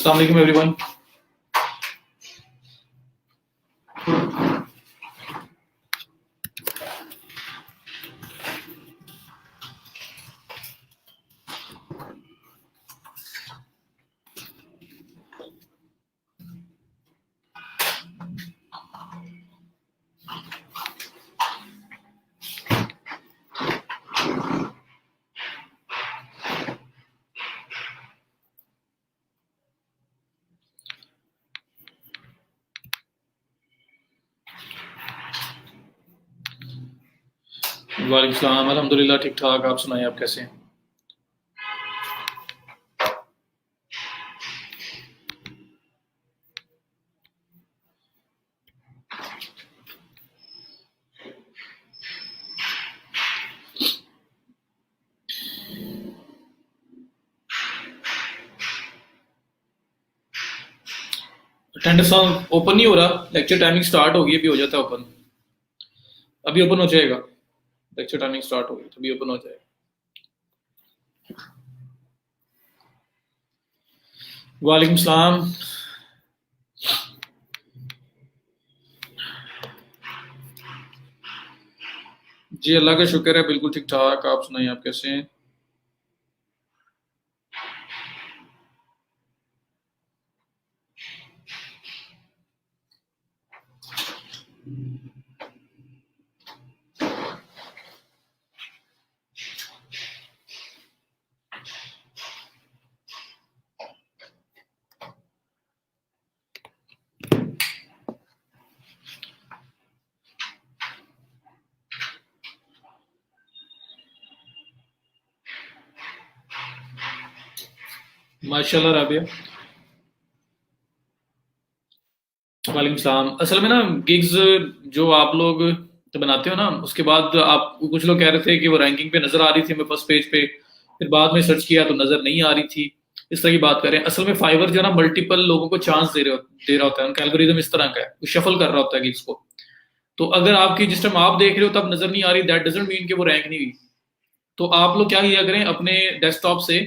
अस्सलाम वालेकुम एवरीवन। वालेकुम सलाम, अल्हम्दुलिल्लाह ठीक ठाक। आप सुनाइए, आप कैसे हैं? अटेंडेंस ओपन नहीं हो रहा, लेक्चर टाइमिंग स्टार्ट होगी, अभी हो जाता है ओपन। अभी ओपन हो जाएगा, लेक्चर टाइमिंग स्टार्ट होगी तभी ओपन हो जाएगा। वालेकुम सलाम। जी अल्लाह का शुक्र है, बिल्कुल ठीक ठाक। आप सुनाइए, आप कैसे हैं? माशाल्लाह राबिया। वालेकुम सलाम। असल में ना गिग्स जो आप लोग तो बनाते हो ना, उसके बाद आप कुछ लोग कह रहे थे कि वो रैंकिंग पे नजर आ रही थी हमें फर्स्ट पेज पे, फिर बाद में सर्च किया तो नजर नहीं आ रही थी। इस तरह की बात करें, असल में फाइवर जो है ना मल्टीपल लोगों को चांस दे रहा होता है। उनका एल्गोरिदम इस तरह का है, वो शफल कर रहा होता है गिग्स को। तो अगर आपकी जिस टाइम आप देख रहे हो तब नजर नहीं आ रही, दैट डजंट मीन कि वो रैंक नहीं हुई। तो आप लोग क्या किया करें, अपने डेस्कटॉप से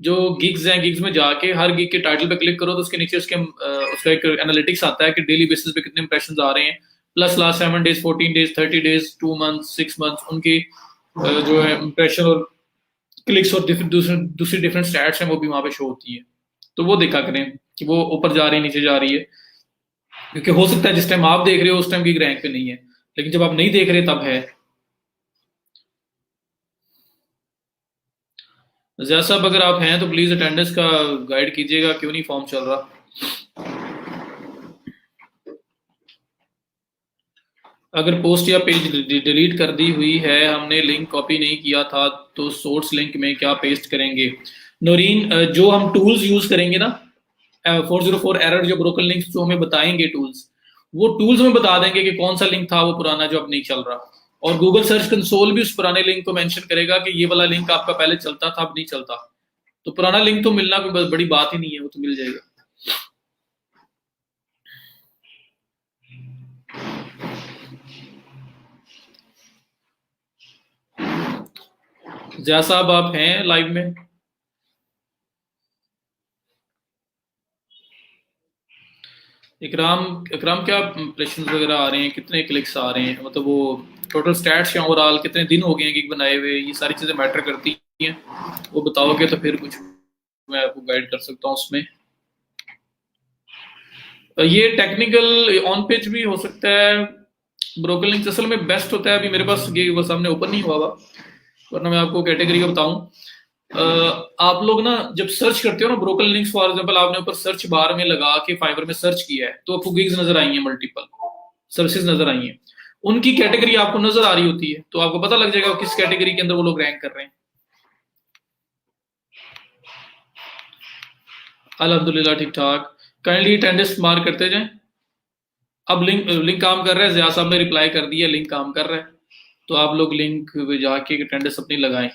जो गिग्स हैं, गिग्स में जाके हर गिग के टाइटल पे क्लिक करो तो उसके नीचे उसका एक एनालिटिक्स आता है कि डेली बेसिस पे कितने इंप्रेशंस आ रहे हैं, plus last 7 days, 14 days, 30 days, 2 month, 6 month, उनकी जो है इंप्रेशन और क्लिक्स और दूसरी डिफरेंट स्टैट्स हैं वो भी वहां पे शो होती है। तो वो देखा करें कि वो ऊपर जा रही है नीचे जा रही है, क्योंकि हो सकता है जिस टाइम आप देख रहे हो उस टाइम गिग रैंक पे नहीं है, लेकिन जब आप नहीं देख रहे तब है। जैसा साहब अगर आप हैं तो प्लीज अटेंडेंस का गाइड कीजिएगा, क्यों नहीं फॉर्म चल रहा। अगर पोस्ट या पेज डिलीट कर दी हुई है, हमने लिंक कॉपी नहीं किया था, तो सोर्स लिंक में क्या पेस्ट करेंगे? नौरीन, जो हम टूल्स यूज करेंगे ना, 404 एरर जो ब्रोकन लिंक्स जो हमें बताएंगे टूल्स, वो टूल्स हमें बता देंगे कि कौन सा लिंक था वो पुराना जो अब नहीं चल रहा। और गूगल सर्च कंसोल भी उस पुराने लिंक को मेंशन करेगा कि ये वाला लिंक आपका पहले चलता था अब नहीं चलता। तो पुराना लिंक तो मिलना कोई बड़ी बात ही नहीं है, वो तो मिल जाएगा। जिया साहब आप हैं लाइव में? इकराम, इकराम क्या इंप्रेशन वगैरह आ रहे हैं, कितने क्लिक्स आ रहे हैं, मतलब वो टोटल स्टैट्स या ओवरऑल कितने दिन हो गए हैं गिग बनाए हुए, ये सारी चीजें मैटर करती हैं। वो बताओगे तो फिर कुछ मैं आपको गाइड कर सकता हूँ उसमें। ये टेक्निकल ऑन पेज भी हो सकता है। ब्रोकन लिंक्स असल में बेस्ट होता है, अभी मेरे पास ये वो सामने ओपन नहीं हुआ हुआ, वरना मैं आपको कैटेगरी का बताऊं। आप लोग ना जब सर्च करते हो ना ब्रोकन लिंक्स, फॉर एग्जांपल आपने ऊपर सर्च बार में लगा के फाइवर में सर्च किया है तो आपको गिग्स नजर आई है, मल्टीपल सर्विसेज नजर आई है, उनकी कैटेगरी आपको नजर आ रही होती है, तो आपको पता लग जाएगा किस कैटेगरी के अंदर वो लोग रैंक कर रहे हैं। अल्हम्दुलिल्लाह ठीक ठाक। काइंडली अटेंडेंस मार्क करते जाएं। अब लिंक लिंक काम कर रहा है, जिया साहब ने रिप्लाई कर दिया, लिंक काम कर रहा है, तो आप लोग लिंक पे जाके अटेंडेंस अपनी लगाएं।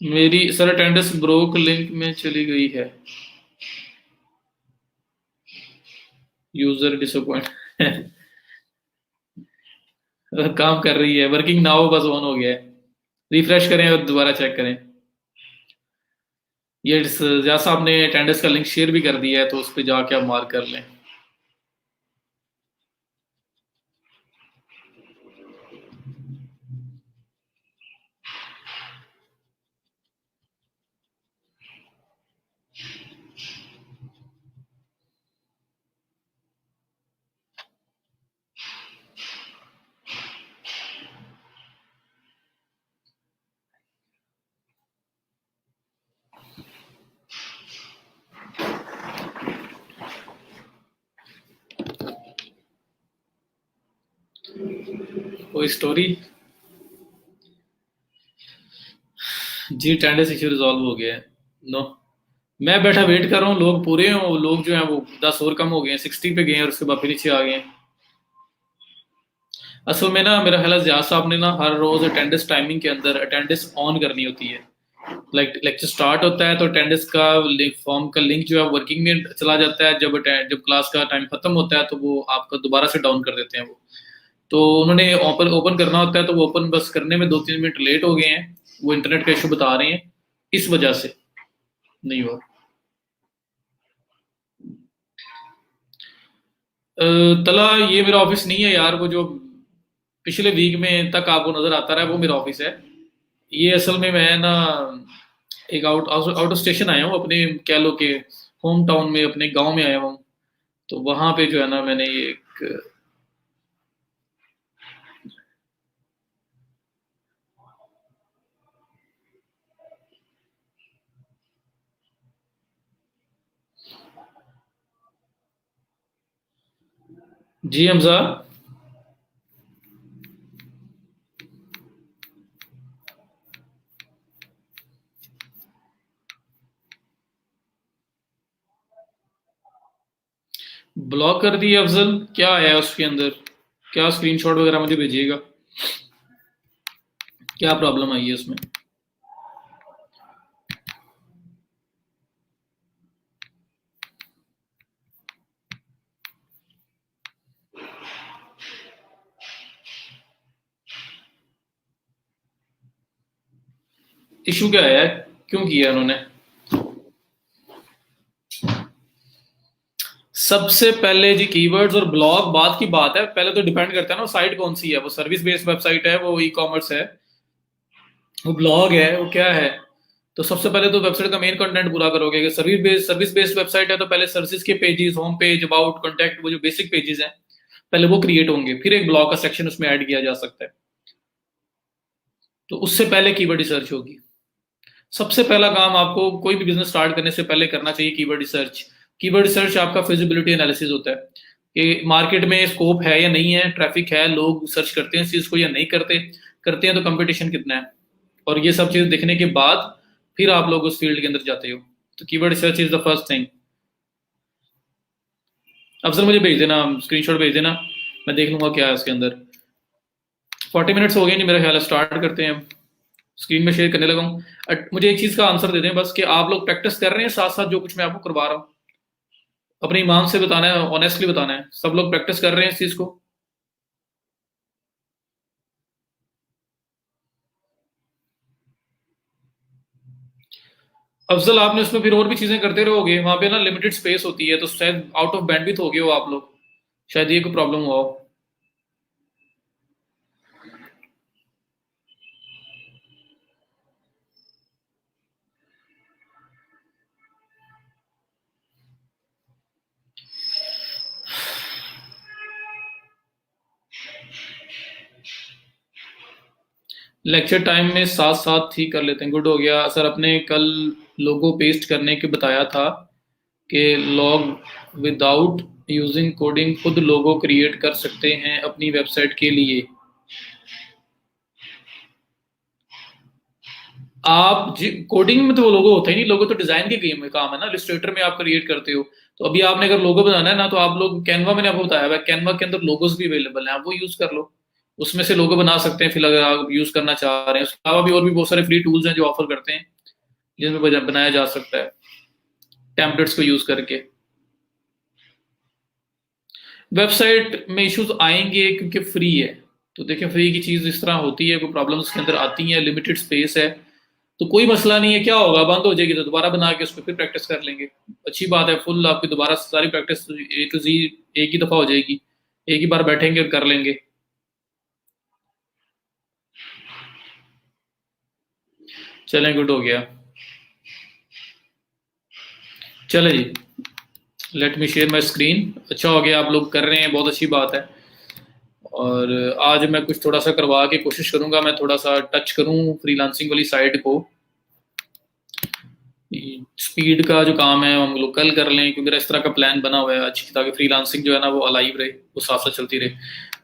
मेरी सर अटेंडेंस ब्रोक लिंक में चली गई है, यूजर डिसअपॉइंट काम कर रही है, वर्किंग नाउ बस ऑन हो गया है, रिफ्रेश करें और दोबारा चेक करें। ये जैसा आपने अटेंडेंस का लिंक शेयर भी कर दिया है तो उस पर जाके आप मार्क कर लें। कोई स्टोरी? जी अटेंडेंस इश्यू रिजॉल्व हो गया है। नो, मैं बैठा वेट कर रहा हूँ, लोग पूरे हैं, वो लोग जो हैं वो 10 और कम हो गए हैं, 60 पे गए हैं और उसके बाद फिर नीचे आ गए हैं। असल में ना मेरा ख्याल है जियाद साहब ने ना हर रोज अटेंडेंस टाइमिंग के अंदर अटेंडेंस ऑन करनी होती है। लाइक लेक्चर स्टार्ट होता है तो अटेंडेंस का फॉर्म का लिंक जो है वर्किंग में चला जाता है, जब क्लास का टाइम खत्म होता है तो वो आपका दोबारा से डाउन कर देते हैं वो। तो उन्होंने ओपन ओपन करना होता है तो वो ओपन बस करने में 2-3 मिनट लेट हो गए हैं, वो इंटरनेट का इशू बता रहे हैं, इस वजह से नहीं हुआ। तला ये मेरा ऑफिस नहीं है यार, वो जो पिछले वीक में तक आपको नजर आता रहा है वो मेरा ऑफिस है। ये असल में मैं ना एक आउट आउट ऑफ स्टेशन आया हूँ, अपने कह लो कि होम टाउन में, अपने गांव में आया हूँ। तो वहां पे जो है ना मैंने ये एक। जी हमजा। ब्लॉक कर दिए अफजल, क्या आया उसके अंदर? क्या स्क्रीनशॉट वगैरह मुझे भेजिएगा, क्या प्रॉब्लम आई है उसमें? इशू क्या आया है, क्यों किया उन्होंने? सबसे पहले जी कीवर्ड्स और ब्लॉग बात की बात है, पहले तो डिपेंड करता है ना वो साइट कौन सी है, वो सर्विस बेस्ड वेबसाइट है, वो ई कॉमर्स है, वो ब्लॉग है, वो क्या है। तो सबसे पहले तो वेबसाइट का मेन कंटेंट पूरा करोगे। अगर सर्विस बेस्ड वेबसाइट है तो पहले सर्विस के pages, home page, about, contact, वो जो बेसिक पेजेस हैं पहले वो क्रिएट होंगे, फिर एक ब्लॉग का सेक्शन उसमें ऐड किया जा सकता है। तो उससे पहले कीवर्ड रिसर्च होगी। सबसे पहला काम आपको कोई भी बिजनेस स्टार्ट करने से पहले करना चाहिए कीवर्ड रिसर्च। कीवर्ड रिसर्च आपका फिजिबिलिटी एनालिसिस होता है कि मार्केट में स्कोप है या नहीं है, ट्रैफिक है, लोग सर्च करते हैं इस चीज को या नहीं करते, करते हैं तो कंपटीशन कितना है, और ये सब चीज देखने के बाद फिर आप लोग उस फील्ड के अंदर जाते हो। तो keyword research is the first thing. अफसर मुझे भेज देना, स्क्रीनशॉट भेज देना, मैं देख लूंगा क्या है उसके अंदर। 40 मिनट्स हो गए नहीं मेरा ख्याल है, स्टार्ट करते हैं। स्क्रीन में शेयर करने लगा हूँ। मुझे एक चीज का आंसर दे दें बस, कि आप लोग प्रैक्टिस कर रहे हैं साथ साथ जो कुछ मैं आपको करवा रहा हूँ? अपने ईमान से बताना है, ऑनेस्टली बताना है, सब लोग प्रैक्टिस कर रहे हैं इस चीज को? अफजल आपने उसमें फिर और भी चीजें करते रहोगे, वहां पे ना लिमिटेड स्पेस होती है, तो शायद आउट ऑफ बैंडविड्थ हो गए हो आप लोग, शायद ये कोई प्रॉब्लम हुआ हो। लेक्चर टाइम में साथ साथ ही कर लेते हैं, गुड हो गया सर। अपने कल लोगो पेस्ट करने के बताया था कि लॉग विदाउट यूजिंग कोडिंग खुद लोगो क्रिएट कर सकते हैं अपनी वेबसाइट के लिए। आप कोडिंग में तो वो लोगो होता ही नहीं, लोगो तो डिजाइन के गेम में काम है ना, इलस्ट्रेटर में आप क्रिएट करते हो। तो अभी आपने अगर लोगो बनाना है ना तो आप लोग कैनवा, मैंने आपको बताया हुआ है, कैनवा के अंदर लोगोस भी अवेलेबल हैं, आप वो यूज कर लो, उसमें से लोगो बना सकते हैं फिर अगर आप यूज करना चाह रहे हैं। उसके अलावा भी और भी बहुत सारे फ्री टूल्स हैं जो ऑफर करते हैं जिनमें बनाया जा सकता है टेम्पलेट्स को यूज करके। वेबसाइट में इश्यूज आएंगे क्योंकि फ्री है। तो देखिए फ्री की चीज इस तरह होती है, कोई प्रॉब्लम्स के अंदर आती है, लिमिटेड स्पेस है, तो कोई मसला नहीं है, क्या होगा, बंद हो जाएगी तो दोबारा बना के उस पर फिर प्रैक्टिस कर लेंगे। अच्छी बात है, फुल आपकी दोबारा सारी प्रैक्टिस ए टू जी एक ही दफ़ा हो जाएगी, एक ही बार बैठेंगे और कर लेंगे। चलें, गुड हो गया। चले जी, let me share my screen. अच्छा हो गया आप लोग कर रहे हैं, बहुत अच्छी बात है। और आज मैं कुछ थोड़ा सा करवा के कोशिश करूंगा, मैं थोड़ा सा टच करूं फ्रीलांसिंग वाली साइड को। स्पीड का जो काम है हम लोग कल कर लें, क्योंकि मेरा इस तरह का प्लान बना हुआ है आज, ताकि फ्रीलांसिंग जो है ना वो अलाइव रहे, वो साथ साथ चलती रहे।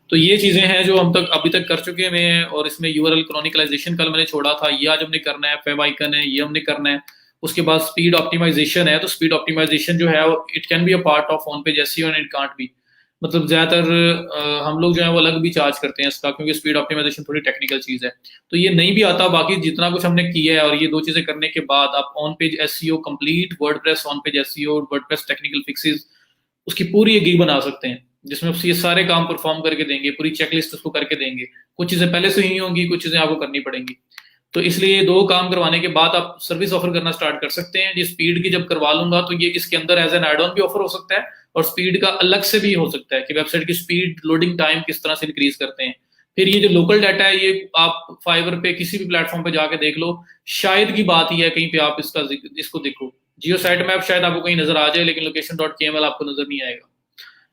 तो ये चीज़ें हैं जो हम तक अभी तक कर चुके हैं। और इसमें यूआरएल क्रॉनिकलाइजेशन कल मैंने छोड़ा था, ये आज हमने करना है। फेब आइकन है, ये हमने करना है। उसके बाद स्पीड ऑप्टिमाइजेशन है, तो स्पीड ऑप्टिमाइजेशन जो है it can be a part of on page SEO and it can't be. मतलब ज़्यादातर हम लोग जो है वो अलग भी चार्ज करते हैं इसका, क्योंकि स्पीड ऑप्टिमाइजेशन थोड़ी टेक्निकल चीज़ है। तो ये नहीं भी आता, बाकी जितना कुछ हमने किया है और ये दो चीज़ें करने के बाद आप on page SEO complete, WordPress on page SEO, WordPress technical fixes, उसकी पूरी एक गिग बना सकते हैं, जिसमें ये सारे काम परफॉर्म करके देंगे, पूरी चेकलिस्ट उसको करके देंगे। कुछ चीज़ें पहले से ही होंगी, कुछ चीज़ें आपको करनी पड़ेंगी। तो इसलिए दो काम करवाने के बाद आप सर्विस ऑफर करना स्टार्ट कर सकते हैं। ये स्पीड की जब करवा लूंगा तो ये इसके अंदर एज एन एड ऑन भी ऑफर हो सकता है, और स्पीड का अलग से भी हो सकता है कि वेबसाइट की स्पीड, लोडिंग टाइम किस तरह से इंक्रीज करते हैं। फिर ये जो लोकल डाटा है, ये आप फाइवर पे किसी भी प्लेटफॉर्म पे जाके देख लो, शायद की बात ही है कहीं पे आप इसको देखो। जियो साइट मैप शायद आपको कहीं नजर आ जाए, लेकिन लोकेशन डॉट के आपको नजर नहीं आएगा,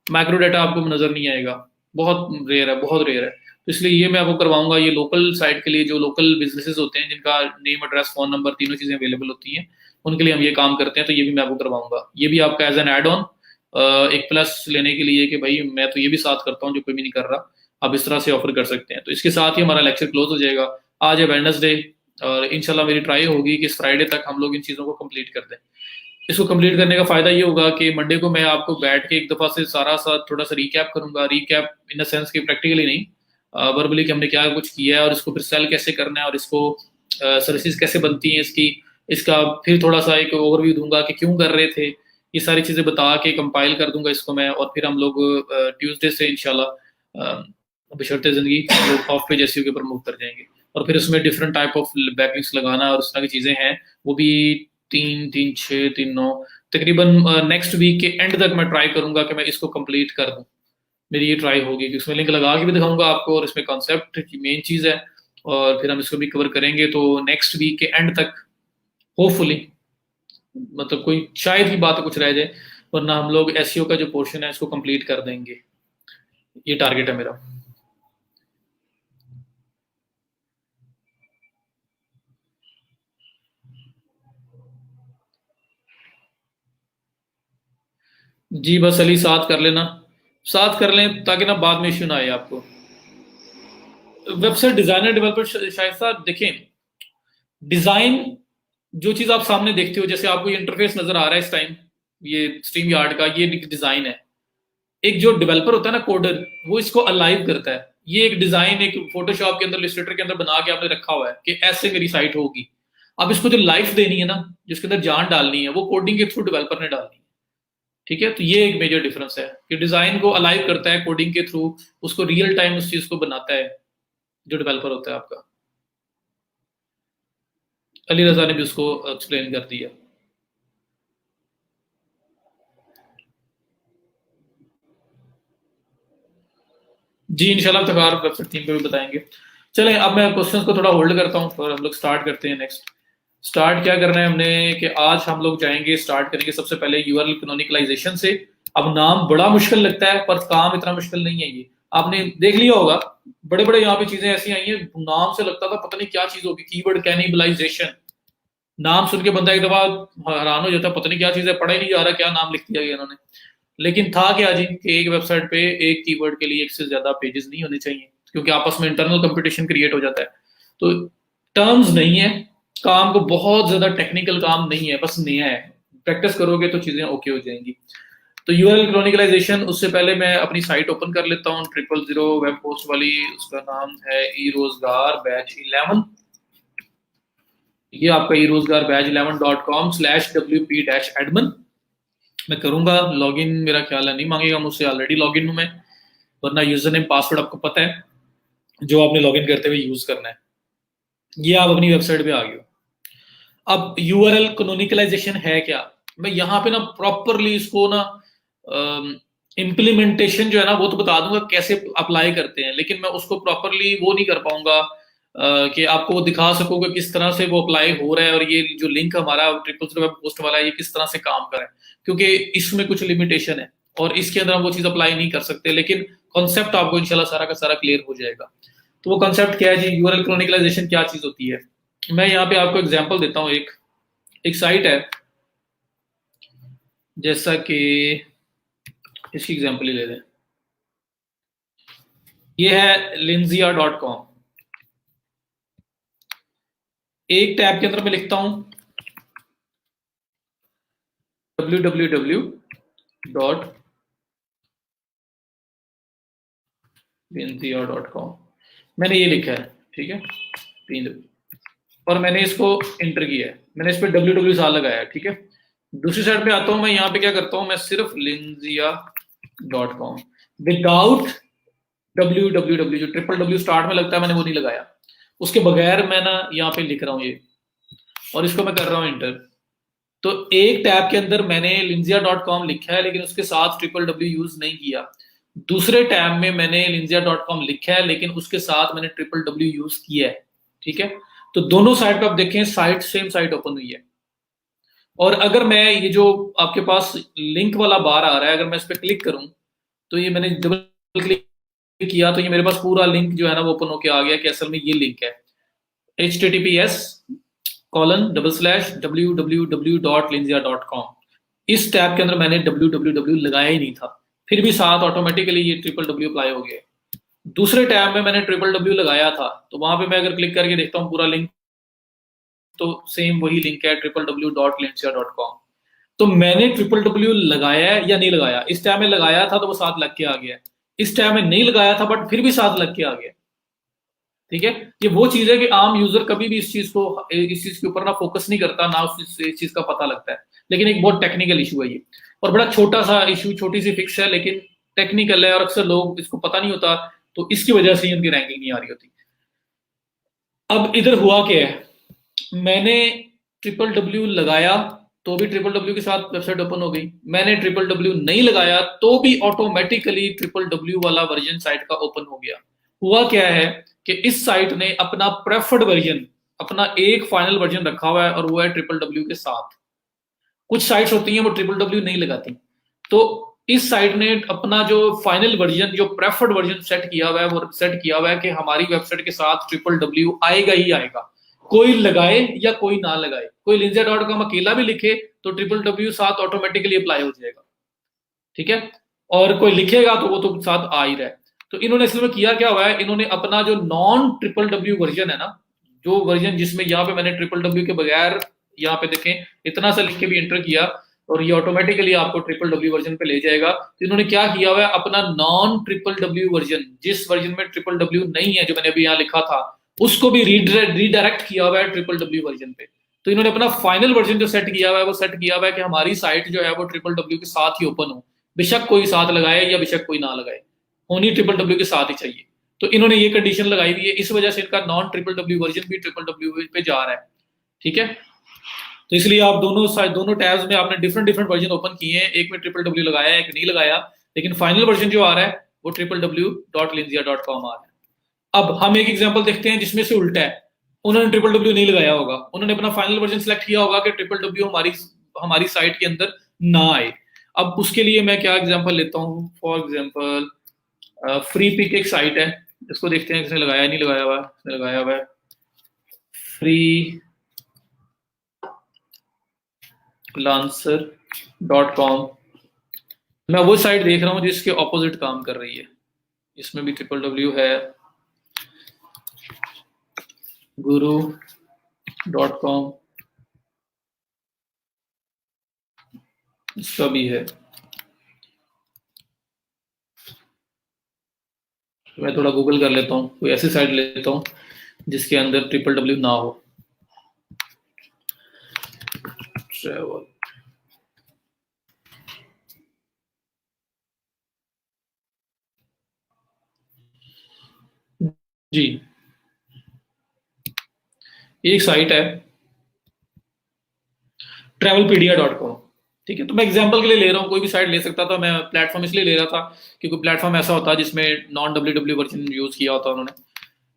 मैक्रो डाटा आपको नजर नहीं आएगा, बहुत रेयर है, बहुत रेयर है। तो इसलिए ये मैं आपको करवाऊंगा। ये लोकल साइट के लिए, जो लोकल बिजनेसेस होते हैं जिनका नेम, एड्रेस, फोन नंबर, तीनों चीजें अवेलेबल होती हैं, उनके लिए हम ये काम करते हैं। तो ये भी मैं आपको करवाऊंगा। ये भी आपका एज एन एड ऑन एक प्लस लेने के लिए कि भाई मैं तो ये भी साथ करता हूँ जो कोई भी नहीं कर रहा, आप इस तरह से ऑफर कर सकते हैं। तो इसके साथ ही हमारा लेक्चर क्लोज हो जाएगा। आज है वेडनेसडे, और इंशाल्लाह मेरी ट्राई होगी कि इस फ्राइडे तक हम लोग इन चीज़ों को कंप्लीट कर दें। इसको कंप्लीट करने का फायदा ये होगा कि मंडे को मैं आपको बैठ के एक दफा से सारा सा थोड़ा सा रिकैप करूंगा। रिकैप इन द सेंस कि प्रैक्टिकली नहीं, वर्बली कि हमने क्या कुछ किया है और इसको फिर सेल कैसे करना है और इसको सर्विसेज कैसे बनती हैं इसकी, इसका फिर थोड़ा सा एक ओवरव्यू दूंगा कि क्यों कर रहे थे। ये सारी चीज़ें बता के कंपाइल कर दूंगा इसको मैं, और फिर हम लोग ट्यूसडे से इंशाल्लाह बशर्ते ज़िंदगी लोग ऑफ पेज एसईओ के ऊपर मूव कर जाएंगे। और फिर उसमें डिफरेंट टाइप ऑफ बैकलिंक्स लगाना और उस तरह की चीज़ें हैं, वो भी 3, 3, 6, 3, 9 तकरीबन नेक्स्ट वीक के एंड तक मैं ट्राई करूंगा कि मैं इसको कंप्लीट कर दूं। मेरी ये ट्राई होगी कि उसमें लिंक लगा के भी दिखाऊंगा आपको, और इसमें कॉन्सेप्ट की मेन चीज़ है, और फिर हम इसको भी कवर करेंगे। तो नेक्स्ट वीक के एंड तक होपफुली, मतलब कोई शायद ही बात कुछ रह जाए, वरना हम लोग एसईओ का जो पोर्शन है इसको कंप्लीट कर देंगे। ये टारगेट है मेरा। जी बस अली, साथ कर लेना, साथ कर लें ताकि ना बाद में इश्यू ना आए आपको। वेबसाइट डिजाइनर डेवलपर शायद साहब देखें, डिजाइन जो चीज आप सामने देखते हो, जैसे आपको ये इंटरफेस नजर आ रहा है इस टाइम, ये स्ट्रीम यार्ड का ये डिजाइन है। एक जो डेवलपर होता है ना, कोडर, वो इसको अलाइव करता है। ये एक डिजाइन एक फोटोशॉप के अंदर, इलस्ट्रेटर के अंदर बना के आपने रखा हुआ है कि ऐसे मेरी साइट होगी। अब इसको जो लाइफ देनी है ना, जिसके अंदर जान डालनी है, वो कोडिंग के थ्रू डेवलपर ने डालनी है। ठीक है, तो ये एक मेजर डिफरेंस है कि डिजाइन को अलाइव करता है कोडिंग के थ्रू, उसको रियल टाइम उस चीज को बनाता है जो डेवलपर होता है आपका। अली रजा ने भी उसको एक्सप्लेन कर दिया। जी इंशाल्लाह तकार वेबसाइट टीम पे भी बताएंगे। चलें, अब मैं क्वेश्चंस को थोड़ा होल्ड करता हूँ और हम लोग स्टार्ट करते हैं। नेक्स्ट स्टार्ट क्या करना है हमने कि आज हम लोग जाएंगे, स्टार्ट करेंगे सबसे पहले यूआरएल कैनोनिकलाइजेशन से। अब नाम बड़ा मुश्किल लगता है, पर काम इतना मुश्किल नहीं है। ये आपने देख लिया होगा, बड़े बड़े यहाँ पे चीजें ऐसी आई हैं, नाम से लगता था पता नहीं क्या चीज होगी। कीवर्ड कैनिबलाइजेशन, नाम सुन के बंदा एक दफा हैरान हो जाता है, पता नहीं क्या चीज है, पढ़ा ही नहीं जा रहा क्या नाम लिख दिया गया इन्होंने। लेकिन था क्या जी कि एक वेबसाइट पे एक कीवर्ड के लिए एक से ज्यादा पेजेस नहीं होने चाहिए, क्योंकि आपस में इंटरनल कंपटीशन क्रिएट हो जाता है। तो टर्म्स नहीं है, काम को बहुत ज्यादा टेक्निकल काम नहीं है, बस नया है। प्रैक्टिस करोगे तो चीजें ओके हो जाएंगी। तो यूआरएल क्रॉनिकलाइजेशन, उससे पहले मैं अपनी साइट ओपन कर लेता हूँ 000 वेब होस्ट वाली। उसका नाम है ई रोजगार बैच 11। ये आपका ई रोजगार बैच 11.com/wp-admin। मैं करूंगा लॉगिन, मेरा ख्याल है नहीं मांगेगा मुझसे, ऑलरेडी लॉगिन हूं मैं, वरना यूजर नेम पासवर्ड आपको पता है जो आपने लॉगिन करते हुए यूज करना है। ये आप अपनी वेबसाइट पे आ गए हो। अब यूआरएल कैनोनिकलाइजेशन है क्या, मैं यहाँ पे ना प्रॉपरली इसको ना इम्प्लीमेंटेशन जो है ना वो तो बता दूंगा कैसे अप्लाई करते हैं, लेकिन मैं उसको प्रॉपरली वो नहीं कर पाऊंगा कि आपको वो दिखा सकूंगा किस तरह से वो अप्लाई हो रहा है, और ये जो लिंक हमारा ट्रिपल जीरो वेब पोस्ट वाला है ये किस तरह से काम कर रहा है, क्योंकि इसमें कुछ लिमिटेशन है और इसके अंदर हम वो चीज अप्लाई नहीं कर सकते। लेकिन कॉन्सेप्ट आपको इंशाल्लाह सारा का सारा क्लियर हो जाएगा। तो वो कॉन्सेप्ट क्या है जी, यूआरएल क्रोनिकलाइजेशन क्या चीज होती है। मैं यहाँ पे आपको एग्जांपल देता हूँ। एक एक साइट है, जैसा कि इसकी एग्जांपल ही ले लें, ये है linzia.com। एक टैब के अंदर मैं लिखता हूं www.linzia.com, मैंने ये लिखा है, ठीक है, 3 और मैंने इसको इंटर किया है, मैंने इस पर www साल लगाया है, ठीक है। दूसरी साइड पे आता हूं मैं, यहाँ पे क्या करता हूं, मैं सिर्फ linzia.com विदाउट www, जो ट्रिपल डब्ल्यू स्टार्ट में लगता है मैंने वो नहीं लगाया, उसके बगैर मैं ना यहाँ पे लिख रहा हूँ ये, और इसको मैं कर रहा हूँ इंटर। तो एक टैब के अंदर मैंने linzia.com लिखा है लेकिन उसके साथ ट्रिपल डब्ल्यू यूज नहीं किया। दूसरे टैब में मैंने linzia.com लिखा है लेकिन उसके साथ मैंने ट्रिपल डब्ल्यू यूज किया है, ठीक है। तो दोनों साइड पे आप देखें साइट सेम साइट ओपन हुई है। और अगर मैं ये जो आपके पास लिंक वाला बार आ रहा है, अगर मैं इस पर क्लिक करूं, तो ये मैंने डबल क्लिक किया तो ये मेरे पास पूरा लिंक जो है ना वो ओपन होके आ गया कि असल में ये लिंक है https://www.linzia.com। इस टैब के अंदर मैंने www लगाया ही नहीं था, फिर भी साथ ऑटोमेटिकली ये ट्रिपल डब्ल्यू अप्लाई हो गया। दूसरे टैब में मैंने ट्रिपल डब्ल्यू लगाया था, तो वहां पे मैं अगर क्लिक करके देखता हूँ पूरा लिंक, तो सेम वही लिंक है www.linzia.com। तो मैंने ट्रिपल डब्ल्यू लगाया है या नहीं लगाया, इस टैब में लगाया था तो वो साथ लग के आ गया, इस टैब में नहीं लगाया था बट फिर भी साथ लग के आ गया, ठीक है। ये वो चीज है कि आम यूजर कभी भी इस चीज के ऊपर ना फोकस नहीं करता, ना उस चीज का पता लगता है। लेकिन एक बहुत टेक्निकल इशू है ये, और बड़ा छोटा सा इशू, छोटी सी फिक्स है, लेकिन टेक्निकल है और अक्सर लोग इसको पता नहीं होता, तो इसकी वजह से इनकी रैंकिंग नहीं आ रही होती। अब इधर हुआ क्या है, मैंने ट्रिपल डब्ल्यू लगाया तो भी ट्रिपल डब्ल्यू के साथ वेबसाइट ओपन हो गई, मैंने ट्रिपल डब्ल्यू नहीं लगाया तो भी ऑटोमेटिकली ट्रिपल डब्ल्यू वाला वर्जन साइट का ओपन हो गया। हुआ क्या है कि इस साइट ने अपना प्रेफर्ड वर्जन, अपना एक फाइनल वर्जन रखा हुआ है और वो है ट्रिपल डब्ल्यू के साथ। कुछ साइट्स होती हैं वो ट्रिपल डब्ल्यू नहीं लगाती, तो इस साइट ने अपना जो फाइनल वर्जन, जो प्रेफर्ड वर्जन सेट किया हुआ है, वो सेट किया हुआ है कि हमारी वेबसाइट के साथ ट्रिपल डब्ल्यू आएगा ही आएगा, कोई लगाए या कोई ना लगाए। कोई linzia.com अकेला भी लिखे तो ट्रिपल डब्ल्यू साथ ऑटोमेटिकली अप्लाई हो जाएगा, ठीक है। और कोई लिखेगा तो वो तो साथ आ ही रहा है। तो इन्होंने इसमें किया क्या हुआ है, इन्होंने अपना जो नॉन ट्रिपल डब्ल्यू वर्जन है ना, जो वर्जन जिसमें यहाँ पे मैंने ट्रिपल डब्ल्यू के बगैर, यहाँ पे देखें इतना सा लिख के भी एंटर किया और ये ऑटोमेटिकली आपको ट्रिपल डब्ल्यू वर्जन पे ले जाएगा। तो इन्होंने क्या किया हुआ है, अपना नॉन ट्रिपल डब्ल्यू वर्जन, जिस वर्जन में ट्रिपल डब्ल्यू नहीं है, जो मैंने अभी यहाँ लिखा था, उसको भी रीडायरेक्ट किया हुआ है ट्रिपल डब्ल्यू वर्जन पे। तो इन्होंने अपना फाइनल वर्जन जो सेट किया हुआ है वो सेट किया हुआ है कि हमारी साइट जो है वो ट्रिपल डब्ल्यू के साथ ही ओपन हो, बेशक कोई साथ लगाए या बेशक कोई ना लगाए, होनी ट्रिपल डब्ल्यू के साथ ही चाहिए। तो इन्होंने ये कंडीशन लगाई हुई है, इस वजह से इनका नॉन ट्रिपल डब्ल्यू वर्जन भी ट्रिपल डब्ल्यू पे जा रहा है, ठीक है। तो इसलिए आप दोनों टैब्स में आपने डिफरेंट डिफरेंट वर्जन ओपन किए हैं, एक में ट्रिपल डब्ल्यू लगाया है, एक नहीं लगाया, लेकिन फाइनल वर्जन जो आ रहा है वो www.linzia.com आ रहा है। अब हम एक एग्जांपल देखते हैं जिसमें से उल्टा है, उन्होंने ट्रिपल डब्ल्यू नहीं लगाया होगा, उन्होंने अपना फाइनल वर्जन सेलेक्ट किया होगा कि ट्रिपल डब्ल्यू हमारी हमारी साइट के अंदर ना आए। अब उसके लिए मैं क्या एग्जांपल लेता हूँ, फॉर एग्जांपल फ्री पिक एक साइट है, इसको देखते हैं किसने लगाया, नहीं लगाया हुआ, इसने लगाया हुआ है फ्री lancer.com। मैं वो साइट देख रहा हूँ जिसके ऑपोजिट काम कर रही है, इसमें भी ट्रिपल डब्ल्यू है, guru.com इसका भी है। मैं थोड़ा गूगल कर लेता हूँ, कोई ऐसी साइट लेता हूँ जिसके अंदर ट्रिपल डब्ल्यू ना हो। ट्रैवल, जी एक साइट है travelpedia.com। ठीक है, तो मैं एग्जांपल के लिए ले रहा हूँ, कोई भी साइट ले सकता था, मैं प्लेटफॉर्म इसलिए ले रहा था क्योंकि प्लेटफॉर्म ऐसा होता है जिसमें नॉन डब्ल्यू वर्जन यूज किया होता है उन्होंने।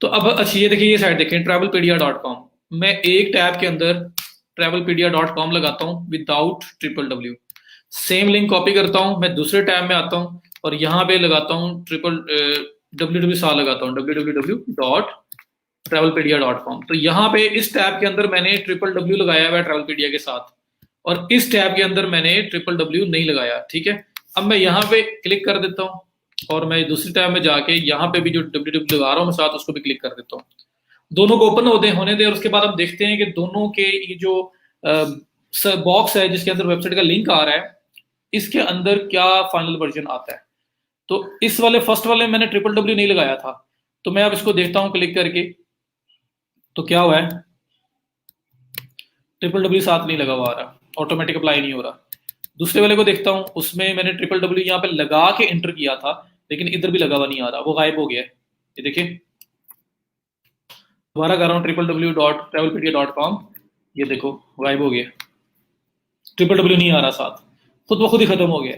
तो अब अच्छा ये देखिए, ये साइट देखें travelpedia.com, मैं एक टैब के अंदर travelpedia.com लगाता हूँ without www, same link copy करता हूँ, मैं दूसरे टैब में आता हूँ और यहाँ पे लगाता हूँ www सा लगाता हूँ www.travelpedia.com। तो यहाँ पे इस टैब के अंदर मैंने www लगाया हुआ है ट्रैवलपीडिया के साथ, और इस टैब के अंदर मैंने www नहीं लगाया। ठीक है, अब मैं यहाँ पे क्लिक कर देता हूँ और मैं दूसरी टैब में जाके यहाँ पे भी जो www लगा रहा हूँ मैं साथ उसको भी क्लिक कर देता हूँ। दोनों को ओपन होने दे और उसके बाद हम देखते हैं कि दोनों के ये जो बॉक्स है जिसके अंदर वेबसाइट का लिंक आ रहा है, इसके अंदर क्या फाइनल वर्जन आता है। तो इस वाले फर्स्ट वाले मैंने www नहीं लगाया था, तो मैं अब इसको देखता हूं क्लिक करके, तो क्या हुआ है, www साथ नहीं लगा हुआ आ रहा, ऑटोमेटिक अप्लाई नहीं हो रहा। दूसरे वाले को देखता हूं, उसमें मैंने www यहाँ पे लगा के एंटर किया था, लेकिन इधर भी लगा हुआ नहीं आ रहा, वो गायब हो गया है। ये देखिए, दोबारा कर रहा हूँ www.travelpedia.com, ये देखो गायब हो गया, www नहीं आ रहा साथ, खुद ब खुद ही खत्म हो गया,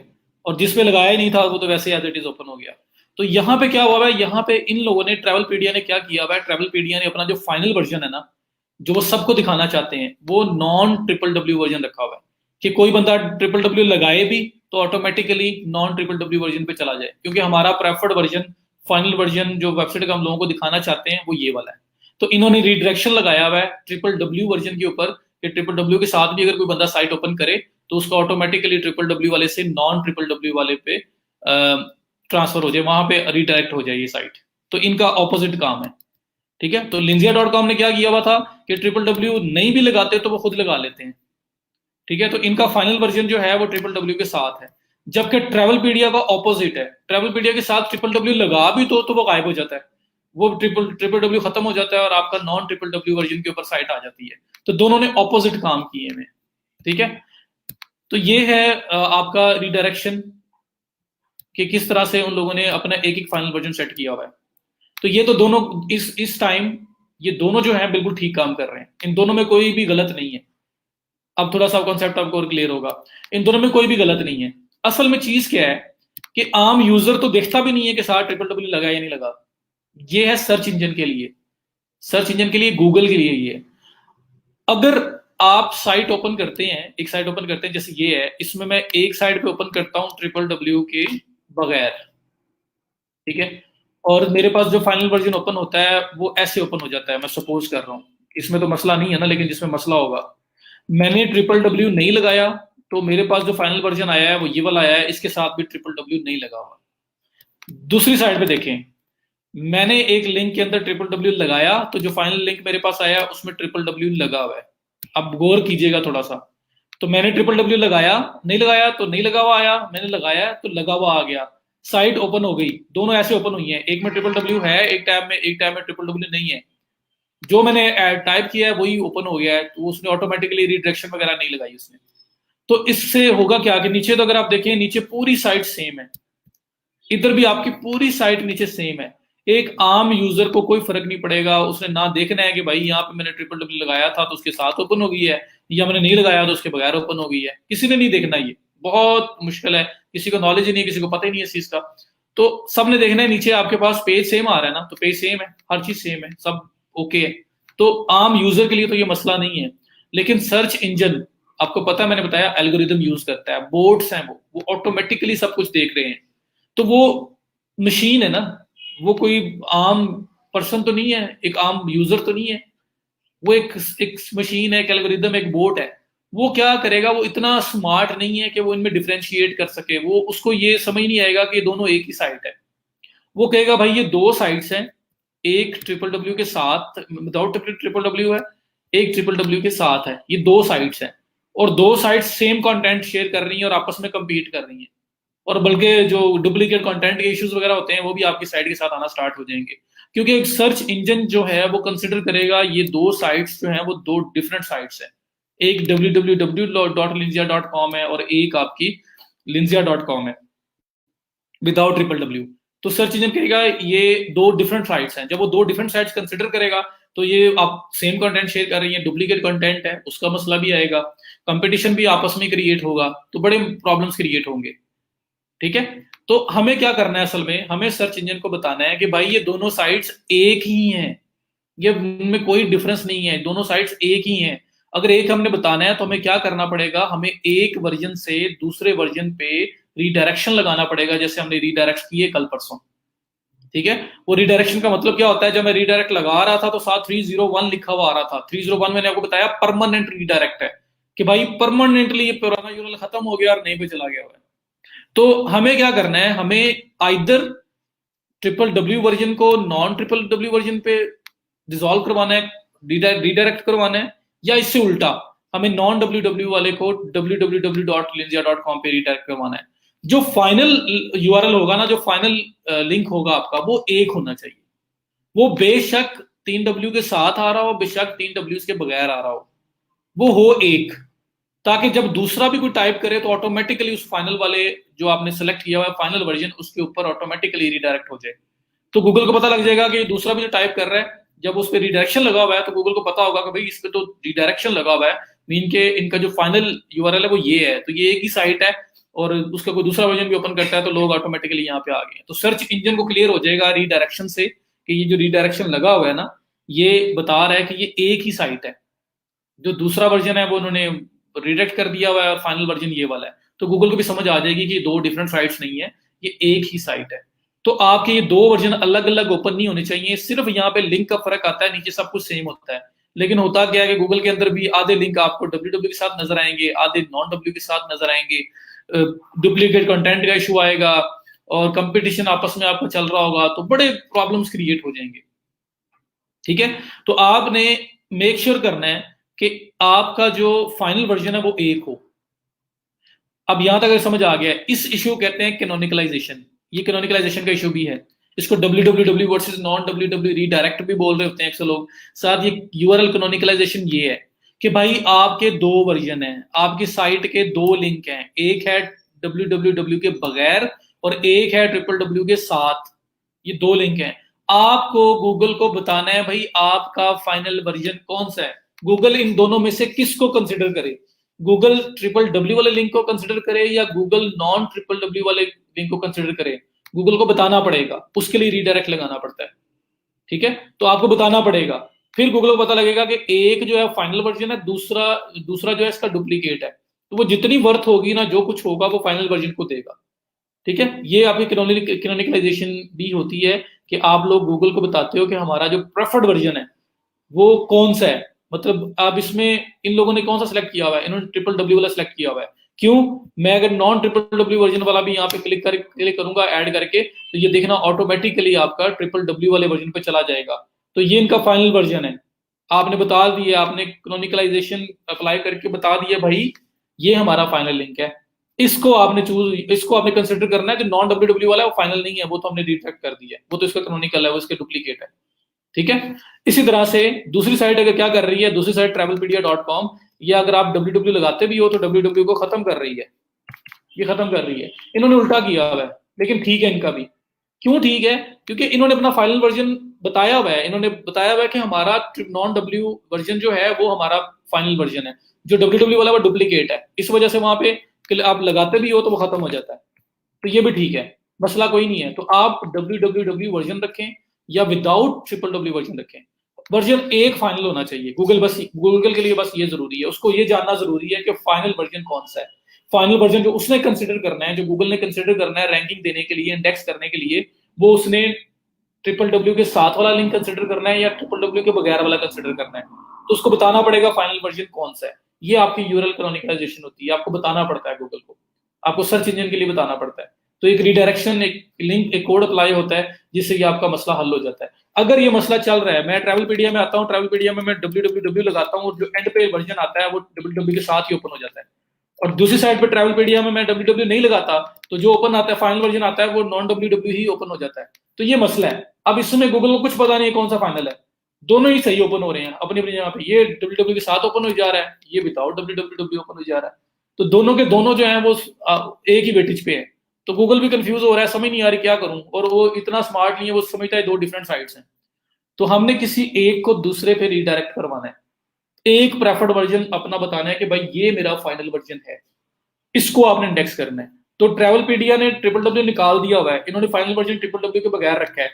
और जिसपे लगाया ही नहीं था वो तो वैसे एज इट इज ओपन हो गया। तो यहाँ पे क्या हुआ है, यहाँ पे इन लोगों ने ट्रैवलपीडिया ने क्या किया हुआ है, ट्रैवलपीडिया ने अपना जो फाइनल वर्जन है ना, जो वो सबको दिखाना चाहते हैं, वो नॉन www वर्जन रखा हुआ है कि कोई बंदा www लगाए भी तो ऑटोमेटिकली नॉन www वर्जन पे चला जाए, क्योंकि हमारा प्रेफर्ड वर्जन, फाइनल वर्जन जो वेबसाइट का हम लोगों को दिखाना चाहते हैं वो ये वाला है। तो इन्होंने रिडायरेक्शन लगाया हुआ है www वर्जन के ऊपर कि www के साथ भी अगर कोई बंदा साइट ओपन करे तो उसका ऑटोमेटिकली www वाले से नॉन www वाले पे ट्रांसफर हो जाए, वहां पे रिडायरेक्ट हो जाए ये साइट। तो इनका ऑपोजिट काम है। ठीक है, तो linzia.com ने क्या किया हुआ था कि www नहीं भी लगाते तो वो खुद लगा लेते हैं। ठीक है, तो इनका फाइनल वर्जन जो है वो www के साथ है, जबकि ट्रैवलपीडिया का ऑपोजिट है, ट्रैवलपीडिया के साथ www लगा भी तो वो गायब हो जाता है, वो www खत्म हो जाता है और आपका नॉन www वर्जन के ऊपर साइट आ जाती है। तो दोनों ने ऑपोजिट काम किए हैं। ठीक है, तो ये है आपका रिडायरेक्शन कि किस तरह से उन लोगों ने अपना एक एक फाइनल वर्जन सेट किया हुआ है। तो ये तो दोनों इस टाइम ये दोनों जो है बिल्कुल ठीक काम कर रहे हैं, इन दोनों में कोई भी गलत नहीं है। अब थोड़ा सा कॉन्सेप्ट आपको और क्लियर होगा, इन दोनों में कोई भी गलत नहीं है। असल में चीज क्या है कि आम यूजर तो देखता भी नहीं है कि साथ www लगा या नहीं लगा। ये है सर्च इंजन के लिए, सर्च इंजन के लिए, गूगल के लिए ये। अगर आप साइट ओपन करते हैं, एक साइट ओपन करते हैं जैसे ये है, इसमें मैं एक साइड पे ओपन करता हूं www के बगैर, ठीक है, और मेरे पास जो फाइनल वर्जन ओपन होता है वो ऐसे ओपन हो जाता है, मैं सपोज कर रहा हूं, इसमें तो मसला नहीं है ना, लेकिन जिसमें मसला होगा, मैंने www नहीं लगाया तो मेरे पास जो फाइनल वर्जन आया है वो ये वाला आया है, इसके साथ भी www नहीं लगा हुआ। दूसरी साइड पे देखें, मैंने एक लिंक के अंदर www लगाया तो जो फाइनल लिंक मेरे पास आया उसमें www लगा हुआ है। अब गौर कीजिएगा थोड़ा सा, तो मैंने www लगाया, नहीं लगाया तो नहीं लगा हुआ आया, मैंने लगाया तो लगा हुआ आ गया, साइट ओपन हो गई। दोनों ऐसे ओपन हुई हैं, एक में www है एक टैब में, एक टैब में www नहीं है। जो मैंने टाइप किया है वही ओपन हो गया है, तो उसने ऑटोमेटिकली रिडायरेक्शन वगैरह नहीं लगाई उसने। तो इससे होगा क्या कि नीचे तो अगर आप देखें नीचे पूरी साइट सेम है, इधर भी आपकी पूरी साइट नीचे सेम है। एक आम यूजर को कोई फर्क नहीं पड़ेगा, उसने ना देखना है कि भाई यहाँ पे मैंने www लगाया था तो उसके साथ ओपन हो गई है, या मैंने नहीं लगाया तो उसके बगैर ओपन हो गई है, किसी ने नहीं देखना। ये बहुत मुश्किल है, किसी को नॉलेज ही नहीं, किसी को पता ही नहीं है इस चीज का। तो सबने देखना है नीचे आपके पास पेज सेम आ रहा है ना, तो पेज सेम है, हर चीज सेम है, सब ओके है। तो आम यूजर के लिए तो ये मसला नहीं है, लेकिन सर्च इंजन आपको पता है, मैंने बताया एल्गोरिदम यूज करता है, बोर्ड्स हैं वो ऑटोमेटिकली सब कुछ देख रहे हैं। तो वो मशीन है ना, वो कोई आम पर्सन तो नहीं है, एक आम यूजर तो नहीं है, वो एक मशीन है, एक एल्गोरिदम, एक बोट है। वो क्या करेगा, वो इतना स्मार्ट नहीं है कि वो इनमें डिफरेंशिएट कर सके, वो उसको ये समझ नहीं आएगा कि ये दोनों एक ही साइट है। वो कहेगा भाई ये दो साइट्स हैं, एक www के साथ विदाउट www है, एक www के साथ है, ये दो साइट्स हैं और दो साइट्स सेम कंटेंट शेयर कर रही हैं और आपस में कंपीट कर रही हैं, और बल्कि जो डुप्लीकेट कंटेंट के इश्यूज वगैरह होते हैं वो भी आपकी साइट के साथ आना स्टार्ट हो जाएंगे, क्योंकि एक सर्च इंजन जो है वो कंसिडर करेगा ये दो साइट्स जो हैं वो दो डिफरेंट साइट्स हैं, एक www.linzia.com है और एक आपकी linzia.com है विदाउट www। तो सर्च इंजन कहेगा ये दो डिफरेंट साइट्स हैं, जब वो दो डिफरेंट साइट्स कंसिडर करेगा तो ये आप सेम कंटेंट शेयर कर रही हैं, डुप्लीकेट कंटेंट है, उसका मसला भी आएगा, कंपटीशन भी आपस में क्रिएट होगा, तो बड़े प्रॉब्लम्स क्रिएट होंगे। ठीक है, तो हमें क्या करना है, असल में हमें सर्च इंजन को बताना है कि भाई ये दोनों साइट्स एक ही हैं, ये उनमें कोई डिफरेंस नहीं है, दोनों साइट्स एक ही हैं। अगर एक हमने बताना है तो हमें क्या करना पड़ेगा, हमें एक वर्जन से दूसरे वर्जन पे रीडायरेक्शन लगाना पड़ेगा, जैसे हमने रीडायरेक्ट किए कल परसों। ठीक है, वो रीडायरेक्शन का मतलब क्या होता है, जब मैं रीडायरेक्ट लगा रहा था तो साथ 301 लिखा हुआ आ रहा था। 301 मैंने आपको बताया परमानेंट रीडायरेक्ट है, कि भाई परमानेंटली ये पुराना यूआरएल खत्म हो गया और नए पे चला गया हुआ है। तो हमें क्या करना है, हमें आइदर ट्रिपल डब्ल्यू वर्जन को नॉन ट्रिपल डब्ल्यू वर्जन पे डिसॉल्व करवाना है, रीडायरेक्ट करवाना है, या इससे उल्टा हमें नॉन डब्ल्यू डब्ल्यू वाले को www.linzia.com पे रीडायरेक्ट करवाना है। जो फाइनल यूआरएल होगा ना, जो फाइनल लिंक होगा आपका, वो एक होना चाहिए। वो बेशक 3W के साथ आ रहा हो, बेशक 3W के बगैर आ रहा हो, वो हो एक, ताकि जब दूसरा भी कोई टाइप करे तो ऑटोमेटिकली उस फाइनल वाले जो आपने सेलेक्ट किया हुआ है फाइनल वर्जन, उसके ऊपर ऑटोमेटिकली रीडायरेक्ट हो जाए। तो गूगल को पता लग जाएगा कि दूसरा भी जो टाइप कर रहा है, जब उस पर रिडायरेक्शन लगा हुआ है तो गूगल को पता होगा कि भाई इस पे तो रिडायरेक्शन लगा हुआ है, मीन के इनका जो फाइनल यूआरएल है वो ये है, तो ये एक ही साइट है, और उसका कोई दूसरा वर्जन भी ओपन करता है तो लोग ऑटोमेटिकली यहाँ पे आ गए। तो सर्च इंजन को क्लियर हो जाएगा रीडायरेक्शन से कि ये जो रीडायरेक्शन लगा हुआ है ना, ये बता रहा है कि ये एक ही साइट है, जो दूसरा वर्जन है वो उन्होंने रिडायरेक्ट कर दिया हुआ है और फाइनल वर्जन ये वाला है। तो गूगल को भी समझ आ जाएगी कि ये दो डिफरेंट साइट्स नहीं है, ये एक ही साइट है। तो आपके ये दो वर्जन अलग अलग ओपन नहीं होने चाहिए, सिर्फ यहाँ पे लिंक का फर्क आता है, नीचे सब कुछ सेम होता है। लेकिन होता क्या है कि गूगल के अंदर भी आधे लिंक आपको डब्ल्यू के साथ नजर आएंगे, आधे नॉन डब्ल्यू के साथ नजर आएंगे, डुप्लीकेट कंटेंट का इशू आएगा, और कंपटीशन आपस में आपका चल रहा होगा, तो बड़े प्रॉब्लम्स क्रिएट हो जाएंगे। ठीक है, तो आपने मेक श्योर करना है कि आपका जो फाइनल वर्जन है वो एक हो। अब यहां तक अगर समझ आ गया, इस इशू कहते हैं कैनोनिकलाइजेशन। ये कैनोनिकलाइजेशन का इशू भी है, इसको www versus non www redirect भी बोल रहे होते हैं अक्सर लोग। साथ ये यूआरएल कैनोनिकलाइजेशन ये है कि भाई आपके दो वर्जन हैं, आपकी साइट के दो लिंक हैं, एक है www के बगैर और एक है www के साथ, ये दो लिंक हैं। आपको गूगल को बताना है भाई आपका फाइनल वर्जन कौन सा है। गूगल इन दोनों में से किसको कंसिडर करे, गूगल www वाले लिंक को कंसिडर करे या गूगल नॉन www वाले लिंक को कंसिडर करे, गूगल को बताना पड़ेगा, उसके लिए रीडायरेक्ट लगाना पड़ता है। ठीक है, तो आपको बताना पड़ेगा, फिर गूगल को पता लगेगा कि एक जो है फाइनल वर्जन है, दूसरा जो है इसका डुप्लीकेट है, तो वो जितनी वर्थ होगी ना, जो कुछ होगा वो फाइनल वर्जन को देगा। ठीक है, ये आपकी कैनोनिकलाइजेशन भी होती है कि आप लोग गूगल को बताते हो कि हमारा जो प्रेफर्ड वर्जन है वो कौन सा है। मतलब आप इसमें इन लोगों ने कौन सा सिलेक्ट किया हुआ है, इन्होंने www वाला सिलेक्ट किया हुआ है। क्यों, मैं अगर नॉन www वर्जन वाला भी यहाँ पे क्लिक करूंगा ऐड करके, तो ये देखना ऑटोमेटिकली आपका www वाले वर्जन पे चला जाएगा। तो ये इनका फाइनल वर्जन है, आपने बता दिया, आपने कैनोनिकलाइजेशन अप्लाई करके बता दिया भाई ये हमारा फाइनल लिंक है, इसको आपने कंसिडर करना है। जो नॉन www वाला है वो फाइनल नहीं है, वो तो हमने रिजेक्ट कर दिया, वो तो इसका कैनोनिकल है, वो इसके डुप्लीकेट है। ठीक है, इसी तरह से दूसरी साइट अगर क्या कर रही है, दूसरी साइट travelpedia.com, या अगर आप www लगाते भी हो तो www को खत्म कर रही है, ये खत्म कर रही है। इन्होंने उल्टा किया हुआ है, लेकिन ठीक है इनका भी। क्यों ठीक है, क्योंकि इन्होंने अपना फाइनल वर्जन बताया हुआ है, इन्होंने बताया हुआ है कि हमारा नॉन डब्ल्यू वर्जन जो है वो हमारा फाइनल वर्जन है, जो www वाला वो डुप्लीकेट है, इस वजह से वहां पे आप लगाते भी हो तो वो खत्म हो जाता है। तो ये भी ठीक है, मसला कोई नहीं है। तो आप www वर्जन रखें या विदाउट www वर्जन रखें, वर्जन एक फाइनल होना चाहिए। गूगल के लिए बस ये जरूरी है, उसको ये जानना जरूरी है कि फाइनल वर्जन कौन सा है। फाइनल वर्जन जो उसने कंसिडर करना है, जो गूगल ने कंसिडर करना है रैंकिंग देने के लिए, इंडेक्स करने के लिए, वो उसने www के साथ वाला लिंक कंसिडर करना है या www के बगैर वाला कंसिडर करना है, तो उसको बताना पड़ेगा फाइनल वर्जन कौन सा है। ये आपकी यूआरएल कैनोनिकलाइजेशन होती है, आपको बताना पड़ता है गूगल को, आपको सर्च इंजन के लिए बताना पड़ता है। तो एक रिडायरेक्शन, एक लिंक, एक कोड अप्लाई होता है जिससे ये आपका मसला हल हो जाता है। अगर ये मसला चल रहा है, मैं ट्रैवलपीडिया में आता हूँ, ट्रैवलपीडिया में मैं www लगाता हूँ, जो एंड पे वर्जन आता है वो www के साथ ही ओपन हो जाता है, और दूसरी साइड पे ट्रैवलपीडिया में मैं www नहीं लगाता तो जो ओपन आता है फाइनल वर्जन आता है वो नॉन www ही ओपन हो जाता है। तो ये मसला है। अब इसमें गूगल को कुछ पता नहीं है कौन सा फाइनल है, दोनों ही सही ओपन हो रहे हैं अपनी अपनी जगह पे। ये www के साथ ओपन हो जा रहा है, ये विदाउट www ओपन हो जा रहा है, तो दोनों के दोनों जो है वो एक ही वेटेज पे है। तो गूगल भी कंफ्यूज हो रहा है, समझ नहीं आ रही क्या करूं, और वो इतना स्मार्ट नहीं है, वो समझता है दो डिफरेंट साइट्स हैं। तो हमने किसी एक को दूसरे पे रीडायरेक्ट करवाना है, एक प्रेफर्ड वर्जन अपना बताना है कि भाई ये मेरा फाइनल वर्जन है, इसको आपने इंडेक्स करना है। तो ट्रैवलपीडिया ने ट्रिपल डब्ल्यू निकाल दिया हुआ है, इन्होंने फाइनल वर्जन ट्रिपल डब्ल्यू के बगैर रखा है,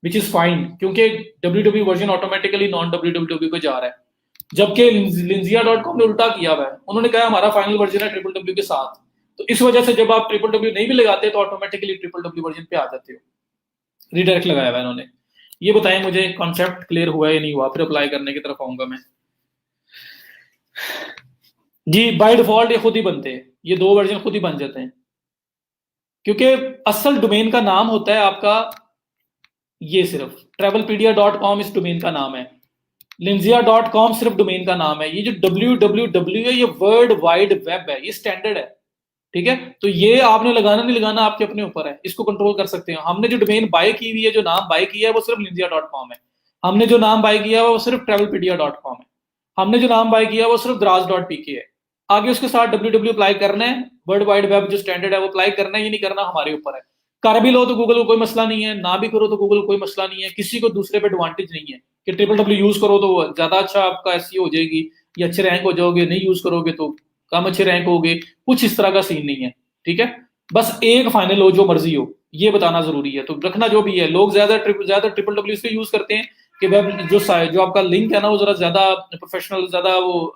विच इज फाइन, क्योंकि W W version automatically non W W को जा रहा है। जबकि लिंजिया.com ने उल्टा किया हुआ है, उन्होंने कहा हमारा फाइनल वर्जन है ट्रिपल डब्ल्यू के साथ। तो इस वजह से जब आप ट्रिपल डब्ल्यू नहीं भी लगाते तो ऑटोमेटिकली ट्रिपल डब्ल्यू वर्जन पे आ जाते हो। रीडायरेक्ट लगाया हुआ है इन्होंने। ये बताएं मुझे कॉन्सेप्ट क्लियर हुआ या नहीं हुआ, फिर अप्लाई करने की तरफ आऊंगा मैं। जी बाय डिफॉल्ट ये खुद ही बनते हैं, ये दो वर्जन खुद ही बन जाते हैं, क्योंकि असल डोमेन का नाम होता है आपका ये, सिर्फ travelpedia.com इस डोमेन का नाम है, linzia.com सिर्फ डोमेन का नाम है। ये जो www है ये वर्ल्ड वाइड वेब है, ये स्टैंडर्ड है, ठीक है। तो ये आपने लगाना नहीं लगाना आपके अपने ऊपर है, इसको कंट्रोल कर सकते हैं। हमने जो डोमेन बाय की हुई है, जो नाम बाय किया है वो सिर्फ linzia.com है। हमने जो नाम बाय किया है वो सिर्फ travelpedia.com है। हमने जो नाम बाय किया है वो सिर्फ draz.pk है। आगे उसके साथ www अप्लाई करना है, वर्ल्ड वाइड वेब जो स्टैंडर्ड है वो अप्लाई करना है, ये नहीं करना हमारे ऊपर है। कर भी लो तो गूगल को कोई मसला नहीं है, ना भी करो तो गूगल को कोई मसला नहीं है, किसी को दूसरे पे एडवांटेज नहीं है कि ट्रिपल डब्ल्यू यूज करो तो ज्यादा अच्छा आपका एसईओ हो जाएगी या अच्छे रैंक हो जाओगे, नहीं यूज करोगे तो कम अच्छे रैंक होगे, कुछ इस तरह का सीन नहीं है, ठीक है। बस एक फाइनल हो जो मर्जी हो, ये बताना जरूरी है। तो रखना जो भी है, लोग ज्यादा ट्रिपल डब्ल्यू इसलिए यूज करते हैं कि वेब जो आपका लिंक है ना वो जरा ज्यादा प्रोफेशनल, ज्यादा वो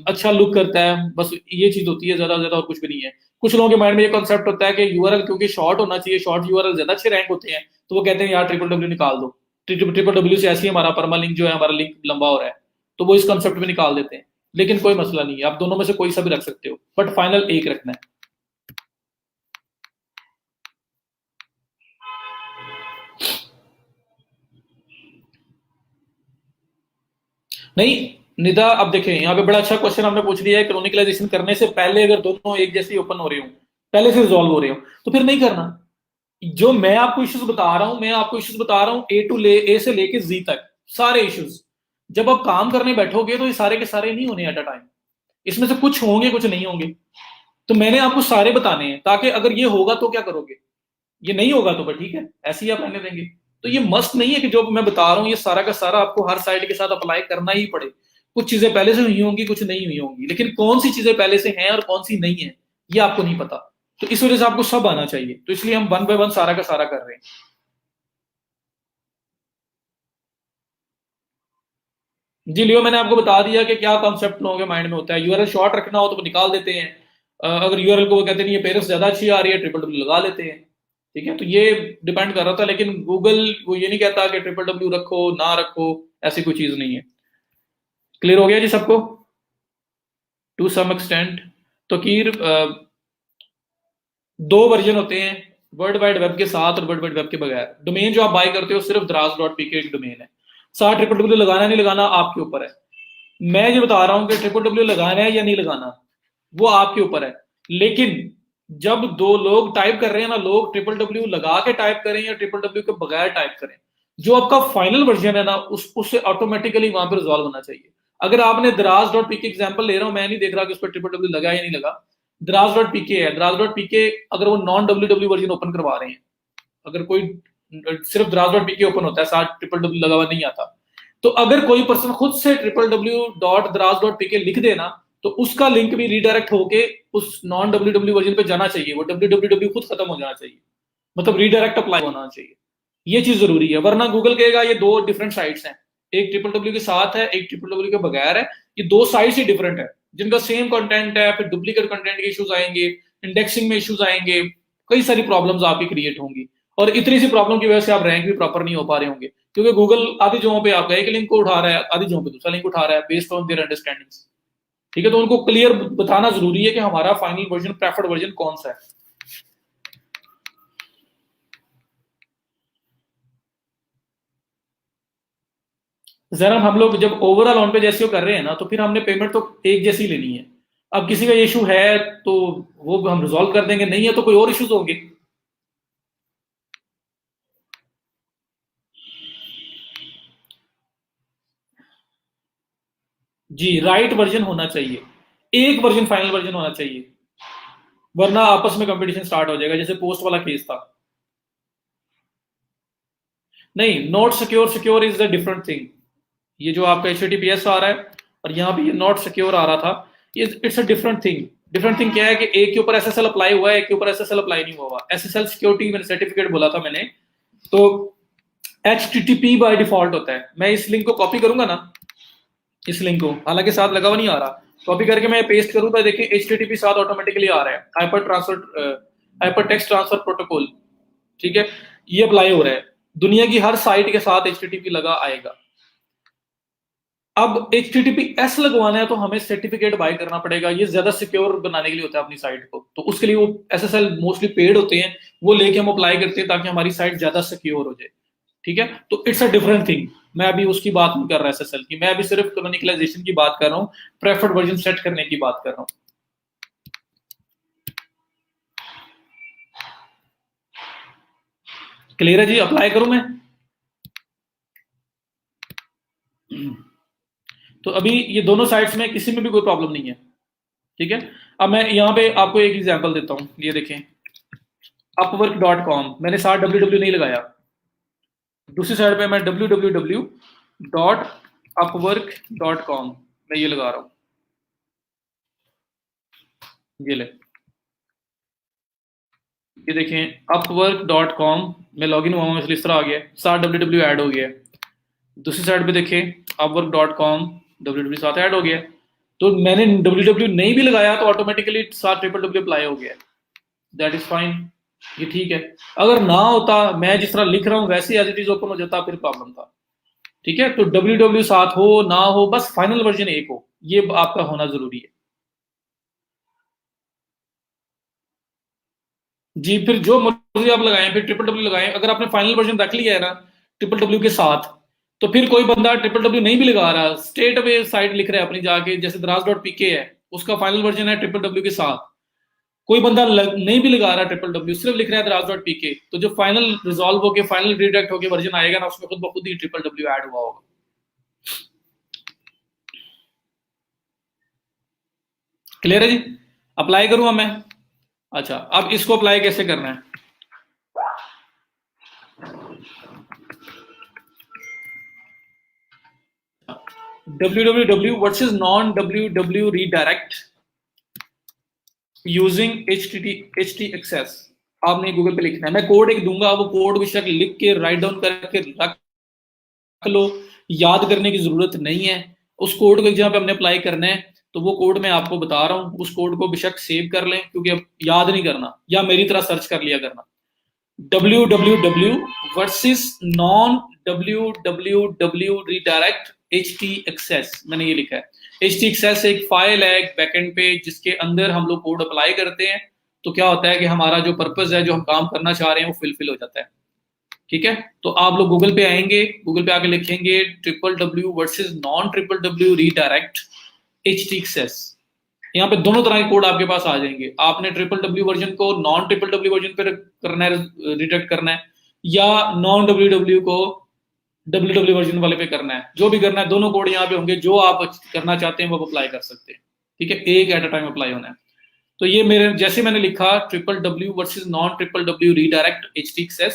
अच्छा लुक करता है, बस ये चीज होती है, ज्यादा ज्यादा और कुछ भी नहीं है। कुछ लोगों के माइंड में ये कॉन्सेप्ट होता है कि यूआरएल क्योंकि शॉर्ट होना चाहिए, शॉर्ट यूआरएल ज्यादा अच्छे रैंक होते हैं, तो वो कहते हैं यार ट्रिपल डब्ल्यू निकाल दो, ट्रिपल डब्ल्यू से ऐसी हमारा परमा लिंक जो है, हमारा लिंक लंबा हो रहा है, तो वो इस कॉन्सेप्ट में निकाल देते हैं। लेकिन कोई मसला नहीं है, आप दोनों में से कोई सा भी रख सकते हो, बट फाइनल एक रखना है। नहीं निदा, अब देखें यहाँ पे बड़ा अच्छा क्वेश्चन हमने पूछ लिया है, क्रोनिकलाइजेशन करने से पहले अगर दोनों एक जैसे ओपन हो रहे हो, पहले से रिजॉल्व हो रहे हो, तो फिर नहीं करना। जो मैं आपको इश्यूज बता रहा हूं, मैं आपको इश्यूज बता रहा हूं ए से लेके जी तक सारे इश्यूज। जब आप काम करने बैठोगे तो ये सारे के सारे नहीं होने एट अ टाइम, इसमें से कुछ होंगे कुछ नहीं होंगे। तो मैंने आपको सारे बताने हैं ताकि अगर ये होगा तो क्या करोगे, ये नहीं होगा तो ठीक है ऐसे ही आप रहने देंगे। तो ये मस्त नहीं है कि जो मैं बता रहा हूं ये सारा का सारा आपको हर साइड के साथ अप्लाई करना ही पड़े। कुछ चीजें पहले से हुई होंगी, कुछ नहीं हुई होंगी, लेकिन कौन सी चीजें पहले से हैं और कौन सी नहीं है ये आपको नहीं पता। तो इस वजह से आपको सब आना चाहिए, तो इसलिए हम वन बाय वन सारा का सारा कर रहे हैं। जी लियो, मैंने आपको बता दिया कि क्या कॉन्सेप्ट लोगों के माइंड में होता है। यूआरएल शॉर्ट रखना हो तो वो निकाल देते हैं, अगर यूआरएल को वो कहते नहीं ये पेरेंट्स ज्यादा अच्छी आ रही है, ट्रिपल डब्ल्यू लगा लेते हैं, ठीक है। तो ये डिपेंड कर रहा था, लेकिन गूगल वो ये नहीं कहता कि ट्रिपल डब्ल्यू रखो ना रखो, ऐसी कोई चीज नहीं है। क्लियर हो गया जी सबको टू सम एक्सटेंट। तो कीर दो वर्जन होते हैं, वर्ल्ड वाइड वेब के साथ और वर्ल्ड वाइड वेब के बगैर। डोमेन जो आप बाय करते हो सिर्फ draz.pk एक डोमेन है, साथ ट्रिपल डब्ल्यू लगाना नहीं लगाना आपके ऊपर है। मैं ये बता रहा हूं कि ट्रिपल डब्ल्यू लगाना है या नहीं लगाना वो आपके ऊपर है। लेकिन जब दो लोग टाइप कर रहे हैं ना, लोग ट्रिपल डब्ल्यू लगा के टाइप करें या ट्रिपल डब्ल्यू के बगैर टाइप करें, जो आपका फाइनल वर्जन है ना उससे ऑटोमेटिकली वहां पर रिजॉल्व होना चाहिए। अगर आपने draz.pk एग्जांपल ले रहा हूं, मैं नहीं देख रहा कि उस पर ट्रिपल डब्ल्यू लगा या नहीं लगा, draz.pk है, draz.pk अगर वो non W W version open करवा रहे हैं, अगर कोई सिर्फ draz.pk ओपन होता है साथ ट्रिपल डब्ल्यू लगा हुआ नहीं आता, तो अगर कोई पर्सन खुद से www.draz.pk लिख देना तो उसका लिंक भी रीडायरेक्ट होके उस नॉन डब्ल्यू डब्ल्यू वर्जन पे जाना चाहिए, वो www खुद खत्म हो जाना चाहिए, मतलब रीडायरेक्ट अप्लाई होना चाहिए। ये चीज जरूरी है, वरना गूगल कहेगा ये दो डिफरेंट साइट्स हैं, एक ट्रिपल डब्ल्यू के साथ है एक ट्रिपल डब्ल्यू के बगैर है, ये दो साइट्स ही डिफरेंट है, जिनका सेम कंटेंट है, फिर डुप्लीकेट कंटेंट के इश्यूज आएंगे, इंडेक्सिंग में इश्यूज आएंगे, कई सारी प्रॉब्लम्स आपकी क्रिएट होंगी, और इतनी सी प्रॉब्लम की वजह से आप रैंक भी प्रॉपर नहीं हो पा रहे होंगे, क्योंकि गूगल आधी जगहों पे आपका एक लिंक को उठा रहा है, आधी जगहों पे दूसरा लिंक उठा रहा है बेस्ड ऑन देयर अंडरस्टैंडिंग्स, ठीक है। तो उनको क्लियर बताना जरूरी है कि हमारा फाइनल वर्जन प्रेफर्ड वर्जन कौन सा है। जरा हम लोग जब ओवरऑल ऑन पे जैसे कर रहे हैं ना, तो फिर हमने पेमेंट तो एक जैसी लेनी है। अब किसी का इशू है तो वो हम रिजॉल्व कर देंगे, नहीं है तो कोई और इश्यूज होंगे। जी राइट वर्जन होना चाहिए, एक वर्जन फाइनल वर्जन होना चाहिए, वरना आपस में कंपटीशन स्टार्ट हो जाएगा, जैसे पोस्ट वाला केस था। नहीं, not secure, secure is the different thing. ये जो आपका HTTPS आ रहा है और यहाँ पे ये नॉट सिक्योर आ रहा था, ये it's a different thing. Different thing क्या है कि एक के ऊपर SSL अप्लाई हुआ है, एक के ऊपर SSL अप्लाई नहीं हुआ हुआ। SSL सिक्योरिटी मैंने सर्टिफिकेट बोला था मैंने, तो HTTP बाय डिफॉल्ट होता है। मैं इस लिंक को कॉपी करूंगा ना, इस लिंक को, हालांकि साथ लगा हुआ नहीं आ रहा, कॉपी करके मैं पेस्ट करूँ तो देखिए HTTP साथ ऑटोमेटिकली आ रहा है, हाइपर टेक्स्ट ट्रांसफर प्रोटोकॉल। ठीक है, ये अप्लाई हो रहा है, दुनिया की हर साइट के साथ HTTP लगा आएगा। अब HTTPS लगवाना है तो हमें सर्टिफिकेट बाय करना पड़ेगा, ये ज्यादा सिक्योर बनाने के लिए होता है अपनी साइट को, तो उसके लिए वो SSL मोस्टली पेड होते हैं, वो लेके हम अप्लाई करते हैं ताकि हमारी साइट ज्यादा सिक्योर हो जाए। ठीक है, तो इट्स अ डिफरेंट थिंग। मैं अभी उसकी बात नहीं कर रहा SSL की, मैं अभी सिर्फ कम्युनिकलाइजेशन की बात कर रहा हूँ, प्रेफर्ड वर्जन सेट करने की बात कर रहा हूँ। क्लियर है जी? अप्लाई करूं मैं? तो अभी ये दोनों साइट्स में किसी में भी कोई प्रॉब्लम नहीं है। ठीक है, अब मैं यहाँ पे आपको एक एग्जांपल देता हूँ, ये देखें upwork.com, मैंने साथ www नहीं लगाया, दूसरी साइड पे मैं www.upwork.com मैं ये लगा रहा हूँ, ये ले, ये देखें upwork.com में लॉगिन हुआ हूँ, इसलिए इस तरह आ गया, साथ www ऐड हो गया। दूसरी साइड पे देखें upwork.com, www साथ ऐड हो गया। तो मैंने www नहीं भी लगाया तो ऑटोमेटिकली साथ www अप्लाई हो गया, दैट इज फाइन, ये ठीक है। अगर ना होता, मैं जिस तरह लिख रहा हूँ वैसे एज इट इज ओपन हो जाता, फिर प्रॉब्लम था। ठीक है, तो www साथ हो ना हो, बस फाइनल वर्जन एक हो, ये आपका होना जरूरी है जी। फिर जो मर्जी आप लगाएं, फिर www लगाएं, अगर आपने फाइनल वर्जन रख लिया है ना www के साथ, तो फिर कोई बंदा www नहीं भी लगा रहा, स्टेट अवे साइट लिख रहा है अपनी जाके, जैसे दराज.pk है, उसका फाइनल वर्जन है www के साथ, कोई बंदा नहीं भी लगा रहा www, सिर्फ लिख रहा है दराज.pk, तो जो फाइनल रिजॉल्व होके फाइनल रिडायरेक्ट होके वर्जन आएगा ना, उसमें खुद ब खुद ही www ऐड हुआ होगा। क्लियर है जी? अप्लाई करूंगा मैं? अच्छा, अब इसको अप्लाई कैसे करना है? www versus non www redirect using HTXS आपने गूगल पे लिखना है, मैं कोड एक दूंगा, वो कोड बेशक लिख के राइट डाउन करके रख लो, याद करने की जरूरत नहीं है। उस कोड को जहां पे हमने अप्लाई करना है, तो वो कोड मैं आपको बता रहा हूँ, उस कोड को बेशक सेव कर लें, क्योंकि अब याद नहीं करना, या मेरी तरह सर्च कर लिया करना, www versus non www redirect HTXS, मैंने ये लिखा है। HTXS एक फाइल है एक बैकएंड पे, जिसके अंदर हम लोग कोड अप्लाई करते हैं, तो क्या होता है कि हमारा जो पर्पस है, जो हम काम करना चाह रहे हैं, वो फिलफिल हो जाता है। ठीक है, तो आप लोग गूगल पे आएंगे, गूगल पे आके लिखेंगे www versus non www redirect HTXS, यहाँ पे दोनों तरह के कोड आपके पास आ जाएंगे। आपने www वर्जन को नॉन www वर्जन पे करना है, रिडायरेक्ट करना है, या नॉन www को www वर्जन वाले पे करना है, जो भी करना है, दोनों कोड यहाँ पे होंगे, जो आप करना चाहते हैं वो अप्लाई कर सकते हैं। ठीक है, एक एट अ टाइम अप्लाई होना है। तो ये मेरे, जैसे मैंने लिखा www versus non www redirect HTXS,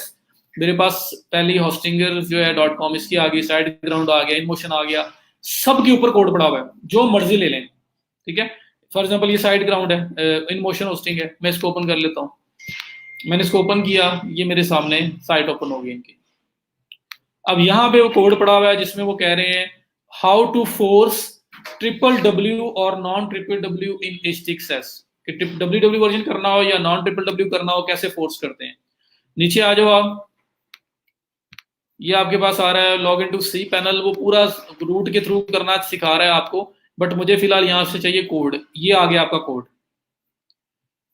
मेरे पास पहली होस्टिंगर जो है .com इसकी आ गई, साइड ग्राउंड आ गया, इनमोशन आ गया, सब के ऊपर कोड पड़ा हुआ है, जो मर्जी ले लें। ठीक है, फॉर एग्जांपल ये साइड ग्राउंड है, इनमोशन होस्टिंग है, मैं इसको ओपन कर लेता हूँ, मैंने इसको ओपन किया, ये मेरे सामने साइट ओपन हो गई इनकी। अब यहाँ पे वो कोड पड़ा हुआ है जिसमें वो कह रहे हैं हाउ टू फोर्स www और नॉन www इन HTXS, कि www वर्जन करना हो या नॉन www करना हो, कैसे फोर्स करते हैं। नीचे आ जाओ आप, ये आपके पास आ रहा है log in to cPanel, वो पूरा रूट के थ्रू करना सिखा रहा है आपको, बट मुझे फिलहाल यहां से चाहिए कोड, ये आ गया आपका कोड।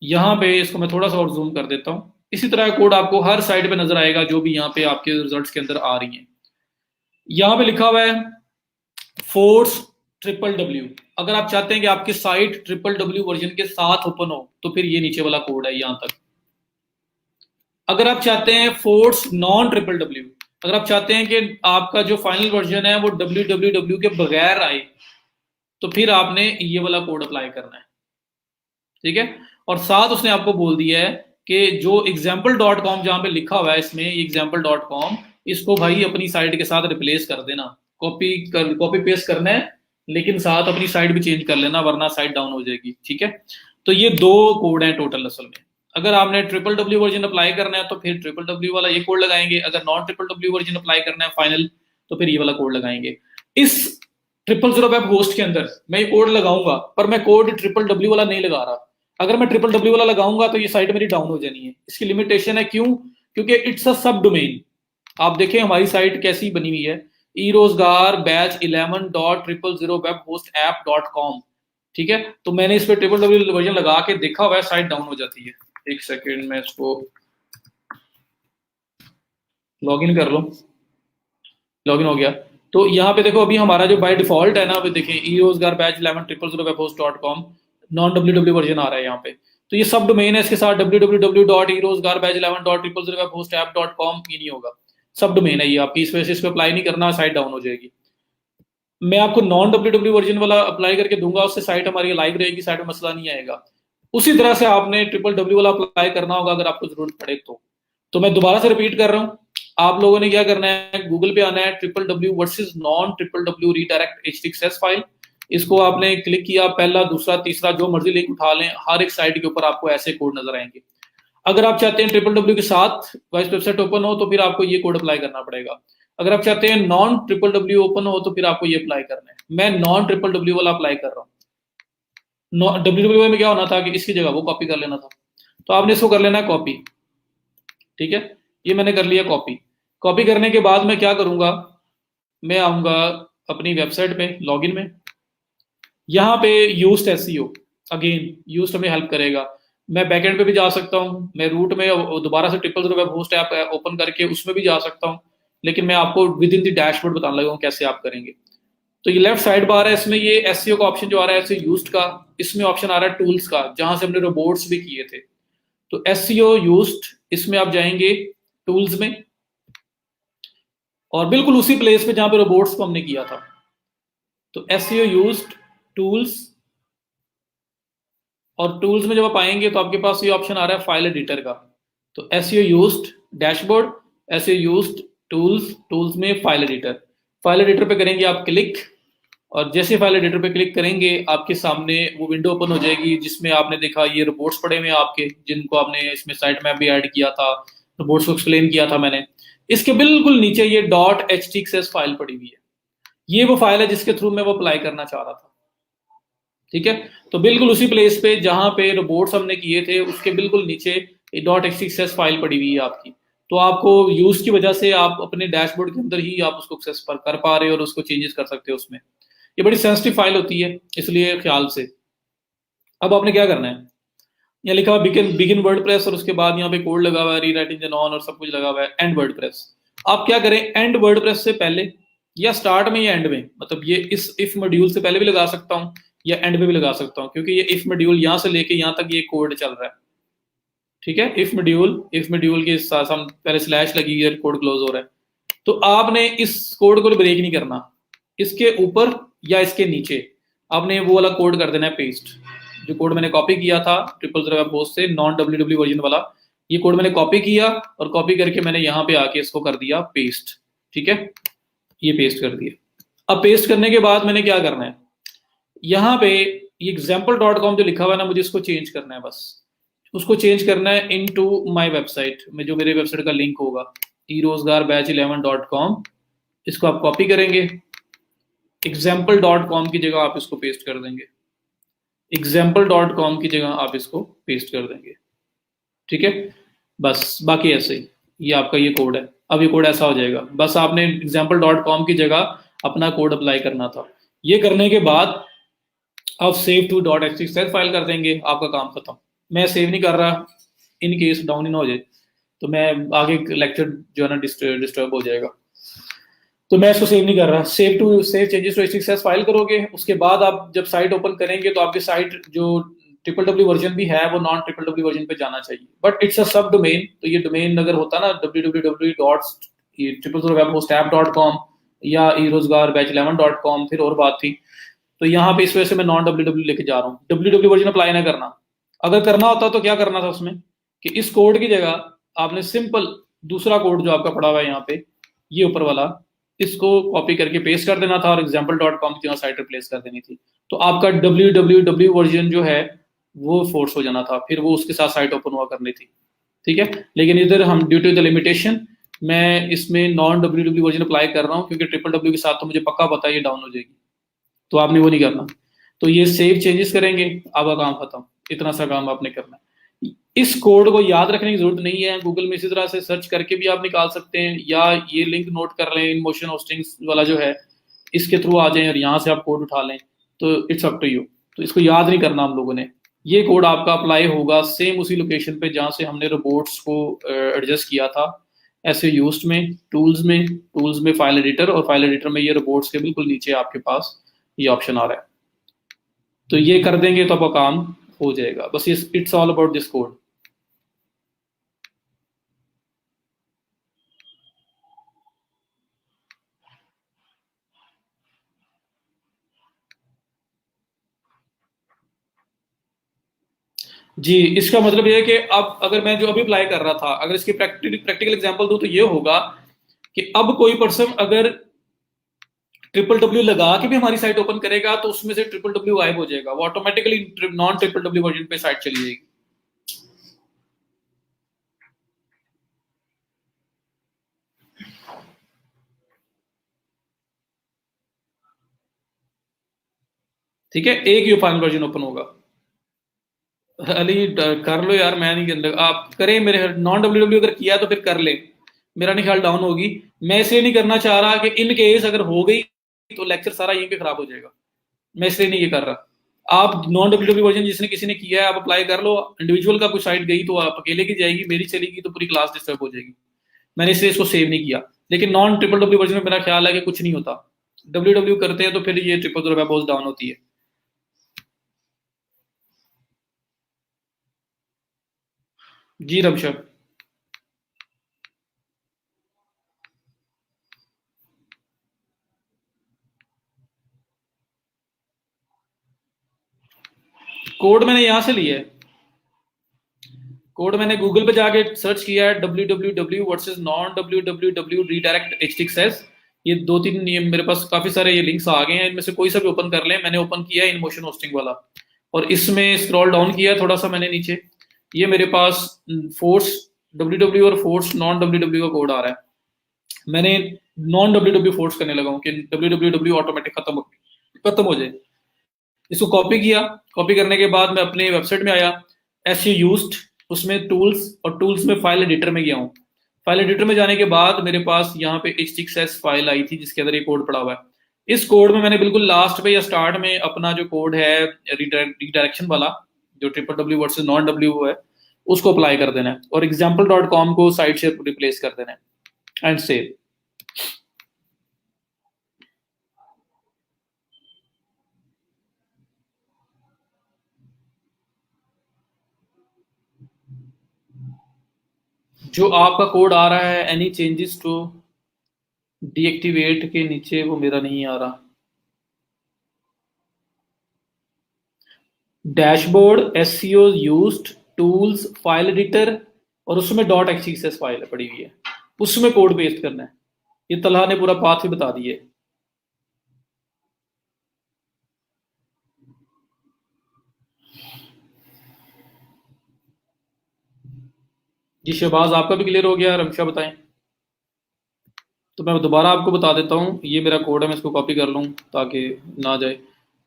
यहाँ पे इसको मैं थोड़ा सा और जूम कर देता हूँ, इसी तरह का कोड आपको हर साइड पे नजर आएगा, जो भी यहाँ पे आपके रिजल्ट्स के अंदर आ रही है। यहाँ पे लिखा हुआ है फोर्स www, अगर आप चाहते हैं कि आपकी साइट www वर्जन के साथ ओपन हो, तो फिर ये नीचे वाला कोड है यहां तक। अगर आप चाहते हैं फोर्स नॉन www, अगर आप चाहते हैं कि आपका जो फाइनल वर्जन है वो www के बगैर आए, तो फिर आपने ये वाला कोड अप्लाई करना है। ठीक है, और साथ उसने आपको बोल दिया है कि जो example.com जहां पे लिखा हुआ है इसमें example.com, इसको भाई अपनी साइट के साथ रिप्लेस कर देना, कॉपी पेस्ट करना है, लेकिन साथ अपनी साइट भी चेंज कर लेना, वरना साइट डाउन हो जाएगी। ठीक है, तो ये 2 कोड हैं टोटल असल में। अगर आपने ट्रिपल वर्जन अप्लाई करना है तो फिर ट्रिपल वाला ये कोड लगाएंगे, अगर नॉन ट्रिपल वर्जन अप्लाई करना है फाइनल तो फिर ये वाला कोड लगाएंगे। इस 000 वेब होस्ट के अंदर मैं ये कोड लगाऊंगा, पर मैं कोड ट्रिपल वाला नहीं लगा रहा। अगर मैं ट्रिपल वाला लगाऊंगा तो ये साइट मेरी डाउन हो जानी है। इसकी लिमिटेशन है, क्यों? क्योंकि इट्स अ सब डोमेन। आप देखें हमारी साइट कैसी बनी हुई है, eRozgar-11.000webhostapp.com। ठीक है, तो मैंने इस पे ट्रिपल वर्जन लगा के देखा हुआ है, साइट डाउन हो जाती है। एक सेकेंड में इसको लॉगिन कर लो, लॉगिन हो गया। तो यहाँ पे देखो अभी हमारा जो बाय डिफॉल्ट है ना, अभी देखें eRozgar-11.000webhost.com नॉन डब्ल्यू वर्जन आ रहा है यहाँ पे। तो ये सब डोमेन है, इसके साथ www.eRozgar-11.000webhostapp.com ही नहीं होगा, सब डोमेन है ये आपकी, इस वजह से इस पे अप्लाई नहीं करना, साइट डाउन हो जाएगी। मैं आपको नॉन डब्ल्यू वर्जन वाला अप्लाई करके दूंगा, उससे साइट हमारी लाइव रहेगी, साइट में मसला नहीं आएगा। उसी तरह से आपने ट्रिपल वाला अप्लाई करना होगा अगर आपको जरूरत पड़े तो मैं दोबारा से रिपीट कर रहा हूँ। आप लोगों ने क्या करना है, गूगल पे आना है triple versus non triple redirect htaccess file. इसको आपने क्लिक किया, पहला दूसरा तीसरा जो मर्जी लिंक उठा लें, हर एक साइट के ऊपर आपको ऐसे कोड नजर आएंगे। अगर आप चाहते हैं ट्रिपल के साथ वाइस वेबसाइट ओपन हो तो फिर आपको ये कोड अप्लाई करना पड़ेगा। अगर आप चाहते हैं नॉन ट्रिपल ओपन हो तो फिर आपको ये अप्लाई करना है। मैं नॉन ट्रिपल वाला अप्लाई कर रहा हूँ। डब्ल्यू में क्या होना था कि इसकी जगह वो कॉपी कर लेना था, तो आपने इसको कर लेना है कॉपी। ठीक है, ये मैंने कर लिया कॉपी। कॉपी करने के बाद मैं क्या करूंगा, मैं आऊंगा अपनी वेबसाइट पे, लॉगिन में, यहाँ पे यूज्ड एसईओ, अगेन यूज्ड हमें हेल्प करेगा। मैं बैकएंड पे भी जा सकता हूँ, मैं रूट में दोबारा से triple web host app open करके उसमें भी जा सकता हूँ, लेकिन मैं आपको विद इन द डैशबोर्ड बताने लगा हूँ कैसे आप करेंगे। तो ये लेफ्ट साइड बार है, इसमें ये एसईओ का ऑप्शन जो आ रहा है एसईओ यूज्ड का, इसमें ऑप्शन आ रहा है टूल्स का, जहां से हमने रोबोट्स भी किए थे। तो एसईओ यूज्ड, इसमें आप जाएंगे टूल्स में, और बिल्कुल उसी प्लेस पे जहां पे रोबोट्स को हमने किया था। तो एसईओ यूज्ड टूल्स, और टूल्स में जब आप आएंगे तो आपके पास ये ऑप्शन आ रहा है फाइल एडिटर का। तो SEO used dashboard, SEO used tools, tools में फाइल एडिटर पे करेंगे आप क्लिक, और जैसे फाइल एडिटर पे क्लिक करेंगे आपके सामने वो विंडो ओपन हो जाएगी जिसमें आपने देखा ये रिपोर्ट्स पड़े हुए हैं आपके, जिनको आपने इसमें साइट मैप भी ऐड किया था, रिपोर्ट्स को एक्सप्लेन किया था मैंने। इसके बिल्कुल नीचे ये .htaccess फाइल पड़ी हुई है, ये वो फाइल है जिसके थ्रू मैं वो अप्लाई करना चाह रहा था। ठीक है, तो बिल्कुल उसी प्लेस पे जहां पे रिपोर्ट्स हमने किए थे उसके बिल्कुल नीचे .htaccess फाइल पड़ी हुई है आपकी। तो आपको यूज की वजह से आप अपने डैशबोर्ड के अंदर ही आप उसको एक्सेस कर पा रहे हो और उसको चेंजेस कर सकते हो उसमें। ये बड़ी सेंसिटिव फाइल होती है, इसलिए ख्याल से। अब आपने क्या करना है, यहाँ लिखा हुआ बिगिन वर्डप्रेस, और उसके बाद यहाँ पे कोड लगा हुआ है रीराइट इंजन ऑन, और सब कुछ लगा हुआ है एंड वर्डप्रेस। आप क्या करें, एंड वर्डप्रेस से पहले या स्टार्ट में या एंड में, मतलब ये इस इफ मॉड्यूल से पहले भी लगा सकता हूँ या एंड में भी लगा सकता हूँ, क्योंकि ये इफ मॉड्यूल यहाँ से लेके यहाँ तक ये कोड चल रहा है। ठीक है, इफ मॉड्यूल के साथ हम पहले स्लैश लगी है, कोड क्लोज हो रहा है। तो आपने इस कोड को ब्रेक नहीं करना, इसके ऊपर या इसके नीचे आपने वो वाला कोड कर देना है पेस्ट, जो कोड मैंने कॉपी किया था ट्रिपल वेब होस्ट से नॉन डब्ल्यू वर्जन वाला, ये कोड मैंने कॉपी किया और कॉपी करके मैंने यहाँ पे आके इसको कर दिया पेस्ट। ठीक है, ये पेस्ट कर दिया। अब पेस्ट करने के बाद मैंने क्या करना है, यहाँ पे ये example.com जो लिखा हुआ है ना, मुझे इसको चेंज करना है, बस उसको चेंज करना है इनटू माय वेबसाइट में, जो मेरे वेबसाइट का लिंक होगा eRozgar-11.com। इसको आप कॉपी करेंगे, example.com की जगह आप इसको पेस्ट कर देंगे, example.com की जगह आप इसको पेस्ट कर देंगे। ठीक है, बस बाकी ऐसे ही ये आपका ये कोड है। अब ये कोड ऐसा हो जाएगा, बस आपने example.com की जगह अपना कोड अप्लाई करना था। ये करने के बाद आप सेव टू .htaccess फाइल कर देंगे, आपका काम खत्म। मैं सेव नहीं कर रहा, इन केस डाउन इन हो जाए तो मैं आगे लेक्चर जो है ना डिस्टर्ब हो जाएगा, तो मैं इसको सेव नहीं कर रहा। Save changes to htaccess file करोगे, उसके बाद आप जब साइट ओपन करेंगे तो आपकी साइट जो ट्रिपल वर्जन भी है वो नॉन ट्रिपल वर्जन पे जाना चाहिए, बट इट्स अ सब डोमेन। तो ये डोमेन अगर होता ना www.triple-webhostapp.com या eRozgar-11.com फिर और बात थी। तो यहाँ पे इस वजह से मैं नॉन डब्ल्यू लेके जा रहा हूँ, डब्ल्यू वर्जन अप्लाई ना करना। अगर करना होता तो क्या करना था उसमें कि इस कोड की जगह आपने सिंपल दूसरा कोड जो आपका पड़ा हुआ है यहाँ पे ये ऊपर वाला, इसको कॉपी करके पेस्ट कर देना था और example.com की साइट रिप्लेस कर देनी थी। तो आपका www वर्जन जो है वो फोर्स हो जाना था, फिर वो उसके साथ साइट ओपन हुआ करनी थी, ठीक है। लेकिन इधर हम ड्यू टू द लिमिटेशन मैं इसमें नॉन www वर्जन अप्लाई कर रहा हूँ, क्योंकि www के साथ तो मुझे पक्का पता है ये डाउन हो जाएगी, तो आपने वो नहीं करना। तो ये सेव चेंजेस करेंगे, आपका काम खत्म, इतना सा काम आपने करना है। इस कोड को याद रखने की जरूरत नहीं है, गूगल में इसी तरह से सर्च करके भी आप निकाल सकते हैं, या ये लिंक नोट कर लें, इनमोशन होस्टिंग्स वाला जो है इसके थ्रू आ जाएं और यहाँ से आप कोड उठा लें, तो इट्स अप टू यू। तो इसको याद नहीं करना हम लोगों ने, ये कोड आपका अप्लाई होगा सेम उसी लोकेशन पे जहाँ से हमने रोबोट्स को एडजस्ट किया था, ऐसे यूज्ड में, टूल्स में फाइल एडिटर, और फाइल एडिटर में ये रोबोट्स के बिल्कुल नीचे आपके पास ये ऑप्शन आ रहा है। तो ये कर देंगे तो आपका काम हो जाएगा, बस it's all about this code. जी, इसका मतलब ये है कि अब अगर मैं जो अभी अप्लाई कर रहा था, अगर इसकी प्रैक्टिकल एग्जांपल दूं तो ये होगा कि अब कोई पर्सन अगर www लगा के भी हमारी साइट ओपन करेगा तो उसमें से www गायब हो जाएगा, वो ऑटोमेटिकली नॉन www वर्जन पे साइट चली जाएगी। ठीक है, एक ही फाइनल वर्जन ओपन होगा। अली कर लो यार, मैं नहीं कर, आप करें, मेरे नॉन www अगर किया तो फिर कर ले, मेरा नहीं ख्याल डाउन होगी। मैं इसलिए नहीं करना चाह रहा कि इन केस अगर हो गई तो लेक्चर सारा यहीं पे खराब हो जाएगा, मैं इसलिए नहीं ये कर रहा। आप नॉन www वर्जन जिसने किसी ने किया है आप अप्लाई कर लो, इंडिविजुअल का कुछ साइट गई तो आप अकेले की जाएगी, मेरी चलेगी तो पूरी क्लास डिस्टर्ब हो जाएगी, मैंने इसलिए इसको सेव नहीं किया। लेकिन नॉन www वर्जन में मेरा ख्याल है कि कुछ नहीं होता, www करते हैं तो फिर ये ट्रिपल बहुत डाउन होती है। जी रमशा, कोड मैंने यहां से लिया है, कोड मैंने गूगल पे जाके सर्च किया है www versus non www redirect htaccess, ये दो तीन ये मेरे पास काफी सारे ये लिंक्स आ गए हैं, इनमें से कोई सा भी ओपन कर लें। मैंने ओपन किया इन मोशन होस्टिंग वाला, और इसमें स्क्रॉल डाउन किया थोड़ा सा मैंने नीचे, ये मेरे पास फोर्स www और फोर्स नॉन www का कोड आ रहा है। मैंने नॉन www फोर्स करने लगा हूँ कि www ऑटोमेटिक खत्म हो जाए। इसको कॉपी किया, कॉपी करने के बाद मैं अपने वेबसाइट में आया, एस यू यूज्ड, उसमें टूल्स, और टूल्स में फाइल एडिटर में गया हूँ। फाइल एडिटर में जाने के बाद मेरे पास यहाँ पे htaccess फाइल आई थी जिसके अंदर ये कोड पड़ा हुआ है। इस कोड में मैंने बिल्कुल लास्ट पे या स्टार्ट में अपना जो कोड है रिडायरेक्शन वाला, जो www वर्सेस नॉन w है, उसको अप्लाई कर देना है, और example.com को साइट से रिप्लेस कर देना है एंड सेव। जो आपका कोड आ रहा है एनी चेंजेस टू डीएक्टिवेट के नीचे, वो मेरा नहीं आ रहा। Dashboard, SEO used, tools, file editor, और उसमें डॉट एक्सएस फाइल पड़ी हुई है, उसमें कोड पेस्ट करना है। ये तलहा ने पूरा पाथ ही बता दिए। जी शहबाज, आपका भी क्लियर हो गया? रमशा बताएं। तो मैं दोबारा आपको बता देता हूँ, ये मेरा कोड है, मैं इसको कॉपी कर लूँ ताकि ना जाए।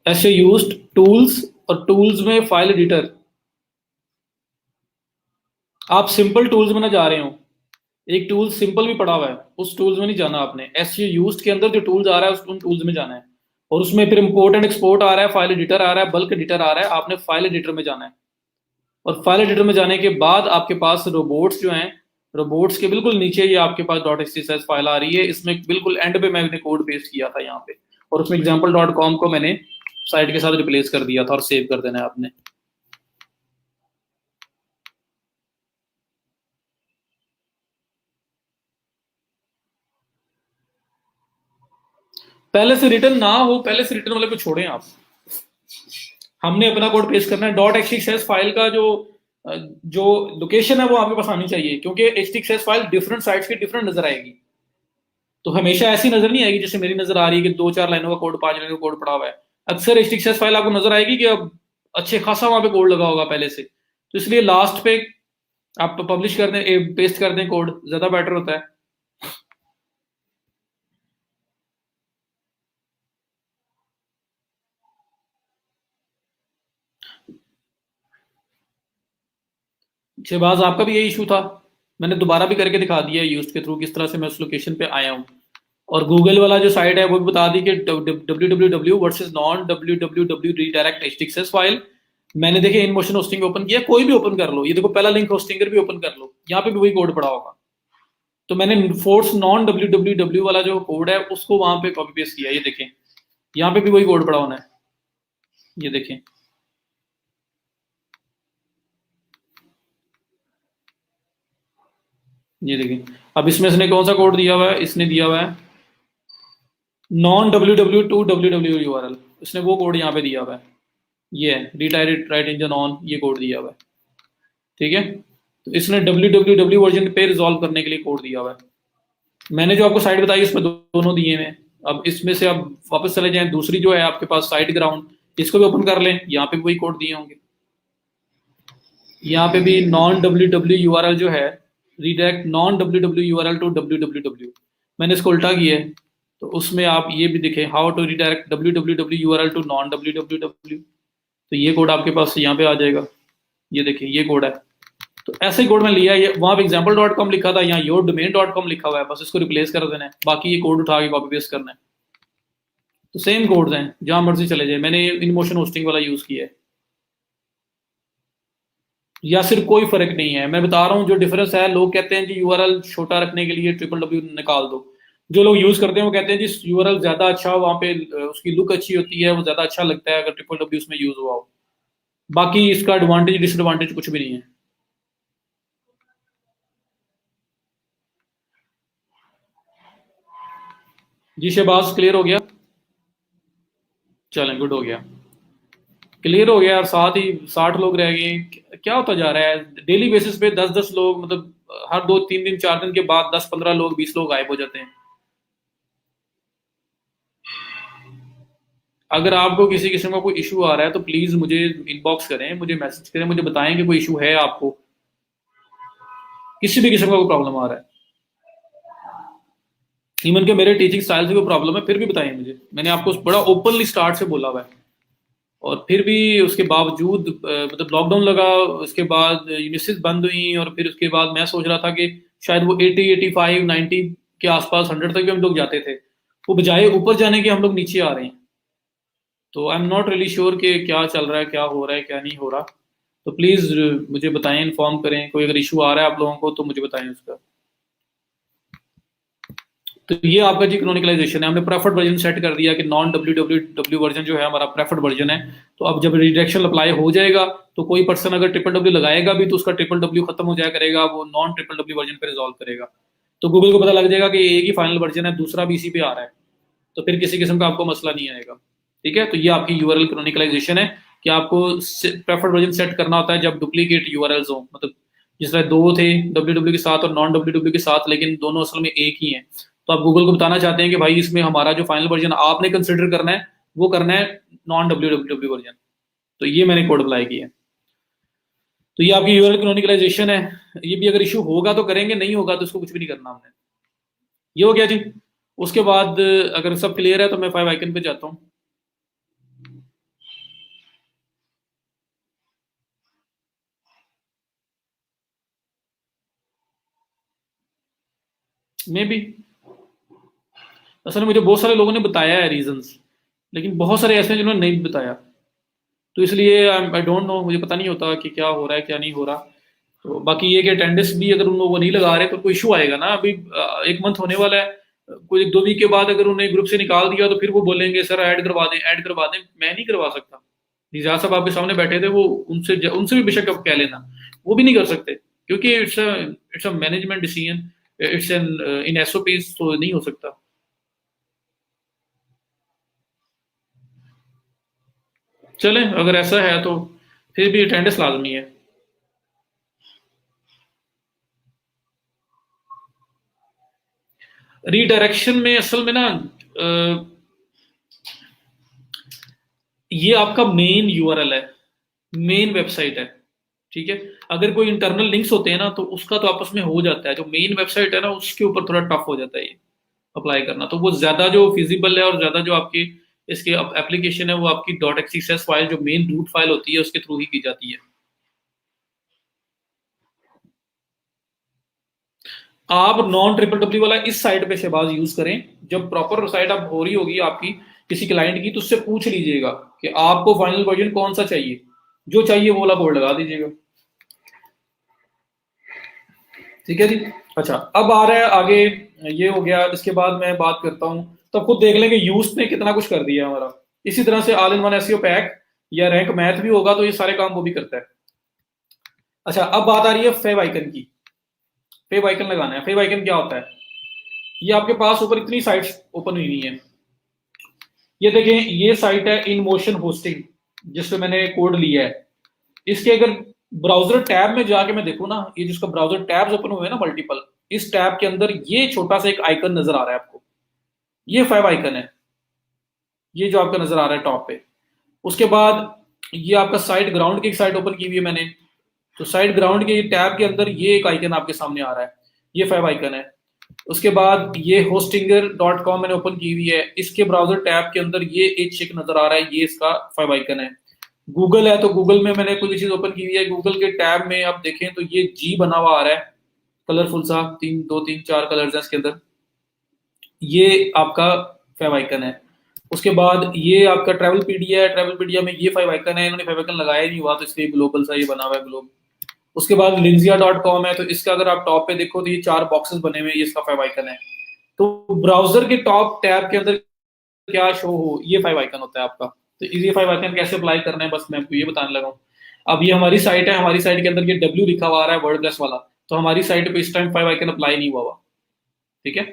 ऐसे यूज्ड, टूल्स, और टूल्स में फाइल एडिटर, आप सिंपल टूल्स में ना जा रहे हो, एक टूल सिंपल भी पड़ा हुआ है, उस टूल्स में नहीं जाना आपने। एस यूज्ड के अंदर जो टूल्स आ रहा है उन टूल्स में जाना है, और उसमें फिर इम्पोर्ट एंड एक्सपोर्ट आ रहा है, फाइल एडिटर आ रहा है, बल्क एडिटर आ रहा है, आपने फाइल एडिटर में जाना है। और फाइल एडिटर में जाने के बाद आपके पास रोबोट्स जो हैं, रोबोट्स के बिल्कुल नीचे ये आपके पास डॉट एक्सएस फाइल आ रही है, इसमें बिल्कुल एंड पे मैंने कोड पेस्ट किया था यहाँ पे, और उसमें example.com को मैंने साइट के साथ रिप्लेस कर दिया था, और सेव कर देना है आपने। पहले से रिटर्न ना हो, पहले से रिटर्न वाले को छोड़ें आप, हमने अपना कोड पेस्ट करना है। डॉट एक्सएस फाइल का जो लोकेशन है वो आपके पास आनी चाहिए, क्योंकि एक्सएस फाइल डिफरेंट साइट्स की डिफरेंट नजर आएगी। तो हमेशा ऐसी नजर नहीं आएगी जैसे मेरी नजर आ रही है कि 2-4 लाइनों का कोड, 5 लाइनों का कोड पड़ा हुआ है। अक्सर एचटीएक्सएस फाइल आपको नजर आएगी कि अब अच्छे खासा वहां पे कोड लगा होगा पहले से, तो इसलिए लास्ट पे आप पब्लिश कर दें, पेस्ट कर दें कोड, ज्यादा बेटर होता है। शहबाज, आपका भी यही इशू था? मैंने दोबारा भी करके दिखा दिया है यूज के थ्रू किस तरह से मैं उस लोकेशन पे आया हूँ। और गूगल वाला जो साइट है वो भी बता दी कि www versus non www redirect htaccess file. मैंने देखे इन मोशन होस्टिंग ओपन किया, कोई भी ओपन कर लो, ये देखो पहला लिंक होस्टिंगर भी ओपन कर लो, यहाँ पे भी वही कोड पड़ा होगा। तो मैंने फोर्स नॉन www वाला जो कोड है उसको वहां पे कॉपी पेस्ट किया, ये देखें यहाँ पे भी वही कोड पड़ा होना है, ये देखें। ये देखें, अब इसमें इसने कौन सा कोड दिया हुआ है, इसने दिया हुआ है नॉन www URL, इसने वो कोड यहाँ पे दिया हुआ है, ये है रिटायरेट राइट इंजन ऑन, ये कोड दिया हुआ है। ठीक है, तो इसने www वर्जन पे रिजॉल्व करने के लिए कोड दिया हुआ है। मैंने जो आपको साइट बताई उसमें दोनों दिए हैं। अब इसमें से आप वापस चले जाएं, दूसरी जो है आपके पास साइट ग्राउंड, इसको भी ओपन कर लें, यहाँ पे भी वही कोड दिए होंगे। यहाँ पे भी नॉन www जो है, redirect non www to www, मैंने इसको उल्टा किया है, तो उसमें आप ये भी दिखे how to redirect www to non www, तो ये कोड आपके पास यहाँ पे आ जाएगा। ये देखिए ये कोड है, तो ऐसे ही कोड में लिया, ये वहां पे example.com लिखा था, यहाँ yourdomain.com लिखा हुआ है, बस इसको रिप्लेस कर देना है, बाकी ये कोड उठा के कॉपी पेस्ट करना है। तो सेम कोड्स हैं, जहां मर्जी चले जाए, मैंने इन मोशन होस्टिंग वाला यूज किया है। या सिर्फ कोई फर्क नहीं है, मैं बता रहा हूँ जो डिफरेंस है। लोग कहते हैं जी यूआरएल छोटा रखने के लिए www निकाल दो, जो लोग यूज करते हैं वो कहते हैं जी यूआरएल ज्यादा अच्छा, वहां पे उसकी लुक अच्छी होती है, वो ज्यादा अच्छा लगता है अगर www उसमें यूज हुआ हो। बाकी इसका एडवांटेज डिसएडवांटेज कुछ भी नहीं है। जी शहबाज, क्लियर हो गया? चलें, गुड हो गया, क्लियर हो गया। और साथ ही 60 लोग रह गए, क्या होता जा रहा है डेली बेसिस पे? 10-10 लोग, मतलब हर 2-3 दिन 4 दिन के बाद 10-15 लोग 20 लोग गायब हो जाते हैं। अगर आपको किसी किस्म का कोई इशू आ रहा है तो प्लीज मुझे इनबॉक्स करें, मुझे मैसेज करें, मुझे बताएं कि कोई इशू है आपको, किसी भी किस्म का कोई प्रॉब्लम आ रहा है। इवन के मेरे टीचिंग स्टाइल से कोई प्रॉब्लम है फिर भी बताएं मुझे, मैंने आपको बड़ा ओपनली स्टार्ट से बोला हुआ है। और फिर भी उसके बावजूद मतलब लॉकडाउन लगा, उसके बाद यूनिवर्सिटीज बंद हुई, और फिर उसके बाद मैं सोच रहा था कि शायद वो 80, 85, 90 के आसपास, 100 तक भी हम लोग जाते थे, वो बजाय ऊपर जाने के हम लोग नीचे आ रहे हैं। तो I am not really sure कि क्या चल रहा है, क्या हो रहा है, क्या नहीं हो रहा। तो प्लीज़ मुझे बताएं, इन्फॉर्म करें, कोई अगर इशू आ रहा है आप लोगों को तो मुझे बताएं उसका। तो ये आपका जी क्रोनिकलाइजेशन है, हमने प्रेफर्ड वर्जन सेट कर दिया कि नॉन www वर्जन जो है हमारा प्रेफर्ड वर्जन है। तो अब जब रिडायरेक्शन अप्लाई हो जाएगा तो कोई पर्सन अगर www लगाएगा भी तो उसका www खत्म हो जाया करेगा, वो नॉन www वर्जन पे रिजॉल्व करेगा। तो गूगल को पता लग जाएगा कि एक ही फाइनल वर्जन है, दूसरा भी इसी पे आ रहा है, तो फिर किसी किस्म का आपको मसला नहीं आएगा। ठीक है, तो ये आपकी यूआरएल क्रोनिकलाइजेशन है कि आपको प्रेफर्ड वर्जन सेट करना होता है जब डुप्लीकेट यूआरएल्स हो, मतलब जिस तरह दो थे www के साथ और नॉन www के साथ, लेकिन दोनों असल में एक ही हैं। तो आप गूगल को बताना चाहते हैं कि भाई इसमें हमारा जो फाइनल वर्जन आपने कंसिडर करना है वो करना है नॉन www वर्जन। तो ये मैंने कोड अप्लाई किया है। तो ये आपकी यूआरएल क्रोनिकलाइजेशन है। ये भी अगर इशू होगा तो करेंगे, नहीं होगा तो इसको कुछ भी नहीं करना हमने। ये हो गया जी। उसके बाद अगर सब क्लियर है तो मैं 5 आइकन पे जाता हूँ। मे बी असल में मुझे बहुत सारे लोगों ने बताया है रीजंस, लेकिन बहुत सारे ऐसे हैं जिन्होंने नहीं बताया, तो इसलिए आई डोंट नो, मुझे पता नहीं होता कि क्या हो रहा है क्या नहीं हो रहा। तो बाकी ये कि अटेंडेंस भी अगर उन लोग वो नहीं लगा रहे तो कोई इशू आएगा ना। अभी 1 मंथ होने वाला है, कोई 2 वीक के बाद अगर उन्हें ग्रुप से निकाल दिया तो फिर वो बोलेंगे सर ऐड करवा दें, ऐड करवा दें। मैं नहीं करवा सकता, निजात साहब आपके सामने बैठे थे, वो उनसे भी बेशक आप कह लेना, वो भी नहीं कर सकते, क्योंकि it's a management decision, it's an in SOPs, तो नहीं हो सकता। चलें, अगर ऐसा है तो फिर भी अटेंडेंस लाजमी है। रीडायरेक्शन में असल में ना ये आपका मेन यूआरएल है, मेन वेबसाइट है, ठीक है। अगर कोई इंटरनल लिंक्स होते हैं ना तो उसका तो आपस में हो जाता है, जो मेन वेबसाइट है ना उसके ऊपर थोड़ा टफ हो जाता है ये अप्लाई करना, तो वो ज्यादा जो फिजिबल है और ज्यादा जो आपकी इसके एप्लीकेशन है वो आपकी डॉट एक्सएस फाइल जो मेन रूट फाइल होती है उसके थ्रू ही की जाती है। आप नॉन ट्रिपल डब्ल्यू वाला इस साइट पे शहबाज यूज करें, जब प्रॉपर साइट आप हो रही होगी आपकी किसी क्लाइंट की तो उससे पूछ लीजिएगा कि आपको फाइनल वर्जन कौन सा चाहिए, जो चाहिए वो वाला कोड लगा दीजिएगा, ठीक है जी। अच्छा अब आ रहा है आगे, ये हो गया, इसके बाद मैं बात करता हूँ, तो खुद देख लेंगे यूज ने कितना कुछ कर दिया हमारा। इसी तरह से all in one SEO pack या रैंक मैथ भी होगा तो ये सारे काम वो भी करता है। अच्छा अब बात आ रही है फेव आइकन की। फेव आइकन लगाना है। फेव आइकन क्या होता है, ये आपके पास ऊपर इतनी साइट्स ओपन हुई हुई है, ये देखें ये साइट है इन मोशन होस्टिंग जिसपे मैंने कोड लिया है। इसके अगर ब्राउजर टैब में जाके मैं देखूं ना, ये जिसका ब्राउजर टैब्स ओपन हुए हैं ना मल्टीपल, इस टैब के अंदर ये छोटा सा एक आइकन नजर आ रहा है आपको, ये फेव आइकन है, ये जो आपका नजर आ रहा है टॉप पे। उसके बाद ये आपका साइट ग्राउंड की एक साइट ओपन की हुई है मैंने, तो साइट ग्राउंड के टैब के अंदर ये एक आइकन आपके सामने आ रहा है, ये फेव आइकन है। उसके बाद ये hostinger.com मैंने ओपन की हुई है, इसके ब्राउजर टैब के अंदर ये एक चिक नजर आ रहा है, ये इसका फेव आइकन है। गूगल है तो गूगल में मैंने कोई भी चीज ओपन की हुई है, गूगल के टैब में आप देखें तो ये जी बना हुआ आ रहा है, कलरफुल सा, तीन दो तीन चार कलर्स हैं इसके अंदर, ये आपका फेव आइकन है। उसके बाद ये आपका ट्रैवल पीडिया है, ट्रैवल पीडिया में ये फेव आइकन है, इन्होंने फेव आइकन लगाया ही नहीं हुआ तो इसलिए ग्लोबल सा ये बना हुआ है ग्लोब। उसके बाद linzia.com है, तो इसका अगर आप टॉप पे देखो तो ये चार बॉक्सेस बने हुए, ये इसका फेव आइकन है। तो ब्राउजर के टॉप टैब के अंदर क्या शो हो, ये फाइव आइकन होता है आपका। तो ये फाइव आइकन कैसे अप्लाई करना है बस मैं आपको ये बताने लगा हूँ। अब ये हमारी साइट है, हमारी साइट के अंदर ये डब्ल्यू लिखा हुआ आ रहा है वर्डप्रेस वाला, तो हमारी साइट पे इस टाइम फाइव आइकन अप्लाई नहीं हुआ हुआ, ठीक है।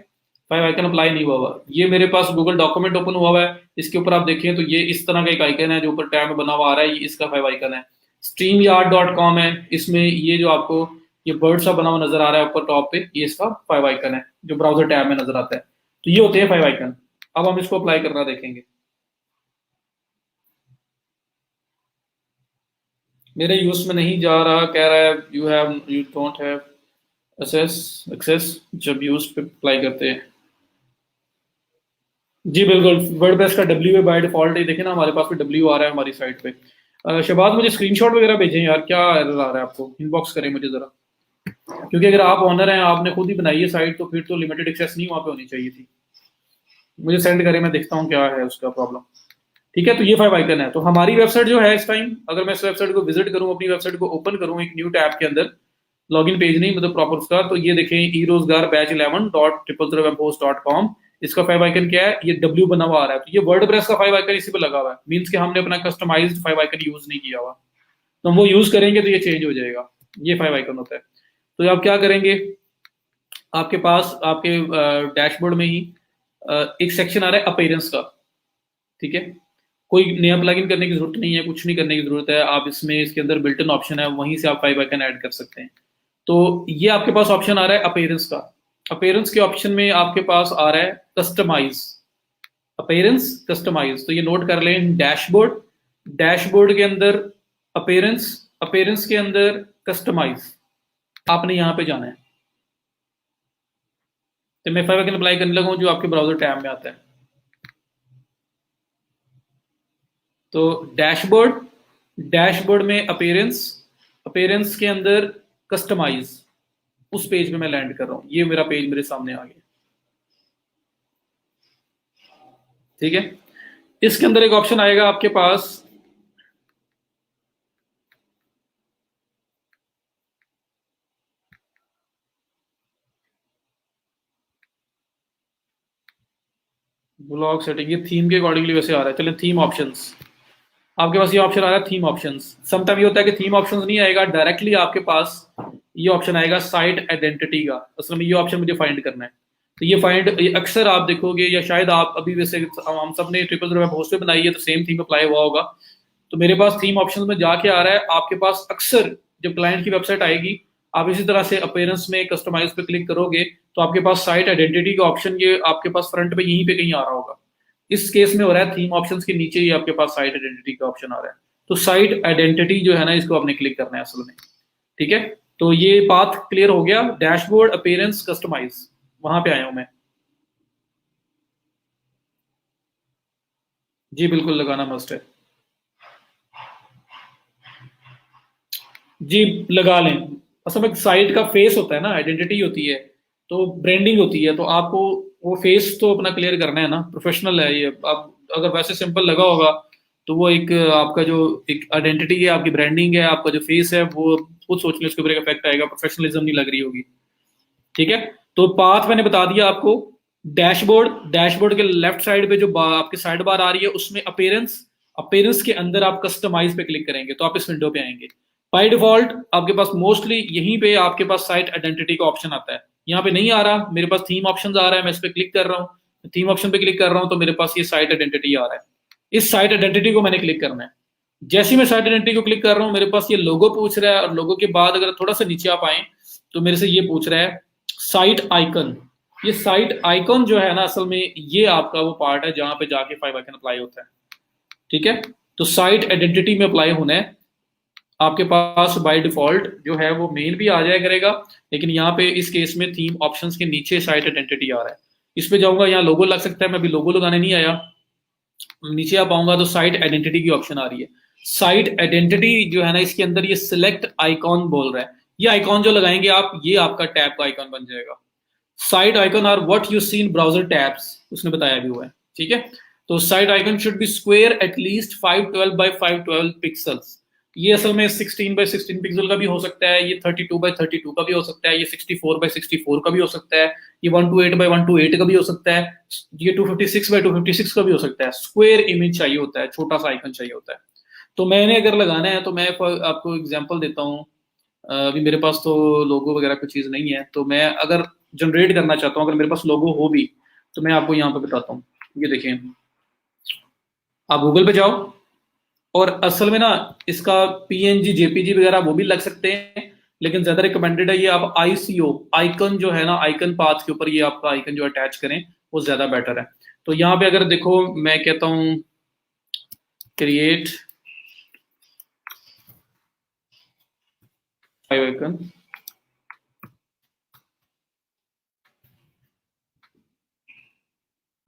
फाइव आइकन अप्लाई नहीं हुआ हुआ, ये मेरे पास गूगल डॉक्यूमेंट ओपन हुआ हुआ है, इसके ऊपर आप देखें तो ये इस तरह का एक आइकन है जो ऊपर टैब में बना हुआ आ रहा है, ये इसका फाइव आइकन है। streamyard.com है, इसमें ये जो आपको ये बर्ड सा बना हुआ नजर आ रहा है ऊपर टॉप पे, ये इसका फाइव आइकन है जो ब्राउजर टैब में नजर आता है। तो ये होते हैं फाइव आइकन। अब हम इसको अप्लाई करना देखेंगे। मेरे यूज में नहीं जा रहा, कह रहा है यू डोंट हैव एक्सेस जब यूज पे अप्लाई करते हैं। जी बिल्कुल, वर्डप्रेस का डब्ल्यू है बाय डिफॉल्ट, ही देखे ना हमारे पास भी डब्ल्यू आ रहा है हमारी साइट पे। शहबाज मुझे स्क्रीनशॉट वगैरह भेजें यार, क्या एरर आ रहा है आपको, इनबॉक्स करें मुझे जरा, क्योंकि अगर आप ऑनर हैं, आपने खुद ही बनाई है साइट, तो फिर तो लिमिटेड एक्सेस नहीं वहाँ पे होनी चाहिए थी। मुझे सेंड करें, मैं देखता हूँ क्या है उसका प्रॉब्लम। ठीक है, तो ये फाइव आइकन है। तो हमारी वेबसाइट जो है इस टाइम, अगर मैं इस वेबसाइट को विजिट करूँ, अपनी वेबसाइट को ओपन करूँ एक न्यू टैब के अंदर, लॉगिन पेज नहीं मतलब प्रॉपर उसका, तो ये देखें ई रोजगार बैच 11.000webhost.com, इसका फाइव आइकन क्या है, ये डब्ल्यू बना हुआ आ रहा है, तो ये वर्डप्रेस का फाइव आइकन इसी पे लगा हुआ है, मींस कि हमने अपना कस्टमाइज्ड फाइव आइकन यूज नहीं किया हुआ, तो हम वो यूज करेंगे तो ये चेंज हो जाएगा। ये फाइव आइकन होता है। तो आप क्या करेंगे, आपके पास आपके डैशबोर्ड में ही एक सेक्शन आ रहा है अपीयरेंस का, ठीक है। कोई नया प्लगइन करने की जरूरत नहीं है, कुछ नहीं करने की जरूरत है, आप इसमें इसके अंदर बिल्ट इन ऑप्शन है, वहीं से आप फाइव आइकन ऐड कर सकते हैं। तो ये आपके पास ऑप्शन आ रहा है अपीयरेंस का। अपीयरेंस के ऑप्शन में आपके पास आ रहा है कस्टमाइज, अपीयरेंस कस्टमाइज, तो ये नोट कर लें, डैशबोर्ड, डैशबोर्ड के अंदर अपीयरेंस, अपीयरेंस के अंदर कस्टमाइज, आपने यहां पे जाना है। तो मैं फाइव आइकन अप्लाई करने लगा हूं जो आपके ब्राउजर टैब में आता है। तो डैशबोर्ड, डैशबोर्ड में अपीयरेंस, अपीयरेंस के अंदर कस्टमाइज, उस पेज पे मैं लैंड कर रहा हूं, ये मेरा पेज मेरे सामने आ गया, ठीक है। इसके अंदर एक ऑप्शन आएगा आपके पास, ब्लॉग सेटिंग, ये थीम के अकॉर्डिंगली वैसे आ रहा है, चलिए थीम ऑप्शंस, आपके पास ये ऑप्शन आ रहा है थीम ऑप्शंस। समटाइम ये होता है कि थीम ऑप्शंस नहीं आएगा, डायरेक्टली आपके पास ये ऑप्शन आएगा साइट आइडेंटिटी का, असल में ये ऑप्शन मुझे फाइंड करना है। तो ये फाइंड, ये अक्सर आप देखोगे, या शायद आप अभी वैसे हम सब ने ट्रिपल ज़ीरो होस्ट पे बनाई है तो सेम थीम अप्लाई हुआ होगा। तो मेरे पास थीम ऑप्शन में जाके आ रहा है, आपके पास अक्सर जब क्लाइंट की वेबसाइट आएगी आप इसी तरह से अपीयरेंस में कस्टमाइज पे क्लिक करोगे तो आपके पास साइट आइडेंटिटी का ऑप्शन ये आपके पास फ्रंट पे यहीं पे कहीं आ रहा होगा। इस केस में हो रहा है थीम ऑप्शंस के नीचे ही आपके पास साइट आइडेंटिटी का ऑप्शन आ रहा है। तो साइट आइडेंटिटी जो है ना, इसको आपने क्लिक करना है असल में। ठीक है, तो ये पाथ क्लियर हो गया। डैशबोर्ड, अपीयरेंस, कस्टमाइज, वहां पे आया हूं मैं। जी बिल्कुल, लगाना मस्ट है। जी लगा लें। असल में साइट का फेस होता है ना, आइडेंटिटी होती है, तो ब्रांडिंग होती है, तो आपको वो फेस तो अपना क्लियर करना है ना, प्रोफेशनल है ये। आप अगर वैसे सिंपल लगा होगा तो वो एक आपका जो एक आइडेंटिटी है, आपकी ब्रांडिंग है, आपका जो फेस है, वो खुद सोच लें उसके ऊपर एक इफेक्ट आएगा, प्रोफेशनलिज्म नहीं लग रही होगी। ठीक है, तो पाथ मैंने बता दिया आपको। डैशबोर्ड, डैशबोर्ड के लेफ्ट साइड पे जो आपकी साइड बार आ रही है उसमें अपीयरेंस, अपीयरेंस के अंदर आप कस्टमाइज पे क्लिक करेंगे तो आप इस विंडो पे आएंगे। बाय डिफॉल्ट आपके पास मोस्टली यहीं पे आपके पास साइट आइडेंटिटी का ऑप्शन आता है। यहाँ पे नहीं आ रहा, मेरे पास थीम ऑप्शन आ रहा है, मैं इस पे क्लिक कर रहा हूँ, थीम ऑप्शन पे क्लिक कर रहा हूँ तो मेरे पास ये साइट आइडेंटिटी आ रहा है। इस साइट आइडेंटिटी को मैंने क्लिक करना है। जैसे ही मैं साइट आइडेंटिटी को क्लिक कर रहा हूँ मेरे पास ये लोगो पूछ रहा है, और लोगो के बाद अगर थोड़ा सा नीचे आप आए तो मेरे से ये पूछ रहा है साइट आइकन। ये साइट आइकन जो है ना, असल में ये आपका वो पार्ट है जहां पे जाके फाइव आइकन अप्लाई होता है। ठीक है, तो साइट आइडेंटिटी में अप्लाई होना है आपके पास। बाय डिफॉल्ट जो है वो मेल भी आ जाया करेगा, लेकिन यहाँ पे इस केस में थीम ऑप्शंस के नीचे साइट आइडेंटिटी आ रहा है। इस पे जाऊंगा, यहाँ लोगो लग सकता है, मैं अभी लोगो लगाने नहीं आया। नीचे आप आऊंगा तो साइट आइडेंटिटी की ऑप्शन आ रही है। साइट आइडेंटिटी जो है ना, इसके अंदर ये सिलेक्ट आइकॉन बोल रहा है। ये आइकॉन जो लगाएंगे आप, ये आपका टैब का आइकॉन बन जाएगा। Site icon are what you see in browser tabs, उसने बताया भी हुआ है। ठीक है, तो site icon should be square at least 512 by 512 pixels. ये असल में 16 बाय 16 पिक्सल का भी हो सकता है, ये 32 बाय 32 का भी हो सकता है, ये 64 बाय 64 का भी हो सकता है, ये 128 बाय 128 का भी हो सकता है, ये 256 बाय 256 का भी हो सकता है। स्क्वायर इमेज चाहिए होता है, छोटा सा आइकन चाहिए होता है। तो मैंने अगर लगाना है तो मैं आपको एग्जांपल देता हूँ। अभी मेरे पास तो लोगो वगैरह कोई चीज़ नहीं है, तो मैं अगर जनरेट करना चाहता हूँ, अगर मेरे पास लोगो हो भी, तो मैं आपको यहाँ पे बताता हूँ। ये देखिए, आप गूगल पे जाओ, और असल में ना इसका पीएनजी जेपीजी वगैरह वो भी लग सकते हैं, लेकिन ज्यादा रिकमेंडेड है ये आप आईसीओ आइकन जो है ना, आइकन पाथ के ऊपर ये आपका आइकन जो अटैच करें, वो ज्यादा बेटर है। तो यहाँ पे अगर देखो, मैं कहता हूँ क्रिएट फाइव आइकन,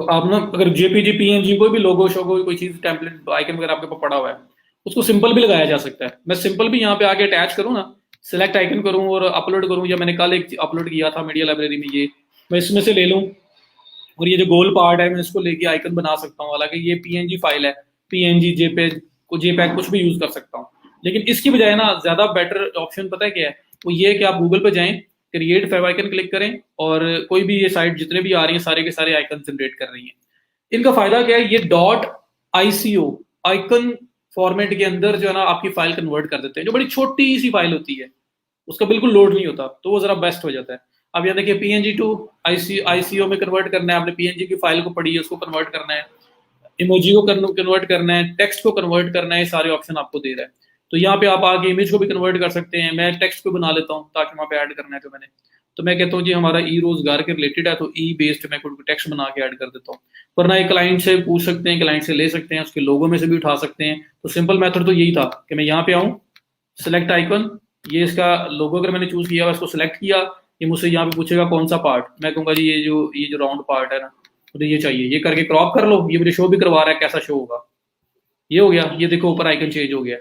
तो आप ना अगर जेपीजी पीएनजी कोई भी लोगो शोगो कोई चीज टेम्पलेट आइकन वगैरह आपके पास पड़ा हुआ है, उसको सिंपल भी लगाया जा सकता है। मैं सिंपल भी यहाँ पे आके अटैच करूँ ना, सिलेक्ट आइकन करूँ और अपलोड करूँ, या मैंने कल एक अपलोड किया था मीडिया लाइब्रेरी में, ये मैं इसमें से ले लूँ, और ये जो गोल पार्ट है मैं इसको लेके आइकन बना सकता हूँ। हालांकि ये पीएनजी फाइल है, पीएनजी जेपेज को जेपैग कुछ भी यूज कर सकता हूँ, लेकिन इसकी बजाय ना ज्यादा बेटर ऑप्शन पता है क्या है, वो ये है कि आप गूगल पे जाएं, क्रिएट फाइव आइकन क्लिक करें, और कोई भी ये साइट जितने भी आ रही है सारे के सारे आइकन जनरेट कर रही है। इनका फायदा क्या है, ये डॉट आईसीओ आइकन फॉर्मेट के अंदर जो है ना आपकी फाइल कन्वर्ट कर देते हैं, जो बड़ी छोटी सी फाइल होती है, उसका बिल्कुल लोड नहीं होता, तो वो जरा बेस्ट हो जाता है। अब यहाँ देखिए, पीएनजी टू आईसीओ में कन्वर्ट करना है, आपने पीएनजी की फाइल को पढ़ी है उसको कन्वर्ट करना है, इमोजी को कन्वर्ट करना है, टेक्स्ट को कन्वर्ट करना है, सारे ऑप्शन आपको दे रहा है। तो यहाँ पे आप आगे इमेज को भी कन्वर्ट कर सकते हैं। मैं टेक्स्ट को बना लेता हूँ ताकि वहाँ पे ऐड करना है, तो मैंने तो मैं कहता हूँ जी हमारा ई रोजगार के रिलेटेड है, तो ई बेस्ड मैं कोई टेक्स्ट बना के ऐड कर देता हूँ। वरना एक क्लाइंट से पूछ सकते हैं, क्लाइंट से ले सकते हैं, उसके लोगों में से भी उठा सकते हैं। तो सिंपल मेथड तो यही था कि मैं यहाँ पे आऊँ, सिलेक्ट आइकन, ये इसका लोगो अगर मैंने चूज किया, इसको सिलेक्ट किया, ये मुझसे यहाँ पे पूछेगा कौन सा पार्ट, मैं कहूँगा जी ये जो राउंड पार्ट है ना, तो ये चाहिए, ये करके क्रॉप कर लो, ये मुझे शो भी करवा रहा है कैसा शो होगा। ये हो गया, ये देखो ऊपर आइकन चेंज हो गया,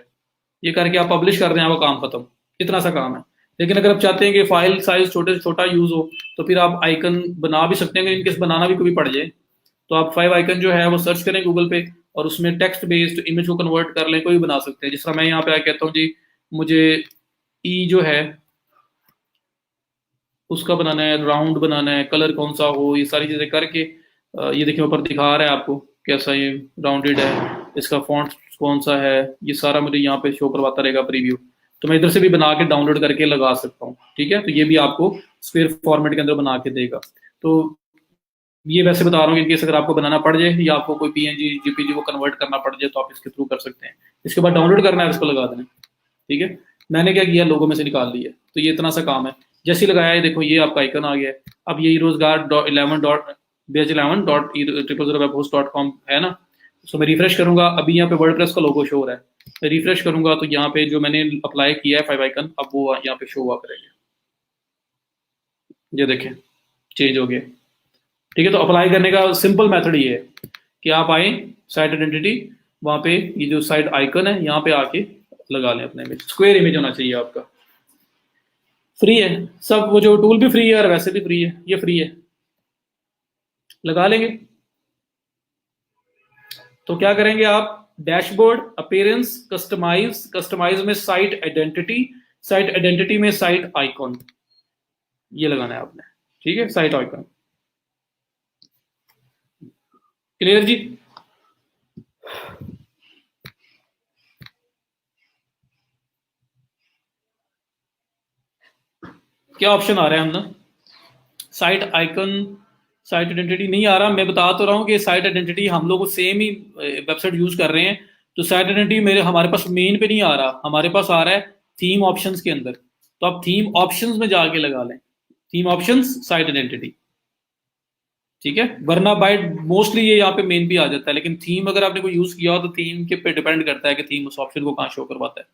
ये करके आप पब्लिश कर दें, आपका काम खत्म। इतना सा काम है। लेकिन अगर आप चाहते हैं कि फाइल साइज छोटे से छोटा यूज हो, तो फिर आप आइकन बना भी सकते हैं, इनकेस बनाना भी कभी पड़ जाए तो आप फाइव आइकन जो है वो सर्च करें गूगल पे, और उसमें टेक्स्ट बेस्ड इमेज को कन्वर्ट कर लें, कोई भी बना सकते हैं। जिस तरह मैं यहाँ पे आ कहता हूँ जी मुझे ई जो है उसका बनाना है, राउंड बनाना है, कलर कौन सा हो, ये सारी चीज़ें करके ये देखिए ऊपर दिखा रहा है आपको कैसा ये राउंडेड है, इसका फॉन्ट कौन सा है, ये सारा मुझे यहाँ पे शो करवाता रहेगा प्रीव्यू। तो मैं इधर से भी बना के डाउनलोड करके लगा सकता हूँ। ठीक है, तो ये भी आपको स्क्वायर फॉर्मेट के अंदर बना के देगा। तो ये वैसे बता रहा हूँ, इनकेस अगर आपको बनाना पड़ जाए या आपको कोई पीएनजी जीपीजी को कन्वर्ट करना पड़ जाए तो आप इसके थ्रू कर सकते हैं। इसके बाद डाउनलोड करना है, इसको लगा देना। ठीक है, मैंने क्या किया, लोगों में से निकाल लिया। तो ये इतना सा काम है। जैसे ही लगाया है, देखो ये आपका आइकन आ गया है। अब ये रोजगार 11 डॉट बेज 11 डॉट www.webhost.com है ना। सो मैं रिफ्रेश करूंगा, अभी यहाँ पे वर्डप्रेस का लोगो शो हो रहा है। मैं रिफ्रेश करूंगा तो यहाँ पे जो मैंने अप्लाई किया है 5 आइकन, अब वो यहाँ पे शो हुआ करेंगे। ये देखें, चेंज हो गया। ठीक है, तो अप्लाई करने का सिंपल मेथड ये है कि आप आए साइट आइडेंटिटी, वहां पे ये जो साइट आइकन है यहाँ पे आके लगा लें अपने इमेज। स्क्वायर इमेज होना चाहिए आपका। फ्री है सब, वो जो टूल भी फ्री है और वैसे भी फ्री है, ये फ्री है, लगा लेंगे। तो क्या करेंगे आप, डैशबोर्ड, अपीयरेंस, कस्टमाइज, कस्टमाइज में साइट आइडेंटिटी, साइट आइडेंटिटी में साइट आइकॉन, ये लगाना है आपने। ठीक है, साइट आइकॉन। क्लियर जी। क्या ऑप्शन आ रहा है हम ना, साइट आइकन, साइट आइडेंटिटी नहीं आ रहा। मैं बता तो रहा हूँ कि साइट आइडेंटिटी हम लोग सेम ही वेबसाइट यूज कर रहे हैं। तो साइट आइडेंटिटी मेरे हमारे पास मेन पे नहीं आ रहा, हमारे पास आ रहा है थीम ऑप्शंस के अंदर। तो आप थीम ऑप्शंस में जाके लगा लें, थीम ऑप्शंस साइट आइडेंटिटी। ठीक है, वरना बाय मोस्टली ये यहाँ पे मेन भी आ जाता है, लेकिन थीम अगर आपने कोई यूज किया हो तो थीम के पे डिपेंड करता है कि थीम उस ऑप्शन को कहाँ शो करवाता है।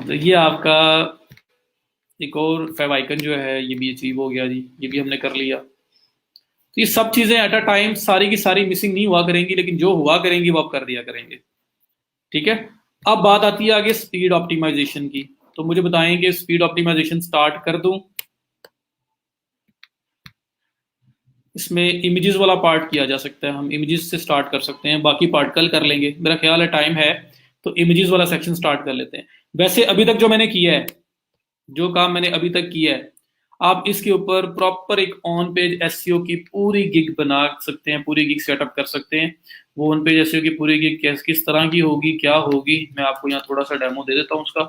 तो ये आपका एक और फेव आइकन जो है ये भी अचीव हो गया जी, ये भी हमने कर लिया। तो ये सब चीजें एट अ टाइम सारी की सारी मिसिंग नहीं हुआ करेंगी, लेकिन जो हुआ करेंगी वो आप कर दिया करेंगे। ठीक है, अब बात आती है आगे स्पीड ऑप्टिमाइजेशन की। तो मुझे बताएं कि स्पीड ऑप्टिमाइजेशन स्टार्ट कर दूं। इसमें इमेजेस वाला पार्ट किया जा सकता है, हम इमेजेस से स्टार्ट कर सकते हैं, बाकी पार्ट कल कर लेंगे, मेरा ख्याल है टाइम है। तो इमेजेस वाला सेक्शन स्टार्ट कर लेते हैं। वैसे अभी तक जो मैंने किया है, जो काम मैंने अभी तक किया है, आप इसके ऊपर प्रॉपर एक ऑन पेज एसईओ की पूरी गिग बना सकते हैं, पूरी गिग सेटअप कर सकते हैं। वो ऑन पेज एसईओ की पूरी गिग किस तरह की होगी, क्या होगी, मैं आपको यहाँ थोड़ा सा डेमो दे देता हूँ उसका,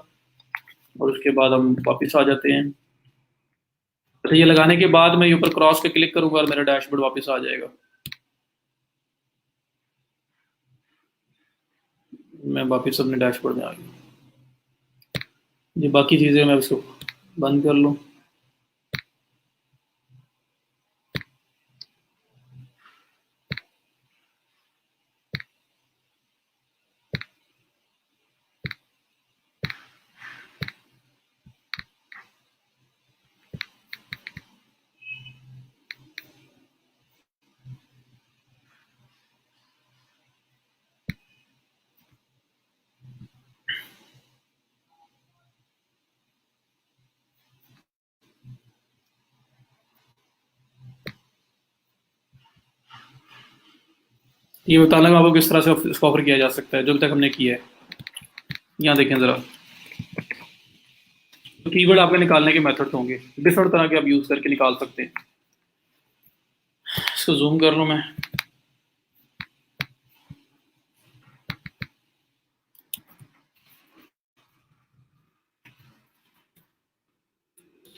और उसके बाद हम वापस आ जाते हैं। तो ये लगाने के बाद मैं ये ऊपर क्रॉस पे क्लिक करूंगा और मेरा डैशबोर्ड वापस आ जाएगा। मैं वापस अपने डैशबोर्ड में आ गया। ये बाकी चीज़ें मैं उसको बंद कर लूँ। ये बताना आपको किस तरह से इसको ऑफर किया जा सकता है जो अभी तक हमने किया है। यहाँ देखें ज़रा, तो कीवर्ड आपके निकालने के मेथड होंगे, डिफरेंट तरह के आप यूज़ करके निकाल सकते हैं। इसको जूम कर लूँ मैं।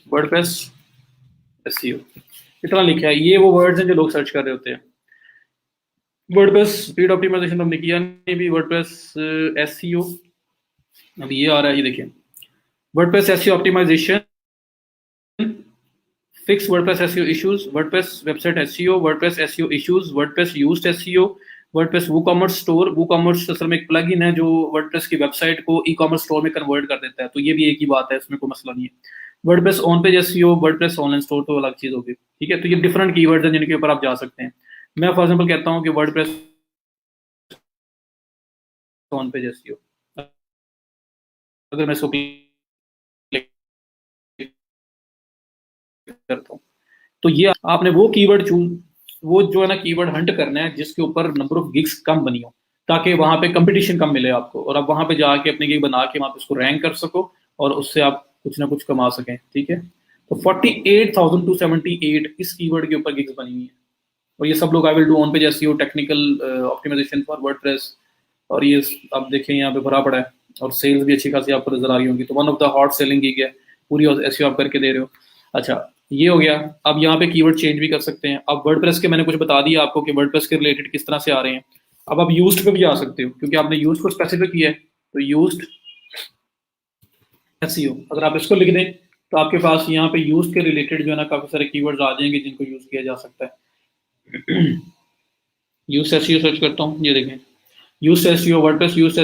वर्डप्रेस एसईओ इतना लिखा है, ये वो वर्ड्स हैं जो लोग सर्च कर रहे होते हैं। वर्डप्रेस स्पीड ऑप्टिमाइजेशन हमने किया नहीं भी, वर्डप्रेस एसईओ अब ये आ रहा है, ये देखिए, WordPress SEO optimization, fix WordPress SEO issues, WordPress website SEO, WordPress SEO issues, WordPress Yoast SEO, WordPress WooCommerce store. WooCommerce असल में एक प्लगइन है जो वर्डप्रेस की वेबसाइट को ई कॉमर्स स्टोर में कन्वर्ट कर देता है, तो ये भी एक ही बात है, इसमें कोई मसला नहीं है। WordPress on page SEO, WordPress online store तो अलग चीज होगी। ठीक है, तो ये डिफरेंट कीवर्ड्स हैं जिनके ऊपर आप जा सकते हैं। मैं फॉर एग्जांपल कहता हूँ कि वर्डप्रेस ऑन पेज एसईओ, अगर मैं इसको क्लिक करता हूँ तो ये आपने वो कीवर्ड चूज, वो जो है ना कीवर्ड हंट करना है जिसके ऊपर नंबर ऑफ गिग्स कम बनी हो, ताकि वहां पे कंपटीशन कम मिले आपको, और आप वहां पे जाके अपनी गिग बना के वहां पे उसको रैंक कर सको और उससे आप कुछ ना कुछ कमा सकें। ठीक है, तो 48,278 इस कीवर्ड के ऊपर गिग्स बनी हुई है, और ये सब लोग I will do on page SEO, technical optimization for WordPress, और ये आप देखें यहाँ पे भरा पड़ा है, और सेल्स भी अच्छी खासी आपको नजर आ रही होंगी। तो one of the hot selling gig है, पूरी एसईओ आप करके दे रहे हो। अच्छा, ये हो गया। अब यहाँ पे कीवर्ड चेंज भी कर सकते हैं। अब वर्डप्रेस के मैंने कुछ बता दिया आपको कि वर्डप्रेस के रिलेटेड किस तरह से आ रहे हैं। अब आप यूज्ड पे भी जा सकते हो क्योंकि आपने यूज को स्पेसिफिक किया है, तो यूज्ड एसईओ अगर आप इसको लिख दें तो आपके पास यहाँ पे यूज के रिलेटेड जो है ना काफी सारे कीवर्ड्स आ जाएंगे जिनको यूज किया जा सकता है। यूज एसईओ सर्च करता हूँ, ये देखें Yoast SEO WordPress Yoast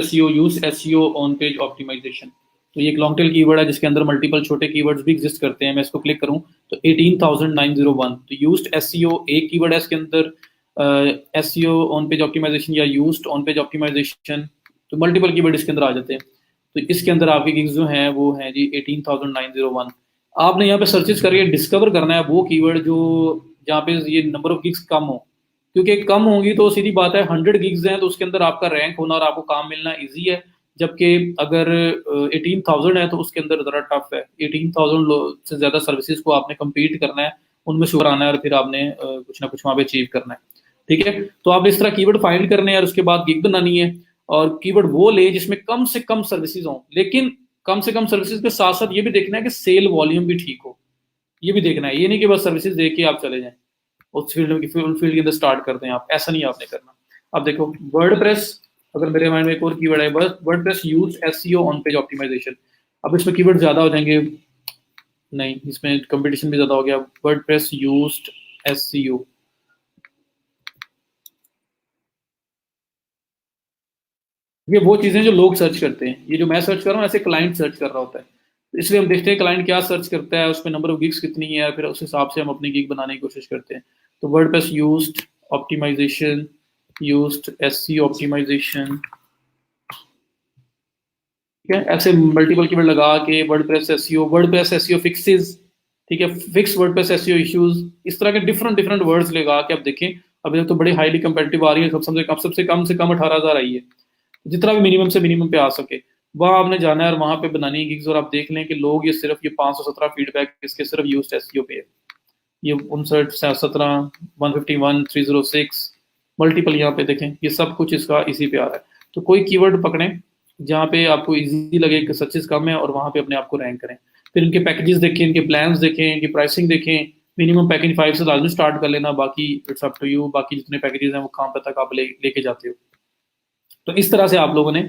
SEO on page optimization. तो ये एक लॉन्ग टेल कीवर्ड है जिसके अंदर मल्टीपल छोटे कीवर्ड्स भी एग्जिस्ट करते हैं। मैं इसको क्लिक करूँ तो 18,901, तो यूज्ड एसईओ एक कीवर्ड है इसके अंदर, एसईओ ऑन पेज ऑप्टिमाइजेशन या यूज्ड ऑन पेज ऑप्टिमाइजेशन, तो मल्टीपल कीवर्ड इसके अंदर आ जाते हैं। तो इसके अंदर आपके गिग्स जो हैं वो हैं जी 18,901। आपने यहाँ पे सर्चेस करके डिस्कवर करना है वो कीवर्ड जो जहाँ पे ये नंबर ऑफ गिग्स कम हो, क्योंकि कम होंगी तो सीधी बात है 100 गिग्स हैं तो उसके अंदर आपका रैंक होना और आपको काम मिलना इजी है, जबकि अगर 18,000 है तो उसके अंदर ज़रा टफ है। 18,000 से ज़्यादा सर्विसेज को आपने कम्पीट करना है, उनमें शुगर आना है और फिर आपने कुछ ना कुछ वहाँ पे अचीव करना है। ठीक है, तो आपने इस तरह कीवर्ड फाइंड करने हैं और उसके बाद गिग बनानी है, और कीवर्ड वो ले जिसमें कम से कम सर्विसेज हों, लेकिन कम से कम सर्विसेज के साथ साथ ये भी देखना है कि सेल वॉल्यूम भी ठीक हो, ये भी देखना है। ये नहीं कि बस सर्विसेज दे के आप चले जाएं उस फील्ड के अंदर स्टार्ट करते हैं आप, ऐसा नहीं आपने करना। अब देखो वर्डप्रेस, अगर मेरे माइंड में एक और कीवर्ड है WordPress Yoast SEO on page optimization. अब इसमें कीवर्ड ज्यादा हो जाएंगे, नहीं इसमें कंपटीशन भी ज्यादा हो गया। वर्डप्रेस यूज्ड एसईओ, ये वो चीजें जो लोग सर्च करते हैं, ये जो मैं सर्च कर रहा हूँ ऐसे क्लाइंट सर्च कर रहा होता है, तो इसलिए हम देखते हैं क्लाइंट क्या सर्च करता है, उसमें नंबर ऑफ गिग्स कितनी है, फिर उस हिसाब से हम अपनी गिग बनाने की कोशिश करते हैं। तो WordPress Yoast optimization, Yoast SEO optimization, ठीक है, ऐसे मल्टीपल कीवर्ड लगा के वर्डप्रेस एसईओ फिक्सेस, ठीक है, फिक्स वर्डप्रेस एसईओ इश्यूज, इस तरह के डिफरेंट डिफरेंट वर्ड्स लगा के आप देखें। अभी तक तो बड़ी हाईली कंपेटिटिव आ रही है, सबसे कम 18,000 आई है, जितना भी मिनिमम से मिनिमम पे आ सके वहाँ आपने जाना है और वहाँ पे बनानी है गिग्स। और आप देख लें कि लोग ये सिर्फ ये 517 फीडबैक इसके सिर्फ यूज्ड एसईओ पे है, ये 59, 151, 306 मल्टीपल यहाँ पे देखें, ये सब कुछ इसका इसी पे आ रहा है। तो कोई कीवर्ड पकड़ें जहाँ पे आपको इजी लगे कि सर्चेस कम है और वहाँ पे अपने आप को रैंक करें। फिर इनके पैकेजेस देखें, इनके प्लान्स देखें, इनकी प्राइसिंग देखें। मिनिमम पैकेज 5 से लाजमी स्टार्ट कर लेना, बाकी इट्स अप टू यू, बाकी जितने पैकेजेस हैं वो कहाँ पे तक आप लेके जाते हो। तो इस तरह से आप लोगों ने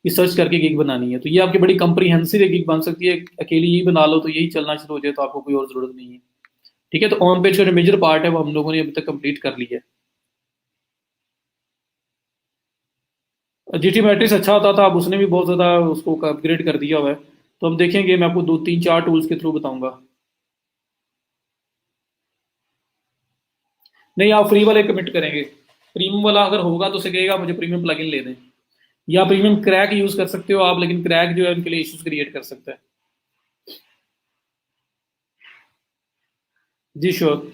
रिसर्च करके गिग बनानी है। तो ये आपकी बड़ी कंप्रीहेंसिव एक गिग बन सकती है, अकेली ही बना लो तो यही चलना शुरू हो जाए तो आपको कोई और जरूरत नहीं है। ठीक है, तो ऑन पेज का जो मेजर पार्ट है वो हम लोगों ने अभी तक कंप्लीट कर लिया है। जीटी मैट्रिक्स अच्छा होता था, अब उसने भी बहुत ज़्यादा उसको अपग्रेड कर दिया हुआ है, तो हम देखेंगे, मैं आपको 2 3 4 टूल्स के थ्रू बताऊंगा। नहीं, आप फ्री वाले कमिट करेंगे, प्रीमियम वाला अगर होगा तो उसे कहेगा मुझे प्रीमियम प्लगइन ले दें, या प्रीमियम क्रैक यूज कर सकते हो आप, लेकिन क्रैक जो है उनके लिए इश्यूज क्रिएट कर सकता है। जी श्योर।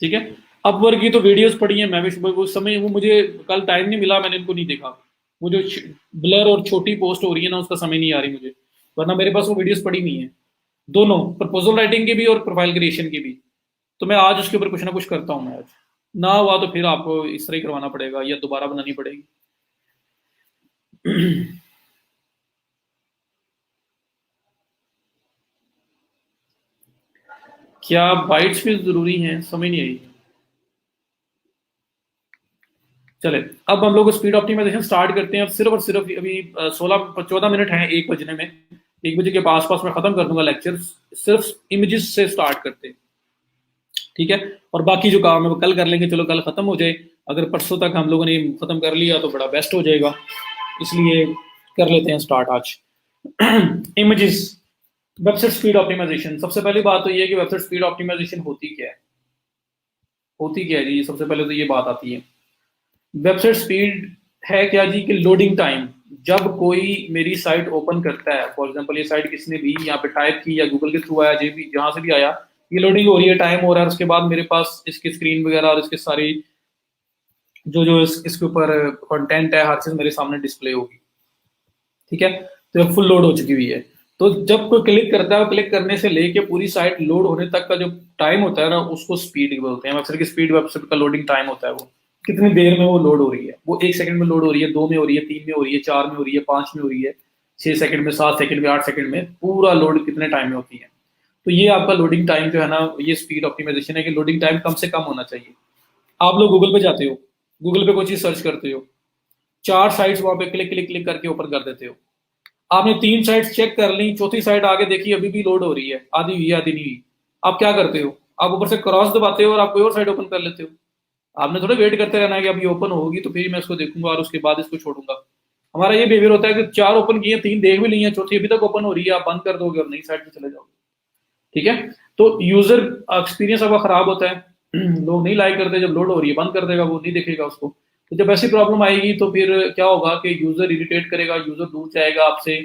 ठीक है, अपवर्क की तो वीडियोस पड़ी हैं, मैं भी सुबह उस समय वो मुझे कल टाइम नहीं मिला, मैंने इनको नहीं देखा। वो जो ब्लर और छोटी पोस्ट हो रही है ना उसका समय नहीं आ रही मुझे, वरना मेरे पास वो वीडियोस पड़ी हुई हैं, दोनों प्रपोजल राइटिंग की भी और प्रोफाइल क्रिएशन की भी। तो मैं आज उसके ऊपर कुछ ना कुछ करता हूँ। मैं आज ना हुआ तो फिर आपको इस तरह ही करवाना पड़ेगा या दोबारा बनानी पड़ेगी। क्या बाइट्स भी जरूरी हैं, समझ नहीं आई। चले, अब हम लोग स्पीड ऑप्टिमाइजेशन स्टार्ट करते हैं। अब सिर्फ और सिर्फ अभी 16 14 मिनट हैं 1 बजने में, 1 बजे के पास मैं खत्म कर दूंगा लेक्चर। सिर्फ इमेजेस से स्टार्ट करते हैं, ठीक है, और बाकी जो काम है वो कल कर लेंगे। चलो कल खत्म हो जाए, अगर परसों तक हम लोगों ने खत्म कर लिया तो बड़ा बेस्ट हो जाएगा, इसलिए कर लेते हैं स्टार्ट आज। Images, website speed optimization. सबसे पहली बात तो ये है कि वेबसाइट स्पीड ऑप्टिमाइजेशन होती क्या है, होती क्या है जी। सबसे पहले तो ये बात आती है, वेबसाइट स्पीड है क्या जी कि लोडिंग टाइम। जब कोई मेरी साइट ओपन करता है, फॉर एग्जांपल ये साइट किसने भी यहाँ पे टाइप की या गूगल के थ्रू आया, जो भी जहां से भी आया, ये लोडिंग हो रही है, टाइम हो रहा है, उसके बाद मेरे पास इसकी स्क्रीन वगैरह और इसके सारी जो जो इसके ऊपर कंटेंट है हर चीज मेरे सामने डिस्प्ले होगी। ठीक है, तो फुल लोड हो चुकी हुई है। तो जब कोई क्लिक करता है, क्लिक करने से लेके पूरी साइट लोड होने तक का जो टाइम होता है ना उसको स्पीड बोलते हैं। वेबसाइट की स्पीड, वेबसाइट का लोडिंग टाइम होता है वो कितनी देर में वो लोड हो रही है। वो 1 सेकंड में लोड हो रही है, 2 में हो रही है, 3 में हो रही है, 4 में हो रही है, 5 में हो रही है, 6 सेकंड में, 7 सेकंड में, 8 सेकंड में, पूरा लोड कितने टाइम में होती है। तो ये आपका लोडिंग टाइम जो है ना, ये स्पीड ऑप्टिमाइजेशन है कि लोडिंग टाइम कम से कम होना चाहिए। आप लोग गूगल पे जाते हो, गूगल पे कोई चीज सर्च करते हो, 4 साइट्स वहां पे क्लिक क्लिक क्लिक करके ओपन कर देते हो। आपने 3 साइट्स चेक कर ली, चौथी साइट आगे देखी, अभी भी लोड हो रही है, आधी हुई आधी नहीं हुई। आप क्या करते हो? आप ऊपर से क्रॉस दबाते हो और आप कोई और साइड ओपन कर लेते हो। आपने थोड़ा वेट करते रहना है कि अभी ओपन होगी तो फिर मैं इसको देखूंगा और उसके बाद इसको छोड़ूंगा। हमारा ये बिहेवियर होता है कि 4 ओपन किए, 3 देख भी ली है, चौथी अभी तक ओपन हो रही है, आप बंद कर दोगे और नई साइड पे चले जाओगे। ठीक है, तो यूजर एक्सपीरियंस आपका खराब होता है। लोग नहीं लाइक करते, जब लोड हो रही है बंद कर देगा, वो नहीं देखेगा उसको। तो जब ऐसी प्रॉब्लम आएगी तो फिर क्या होगा कि यूजर इरिटेट करेगा, यूजर दूर जाएगा आपसे।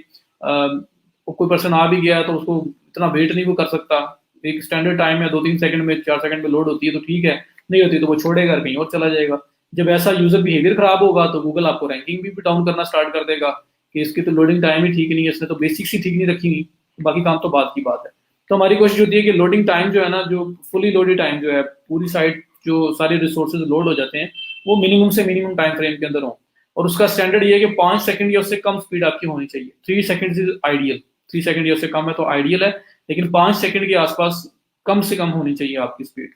कोई पर्सन आ भी गया तो उसको इतना वेट नहीं वो कर सकता। एक स्टैंडर्ड टाइम है 2-3 सेकंड में, 4 सेकंड में लोड होती है तो ठीक है, नहीं होती तो वो छोड़ेगा, कहीं और चला जाएगा। जब ऐसा यूजर बिहेवियर खराब होगा तो गूगल आपको रैंकिंग भी डाउन करना स्टार्ट कर देगा कि इसकी तो लोडिंग टाइम ही ठीक नहीं है, इसने तो बेसिक्स ही ठीक नहीं रखी हुई, बाकी काम तो बात की बात है। तो हमारी कोशिश होती है कि लोडिंग टाइम जो है ना, जो फुली लोडेड टाइम जो है, पूरी साइट जो सारे रिसोर्सेज लोड हो जाते हैं, वो मिनिमम से मिनिमम टाइम फ्रेम के अंदर हो। और उसका स्टैंडर्ड ये है कि 5 सेकंड या उससे कम स्पीड आपकी होनी चाहिए। 3 सेकंड इज आइडियल, 3 सेकंड या उससे कम है तो आइडियल है, लेकिन 5 सेकंड के आसपास कम से कम होनी चाहिए आपकी स्पीड।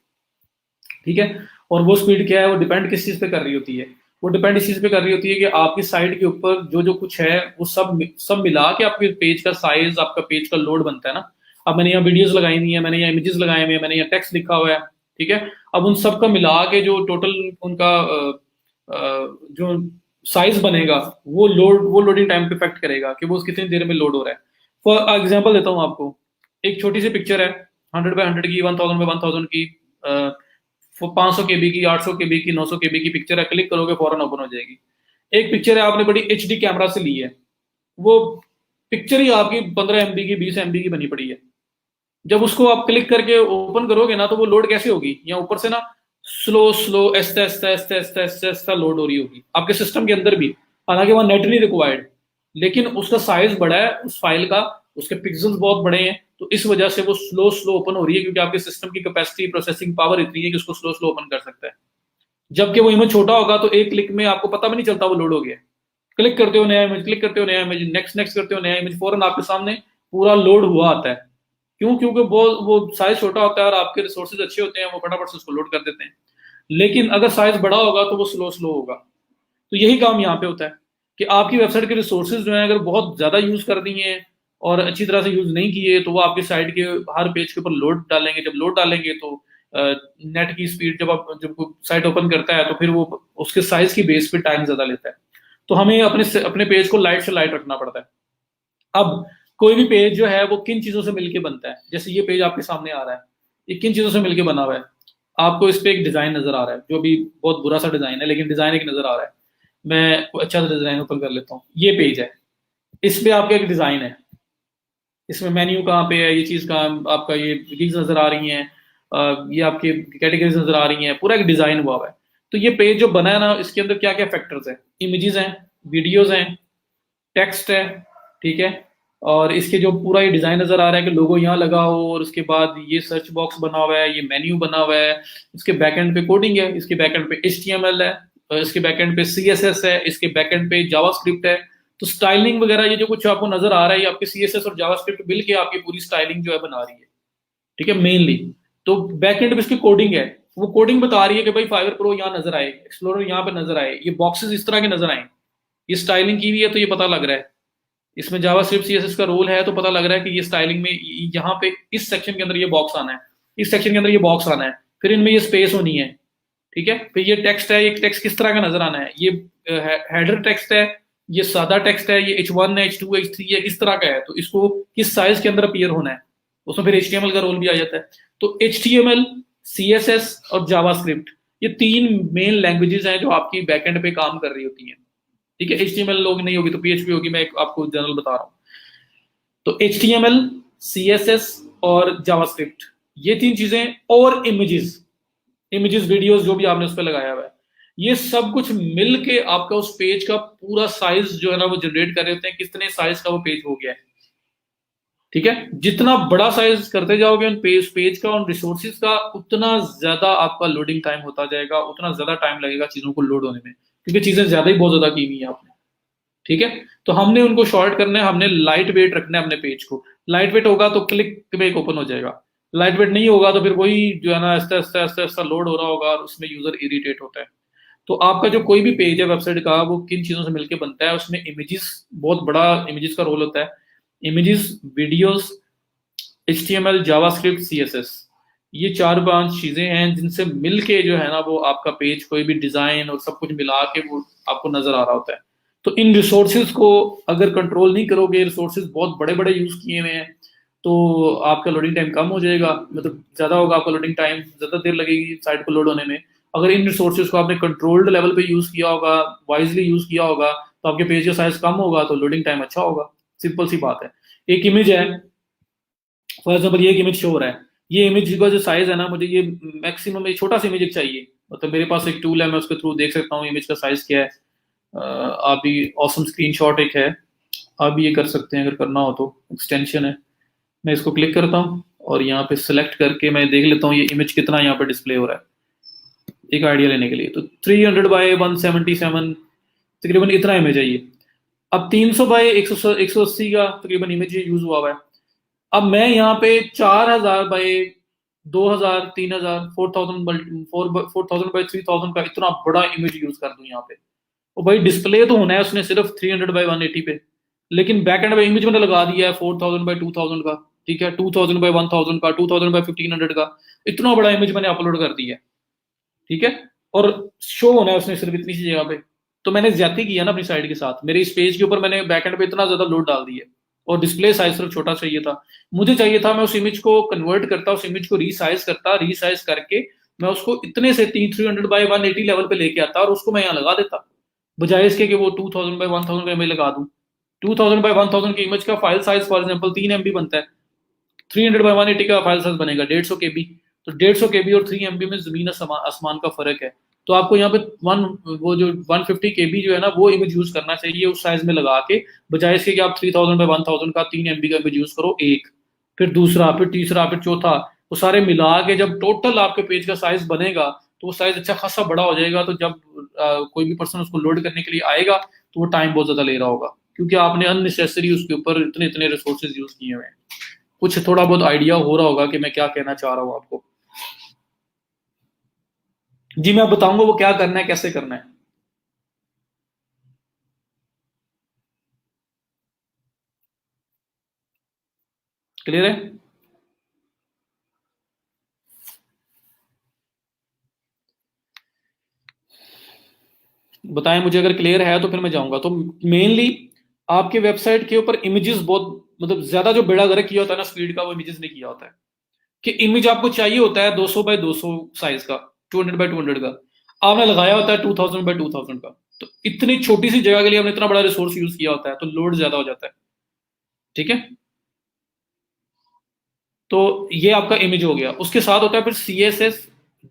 ठीक है, और वो स्पीड क्या है, वो डिपेंड किस चीज पे कर रही होती है? वो डिपेंड इस चीज पे कर रही होती है कि आपकी साइट के ऊपर जो जो कुछ है वो सब सब मिला के आपके पेज का साइज, आपका पेज का लोड बनता है ना। अब मैंने यहाँ वीडियोस लगाई हुई है, मैंने यहाँ इमेजेस लगाए हुए हैं, मैंने यहाँ टेक्स्ट लिखा हुआ है। ठीक है, अब उन सब का मिला के जो टोटल उनका जो साइज बनेगा, वो लोडिंग टाइम पे इफेक्ट करेगा कि वो कितनी देर में लोड हो रहा है। फॉर एग्जाम्पल देता हूँ आपको, एक छोटी सी पिक्चर है, 100 बाय 100 की, 1000 बाय 1000 की, 500 KB की, 800 KB की, 900 KB की पिक्चर है, क्लिक करोगे फौरन ओपन हो जाएगी। एक पिक्चर है आपने बड़ी HD कैमरा से ली है, वो पिक्चर ही आपकी 15 MB की, 20 MB की बनी पड़ी है। जब उसको आप क्लिक करके ओपन करोगे ना, तो वो लोड कैसे होगी, या ऊपर से ना स्लो स्लो ऐसे ऐसे ऐसे ऐसे ऐसे ऐसे लोड हो रही होगी आपके सिस्टम के अंदर भी। हालांकि वहां नेट नहीं रिक्वायर्ड, लेकिन उसका साइज बड़ा है उस फाइल का, उसके पिक्सल्स बहुत बड़े हैं, तो इस वजह से वो स्लो स्लो ओपन हो रही है, क्योंकि आपके सिस्टम की कैपेसिटी, प्रोसेसिंग पावर इतनी है कि उसको स्लो स्लो ओपन कर सकता है। जबकि वो इमेज छोटा होगा तो एक क्लिक में आपको पता भी नहीं चलता वो लोड हो गया। क्लिक करते हो नया इमेज, क्लिक करते हो नया इमेज, नेक्स्ट नेक्स्ट करते हो नया इमेज, फौरन आपके सामने पूरा लोड हुआ आता है। क्यों? क्योंकि वो साइज छोटा होता है और आपके रिसोर्सेज अच्छे होते हैं, वो फटाफट से उसको लोड कर देते हैं। लेकिन अगर साइज बड़ा होगा तो वो स्लो स्लो होगा। तो यही काम यहाँ पे होता है कि आपकी वेबसाइट के रिसोर्सेज जो है, अगर बहुत ज्यादा यूज कर दिए और अच्छी तरह से यूज नहीं किए, तो वो आपकी साइट के हर पेज के ऊपर लोड डालेंगे। जब लोड डालेंगे तो नेट की स्पीड, जब साइट ओपन करता है तो फिर वो उसके साइज की बेस पे टाइम ज्यादा लेता है। तो हमें अपने अपने पेज को लाइट से लाइट रखना पड़ता है। अब कोई भी पेज जो है वो किन चीजों से मिलके बनता है? जैसे ये पेज आपके सामने आ रहा है, ये किन चीजों से मिलके बना हुआ है? आपको इस पे एक डिजाइन नजर आ रहा है, जो भी बहुत बुरा सा डिजाइन है, लेकिन डिजाइन एक नजर आ रहा है। मैं कोई अच्छा सा डिजाइन ओपन कर लेता हूँ। ये पेज है, इस पे आपका एक डिजाइन है, इसमें मेन्यू कहाँ पे है, ये चीज कहाँ, आपका ये गिग्स नजर आ रही हैं, ये आपकी कैटेगरीज नजर आ रही हैं, पूरा एक डिजाइन हुआ हुआ है। तो ये पेज जो बना है ना, इसके अंदर क्या क्या फैक्टर्स है? इमेजेस हैं, वीडियोज हैं, टेक्स्ट है। ठीक है, और इसके जो पूरा ये डिजाइन नजर आ रहा है कि लोगो यहाँ लगा हो, और उसके बाद ये सर्च बॉक्स बना हुआ है, ये मेन्यू बना हुआ है, इसके बैकएंड पे कोडिंग है, इसके बैकएंड पे HTML है, और इसके बैकएंड पे CSS है, इसके बैकएंड पे जावास्क्रिप्ट है। तो स्टाइलिंग वगैरह ये जो कुछ आपको नजर आ रहा है, ये आपके CSS और जावास्क्रिप्ट मिल के आपकी पूरी स्टाइलिंग जो है बना रही है। ठीक है, मेनली तो बैकएंड पे इसकी कोडिंग है, वो कोडिंग बता रही है कि भाई फाइवर प्रो यहाँ नजर आए, एक्सप्लोरर यहाँ पे नजर आए, ये बॉक्सेस इस तरह के नजर आए, ये स्टाइलिंग की हुई है तो ये पता लग रहा है। इसमें जावास्क्रिप्ट CSS का रोल है तो पता लग रहा है कि ये स्टाइलिंग में यहाँ पे इस सेक्शन के अंदर ये बॉक्स आना है, इस सेक्शन के अंदर ये बॉक्स आना है, फिर इनमें ये स्पेस होनी है। ठीक है, फिर ये टेक्स्ट है, ये टेक्स्ट किस तरह का नजर आना है, ये हेडर टेक्स्ट है, ये सादा टेक्स्ट है, ये H1 है, H2 H3 है, इस तरह का है, तो इसको किस साइज के अंदर अपीयर होना है, उसमें फिर HTML का रोल भी आ जाता है। तो HTML, CSS और जावास्क्रिप्ट, ये 3 मेन लैंग्वेजेस हैं जो आपकी बैकएंड पे काम कर रही होती हैं। ठीक है, HTML लोग नहीं होगी तो PHP होगी, मैं आपको जनरल बता रहा हूँ। तो HTML, CSS और जावास्क्रिप्ट, ये 3 चीजें, और इमेजेस वीडियोस जो भी आपने उस पर लगाया हुआ है, ये सब कुछ मिल के आपका उस पेज का पूरा साइज जो है ना वो जनरेट कर रहे होते हैं, कितने साइज का वो पेज हो गया है। ठीक है, जितना बड़ा साइज करते जाओगे उन पेज का, उन रिसोर्सेज का, उतना ज्यादा आपका लोडिंग टाइम होता जाएगा, उतना ज्यादा टाइम लगेगा चीजों को लोड होने में, क्योंकि चीजें ज्यादा ही बहुत ज्यादा की हुई है आपने। ठीक है। तो हमने उनको शॉर्ट करना है, हमने लाइट वेट रखना है अपने पेज को। लाइट वेट होगा तो क्लिक पे ओपन हो जाएगा, लाइट वेट नहीं होगा तो फिर वही जो है ना आस्ते आस्ते आस्ते आस्ते लोड हो रहा होगा और उसमें यूजर इरिटेट होता है। तो आपका जो कोई भी पेज है वेबसाइट का, वो किन चीजों से मिलकर बनता है, उसमें इमेजेस बहुत बड़ा इमेजेस का रोल होता है। Images, videos, HTML, JavaScript, CSS, ये चार पांच चीजें हैं जिनसे मिलके जो है ना वो आपका पेज, कोई भी डिजाइन और सब कुछ मिला के वो आपको नजर आ रहा होता है। तो इन रिसोर्सेज को अगर कंट्रोल नहीं करोगे, रिसोर्सेज बहुत बड़े बड़े यूज किए हुए हैं, तो आपका लोडिंग टाइम कम हो जाएगा, मतलब ज्यादा होगा आपका लोडिंग टाइम, ज्यादा देर लगेगी साइट को लोड होने में। अगर इन रिसोर्सेज को आपने कंट्रोल्ड लेवल पे यूज किया होगा, वाइजली यूज किया होगा, तो आपके पेज का साइज कम होगा तो लोडिंग टाइम अच्छा होगा। सिंपल सी बात है। एक इमेज है, फॉर एग्जाम्पल ये एक इमेज शो हो रहा है, ये इमेज का जो साइज है ना, मुझे ये मैक्सिमम एक छोटा सा इमेज चाहिए, मतलब मेरे पास एक टूल है, मैं उसके थ्रू देख सकता हूँ इमेज का साइज क्या है। आप भी ऑसम स्क्रीनशॉट एक है, आप भी ये कर सकते हैं अगर करना हो तो, एक्सटेंशन है। मैं इसको क्लिक करता हूँ और यहाँ पे सिलेक्ट करके मैं देख लेता हूँ ये इमेज कितना यहाँ पे डिस्प्ले हो रहा है, एक आइडिया लेने के लिए। तो 300 बाय 177 तकरीबन इतना इमेज है ये। अब 300 बाय 180 का तकरीबन इमेज ये यूज हुआ हुआ है। अब मैं यहाँ पे 4000 बाय 2000 3000 4000 बाय 3000 का इतना बड़ा इमेज यूज कर दूं यहाँ पे, और भाई डिस्प्ले तो होना है उसने सिर्फ 300 बाय 180 पे, लेकिन बैक एंड पे इमेज मैंने लगा दिया है 4000 बाय 2000 का, ठीक है, 2000 बाय 1000 का, 2000 बाय 1500 का, इतना बड़ा इमेज मैंने अपलोड कर दिया है, ठीक है। और शो होना है उसने सिर्फ इतनी सी जगह पे। तो मैंने ज्यादा किया ना अपनी साइड के साथ, मेरे इस पेज के ऊपर मैंने बैकएंड पे इतना ज्यादा लोड डाल दिया, और डिस्प्ले साइज सिर्फ छोटा चाहिए था। मुझे चाहिए था मैं उस इमेज को कन्वर्ट करता, उस इमेज को रीसाइज करता, रीसाइज करके मैं उसको इतने से 300 बाय 180 लेवल पे लेके आता और उसको मैं यहाँ लगा देता, बजाय इसके कि वो 2000 बाय 1000 का इमेज लगा दूं। 2000 बाय 1000 की इमेज का file size for example 3 MB बनता है, 300 बाय 180 का फाइल साइज बनेगा 150 KB। तो 150 KB और 3 MB में जमीन आसमान का फर्क है। तो आपको यहाँ पे वो जो 150 KB जो है ना वो इमेज यूज करना चाहिए उस साइज में लगा के, बजाय इसके कि आप 3000 बाय 1000 का 3 MB का इमेज यूज करो, एक, फिर दूसरा, फिर तीसरा, फिर चौथा, वो सारे मिला के जब टोटल आपके पेज का साइज बनेगा तो वो साइज अच्छा खासा बड़ा हो जाएगा। तो जब कोई भी पर्सन उसको लोड करने के लिए आएगा तो वो टाइम बहुत ज्यादा ले रहा होगा, क्योंकि आपने अननेसेसरी उसके ऊपर इतने इतने रिसोर्सेज यूज किए हुए हैं। कुछ थोड़ा बहुत आइडिया हो रहा होगा कि मैं क्या कहना चाह रहा हूँ आपको। जी मैं बताऊंगा वो क्या करना है, कैसे करना है। क्लियर है? बताएं मुझे अगर क्लियर है तो फिर मैं जाऊंगा। तो मेनली आपके वेबसाइट के ऊपर इमेजेस बहुत, मतलब ज्यादा जो बेड़ा गर्क किया होता है ना स्पीड का, वो इमेजेस ने किया होता है। कि इमेज आपको चाहिए होता है 200 बाय 200 साइज का, 200 बाय 200 का, आपने लगाया होता है 2000 बाय 2000 का। तो इतनी छोटी सी जगह के लिए हमने इतना बड़ा रिसोर्स यूज किया होता है, तो लोड ज्यादा हो जाता है, ठीक है। तो ये आपका इमेज हो गया। उसके साथ होता है फिर CSS,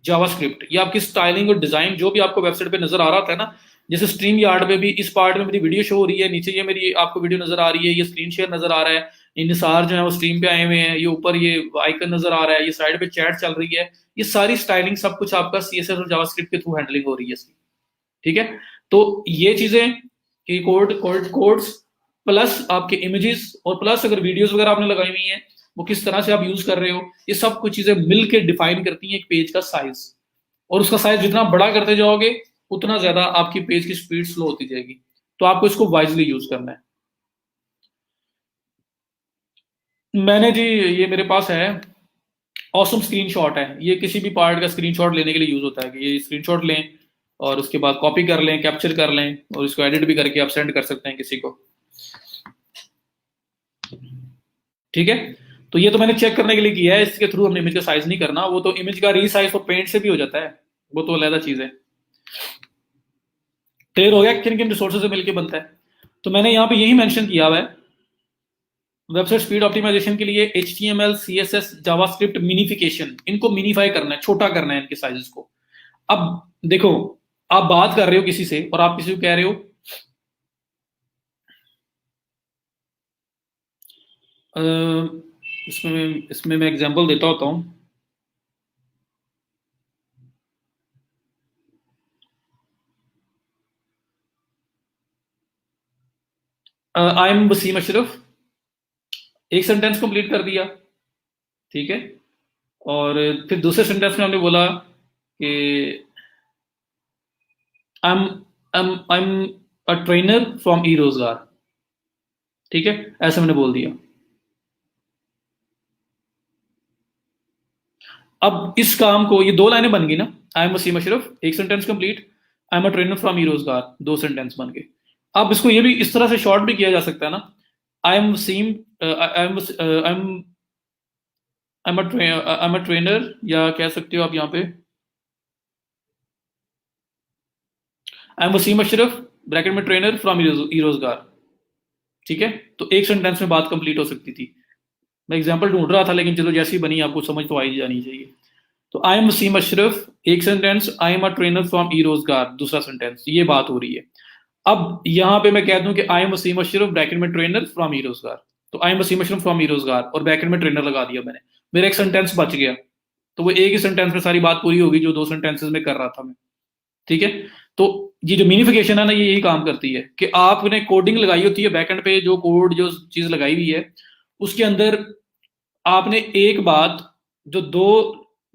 जावास्क्रिप्ट, ये आपकी स्टाइलिंग और डिजाइन जो भी आपको वेबसाइट पे नजर आ रहा था ना, जैसे स्ट्रीम यार्ड में भी इस पार्ट में मेरी वीडियो शो हो रही है, नीचे ये मेरी आपको वीडियो नजर आ रही है, ये स्क्रीन शेयर नजर आ रहा है, ये निसार जो है वो स्ट्रीम पे आए हुए हैं, ये ऊपर ये आइकन नजर आ रहा है, ये साइड पे चैट चल रही है, ये सारी स्टाइलिंग सब कुछ आपका CSS और जावास्क्रिप्ट के थ्रू हैंडलिंग हो रही है इसकी, ठीक है। तो ये चीजें कि कोड्स प्लस आपके इमेजेस और प्लस अगर वीडियोस वगैरह आपने लगाई हुई हैं, वो किस तरह से आप यूज कर रहे हो, ये सब कुछ चीजें मिलके डिफाइन करती हैं एक पेज का साइज। और उसका साइज जितना बड़ा करते जाओगे उतना ज्यादा आपकी पेज की स्पीड स्लो होती जाएगी। तो आपको इसको वाइजली यूज करना है। मैंने जी, ये मेरे पास है, ऑसम स्क्रीनशॉट है, ये किसी भी पार्ट का स्क्रीनशॉट लेने के लिए यूज होता है, कि ये स्क्रीनशॉट लें और उसके बाद कॉपी कर लें, कैप्चर कर लें, और इसको एडिट भी करके आप सेंड कर सकते हैं किसी को, ठीक है। तो ये तो मैंने चेक करने के लिए किया है, इसके थ्रू हमने इमेज का साइज नहीं करना, वो तो इमेज का रीसाइज तो पेंट से भी हो जाता है, वो तो अलग चीज है। क्लियर हो गया किन किन रिसोर्सेज से मिलकर बनता है। तो मैंने यहाँ पे यही मेंशन किया हुआ है, वेबसाइट स्पीड ऑप्टिमाइजेशन के लिए HTML, CSS, जावास्क्रिप्ट मिनिफिकेशन, इनको मिनीफाई करना है, छोटा करना है इनके साइजेस को। अब देखो, आप बात कर रहे हो किसी से और आप किसी को कह रहे हो अ, इसमें मैं एग्जांपल देता होता हूँ। आई एम वसीम अशरफ, एक सेंटेंस कंप्लीट कर दिया, ठीक है। और फिर दूसरे सेंटेंस में हमने बोला कि I am a trainer from e रोजगार, ठीक है, ऐसे मैंने बोल दिया। अब इस काम को, ये दो लाइनें बन गई ना, आई एम वसीम अशरफ, एक sentence complete, I am a trainer from e Rozgar, दो सेंटेंस बन गए। अब इसको ये भी इस तरह से शॉर्ट भी किया जा सकता है ना, I am Wasim, I am a trainer, या कह सकते हो आप यहाँ पे I am Wasim Ashraf bracket में ट्रेनर फ्रॉम ई रोजगार, ठीक है। तो एक सेंटेंस में बात कंप्लीट हो सकती थी। मैं एग्जांपल ढूंढ रहा था, लेकिन चलो जैसी बनी आपको समझ तो आई जानी चाहिए। तो आई एम वसीम अशरफ एक sentence, I am a trainer from e Rozgar दूसरा सेंटेंस, ये बात हो रही है। अब यहां पे मैं कह दूं कि I am Wasim Ashraf bracket में ट्रेनर फ्रॉम ई रोजगार, तो I am Wasim Ashraf from e Rozgar और ब्रैकेट में ट्रेनर लगा दिया मैंने, मेरा एक सेंटेंस बच गया। तो वो एक ही सेंटेंस में सारी बात पूरी होगी जो दो सेंटेंसेस में कर रहा था मैं, ठीक है। तो ये जो मिनिफिकेशन है ना, ये यही काम करती है कि आपने कोडिंग लगाई होती है बैकएंड पे, जो कोड जो चीज लगाई हुई है उसके अंदर आपने एक बात जो दो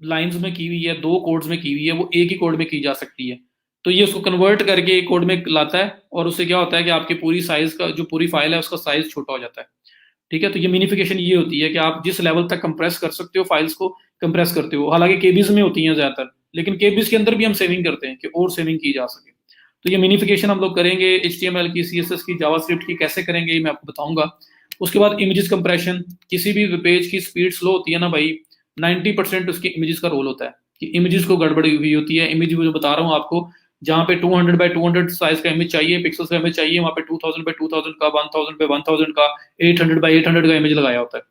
लाइंस में की हुई है, दो कोड्स में की हुई है, वो एक ही कोड में की जा सकती है। तो ये उसको कन्वर्ट करके एक कोड में लाता है, और उससे क्या होता है कि आपकी पूरी साइज का जो पूरी फाइल है उसका साइज छोटा हो जाता है, ठीक है। तो ये मिनिफिकेशन ये होती है कि आप जिस लेवल तक कंप्रेस कर सकते हो फाइल्स को, कंप्रेस करते हो। हालांकि केबीज में होती हैं ज्यादातर, लेकिन केबीज के अंदर भी हम सेविंग करते हैं कि और सेविंग की जा सके। तो ये मिनिफिकेशन हम लोग करेंगे HTML की, CSS की, जावास्क्रिप्ट की, कैसे करेंगे ये मैं आपको बताऊंगा। उसके बाद इमेजेस कंप्रेशन, किसी भी पेज की स्पीड स्लो होती है ना भाई, 90% उसकी इमेजेस का रोल होता है कि इमेजेस को गड़बड़ी हुई होती है। इमेज जो बता रहा हूँ आपको, जहाँ पे 200 बाय 200 साइज का इमेज चाहिए, पिक्सल्स का इमेज चाहिए, वहाँ पे 2000 बाय 2000 का, 1000 बाय 1000 का, 800 बाय 800 का इमेज लगाया होता है।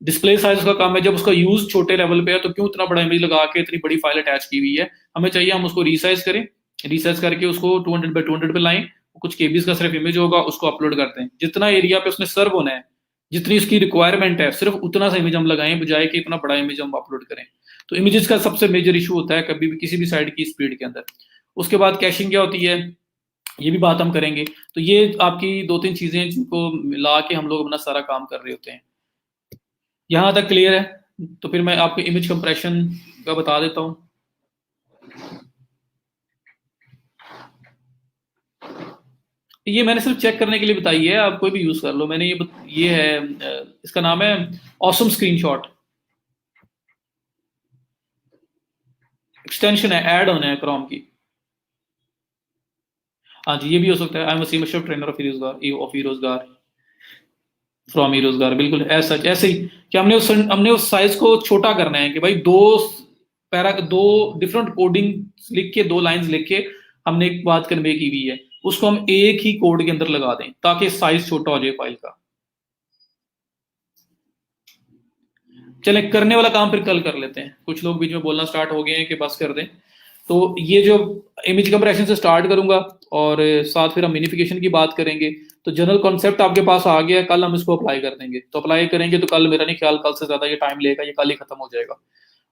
डिस्प्ले साइज का काम है, जब उसका यूज छोटे लेवल पे है तो क्यों इतना बड़ा इमेज लगा के इतनी बड़ी फाइल अटैच की हुई है, हमें चाहिए हम उसको रीसाइज करें, रीसाइज करके उसको 200 बाय 200 पे लाएं, कुछ केबीज का सिर्फ इमेज होगा, उसको अपलोड करते हैं। जितना एरिया पे उसने सर्व होना है, जितनी उसकी रिक्वायरमेंट है, सिर्फ उतना सा इमेज हम लगाएं, बजाय कि इतना बड़ा इमेज हम अपलोड करें। तो इमेजेस का सबसे मेजर इशू होता है कभी भी किसी भी साइट की स्पीड के अंदर। उसके बाद कैशिंग क्या होती है, ये भी बात हम करेंगे। तो ये आपकी दो तीन चीजें हैं जिनको मिला के हम लोग अपना सारा काम कर रहे होते हैं। यहां तक क्लियर है? तो फिर मैं आपको इमेज कंप्रेशन का बता देता हूं। ये मैंने सिर्फ चेक करने के लिए बताई है, आप कोई भी यूज कर लो। मैंने ये है, इसका नाम है ऑसम स्क्रीनशॉट, एक्सटेंशन है, ऐड होना है क्रोम की। हाँ जी, ये भी हो सकता है, I am Wasim Ashraf trainer of e Rozgar from e रोजगार, बिल्कुल ऐसा ऐसे ही कि हमने उस साइज को छोटा करना है कि भाई दो डिफरेंट कोडिंग लिख के, दो लाइंस लिख के हमने एक बात कन्वे की हुई है, उसको हम एक ही कोड के अंदर लगा दें ताकि साइज छोटा हो जाए फाइल का। चले करने वाला काम फिर कल कर लेते हैं, कुछ लोग बीच में बोलना स्टार्ट हो गए हैं कि बस कर दें। तो ये जो इमेज कंप्रेशन से स्टार्ट करूंगा, और साथ फिर हम मिनिफिकेशन की बात करेंगे। तो जनरल कॉन्सेप्ट आपके पास आ गया, कल हम इसको अप्लाई कर देंगे। तो अप्लाई करेंगे तो कल, मेरा नहीं ख्याल कल से ज्यादा ये टाइम लेगा, ये कल ही खत्म हो जाएगा।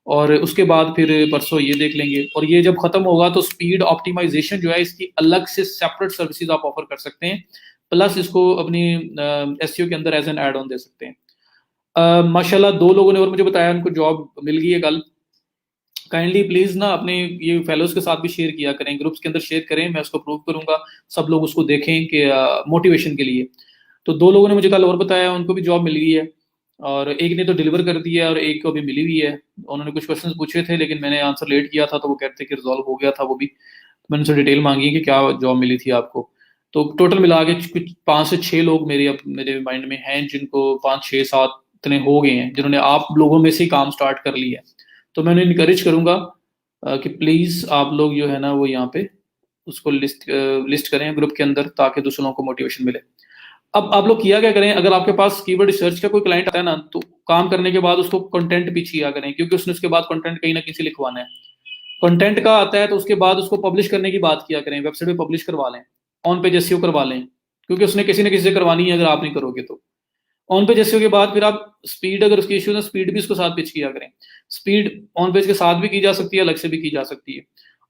और उसके बाद फिर परसों ये देख लेंगे, और ये जब खत्म होगा तो स्पीड ऑप्टिमाइजेशन जो है इसकी अलग से सेपरेट सर्विसेज आप ऑफर कर सकते हैं, प्लस इसको अपनी SEO के अंदर एज एन एड ऑन दे सकते हैं। माशाल्लाह 2 लोगों ने और मुझे बताया उनको जॉब मिल गई है कल। काइंडली प्लीज ना अपने ये फेलोज के साथ भी शेयर किया करें, ग्रुप्स के अंदर शेयर करें, मैं उसको प्रूव करूंगा, सब लोग उसको देखें कि मोटिवेशन के लिए। तो 2 लोगों ने मुझे कल और बताया उनको भी जॉब मिल गई है, और एक ने तो डिलीवर कर दिया है और एक को अभी मिली हुई है। उन्होंने कुछ क्वेश्चंस पूछे थे लेकिन मैंने आंसर लेट किया था, तो वो कहते कि रिजॉल्व हो गया था वो भी। तो मैंने उनसे डिटेल मांगी कि क्या जॉब मिली थी आपको। तो टोटल मिला के कुछ 5 से 6 लोग मेरे माइंड में हैं, जिनको 5 6 7 इतने हो गए हैं जिन्होंने आप लोगों में से ही काम स्टार्ट कर लिया है। तो मैं उन्हें इनकरेज करूंगा कि प्लीज आप लोग जो है ना वो यहाँ पे उसको लिस्ट करें ग्रुप के अंदर, ताकि दूसरों को मोटिवेशन मिले। अब आप लोग किया क्या करें, अगर आपके पास कीवर्ड रिसर्च का कोई क्लाइंट आता है ना, तो काम करने के बाद उसको कंटेंट पीछे किया करें, क्योंकि उसने उसके बाद कंटेंट कहीं ना कहीं से लिखवाना है। कंटेंट का आता है तो उसके बाद उसको पब्लिश करने की बात किया करें, वेबसाइट पे पब्लिश करवा लें, ऑन पेज एसईओ करवा लें, क्योंकि उसने किसी न किसी से करवानी है अगर आप नहीं करोगे तो। ऑन पेज एसईओ के बाद फिर आप स्पीड, अगर उसकी इश्यू है स्पीड भी उसके साथ पिच किया करें। स्पीड ऑन पेज के साथ भी की जा सकती है, अलग से भी की जा सकती है।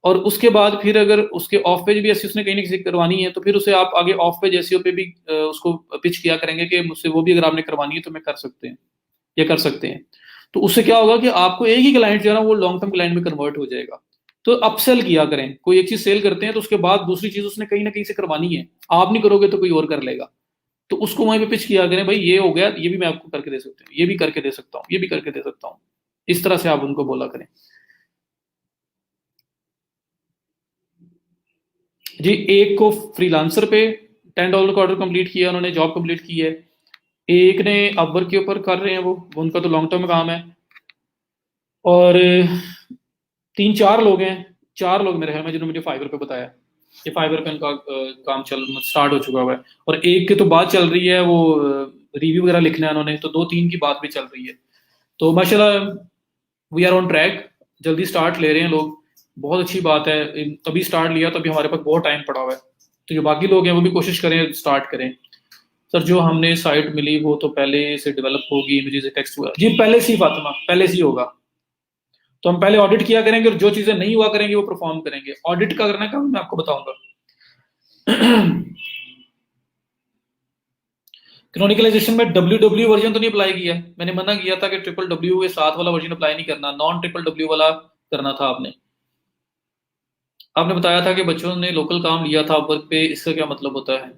और उसके बाद फिर अगर उसके ऑफ पेज भी ऐसी उसने कहीं ना कहीं करवानी है तो फिर उसे आप आगे ऑफ पेज एसईओ पे भी उसको पिच किया करेंगे कि मुझसे वो भी अगर आपने करवानी है तो मैं कर सकते हैं या कर सकते हैं। तो उससे क्या होगा कि आपको एक ही क्लाइंट जो है ना वो लॉन्ग टर्म क्लाइंट में कन्वर्ट हो जाएगा। तो अपसेल किया करें, कोई एक चीज सेल करते हैं तो उसके बाद दूसरी चीज उसने कहीं ना कहीं से करवानी है, आप नहीं करोगे तो कोई और कर लेगा। तो उसको वहीं पे पिच किया करें, भाई ये हो गया, ये भी मैं आपको करके दे सकता हूँ, ये भी करके दे सकता हूँ, ये भी करके दे सकता हूँ। इस तरह से आप उनको बोला करें। जी, एक को फ्रीलांसर पे $10 का ऑर्डर कंप्लीट किया, उन्होंने जॉब कंप्लीट की है। एक ने अपवर्क के ऊपर कर रहे हैं, वो उनका तो लॉन्ग टर्म काम है। और 3-4 लोग हैं, 4 लोग मेरे ख्याल में जिन्होंने मुझे फाइवर पे बताया। ये फाइवर पे उनका काम चल स्टार्ट हो चुका हुआ है। और एक की तो बात चल रही है, वो रिव्यू वगैरह लिखना है उन्होंने, तो 2-3 की बात भी चल रही है। तो माशाल्लाह वी आर ऑन ट्रैक, जल्दी स्टार्ट ले रहे हैं लोग, बहुत अच्छी बात है। अभी स्टार्ट लिया तो अभी हमारे पास बहुत टाइम पड़ा हुआ है। तो जो बाकी लोग हैं वो भी कोशिश करें स्टार्ट करें। सर जो हमने साइट मिली वो तो पहले से डेवलप होगी, इमेजेस टेक्स्ट हुआ जी, पहले से ही फातिमा, पहले से ही होगा। तो हम पहले ऑडिट किया करेंगे और जो चीजें नहीं हुआ करेंगे वो परफॉर्म करेंगे। ऑडिट का करना काम मैं आपको बताऊंगा। क्रोनिकलाइजेशन में WW वर्जन तो नहीं अप्लाई किया, मैंने मना किया था कि WW के साथ वाला वर्जन अप्लाई नहीं करना, नॉन WW वाला करना था आपने। आपने बताया था कि बच्चों ने लोकल काम लिया था अपवर्क पे, इसका क्या मतलब होता है?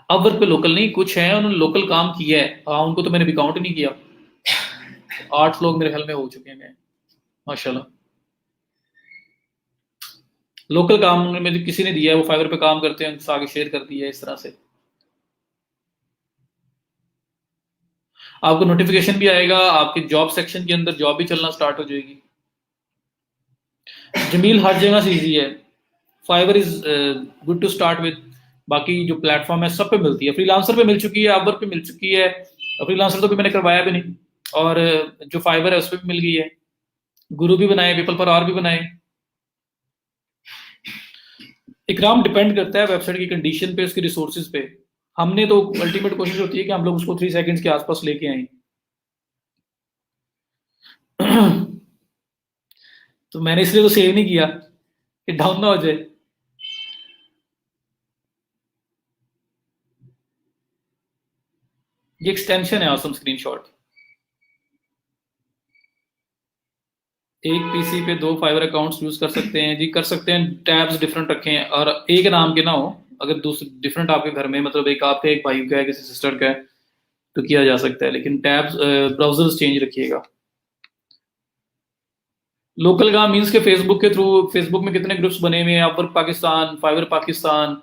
अपवर्क पे लोकल नहीं, कुछ है उन्होंने लोकल काम किया है, हाँ उनको तो मैंने भी काउंट नहीं किया। 8 लोग मेरे ख्याल में हो चुके हैं माशाल्लाह। लोकल काम में किसी ने दिया है, वो फाइवर पे काम करते हैं, उनसे आगे शेयर कर दिया है इस तरह से। आपको नोटिफिकेशन भी आएगा, आपके जॉब सेक्शन के अंदर जॉब भी चलना स्टार्ट हो जाएगी। जमील हर जगह से इजी है, Fiverr is good to start with. बाकी जो प्लेटफॉर्म है सब पे मिलती है, फ्रीलांसर पे मिल चुकी है, अपवर्क पे मिल चुकी है। फ्रीलांसर तो भी मैंने करवाया भी नहीं। और जो फाइवर है उस पर भी मिल गई है, गुरु भी बनाए, पीपल पर आर भी बनाए। इकराम डिपेंड करता है वेबसाइट की कंडीशन पे, उसके रिसोर्सेज पे। हमने तो अल्टीमेट कोशिश होती है कि हम लोग उसको 3 सेकंड्स के आसपास लेके आए। तो मैंने इसलिए तो सेव नहीं किया कि डाउन ना हो जाए। ये एक्सटेंशन है ऑसम स्क्रीनशॉट। एक पीसी पे 2 फाइवर अकाउंट्स यूज कर सकते हैं जी, कर सकते हैं। टैब्स डिफरेंट रखें और एक नाम के ना हो। अगर दूसरे डिफरेंट आपके घर में, मतलब एक आपका एक भाई का है, किसी सिस्टर का है, तो किया जा सकता है, लेकिन टैब्स ब्राउजर्स चेंज रखिएगा। लोकल काम मीन्स के फेसबुक के थ्रू, फेसबुक में कितने ग्रुप्स बने हुए हैं, Upwork Pakistan, Fiverr Pakistan,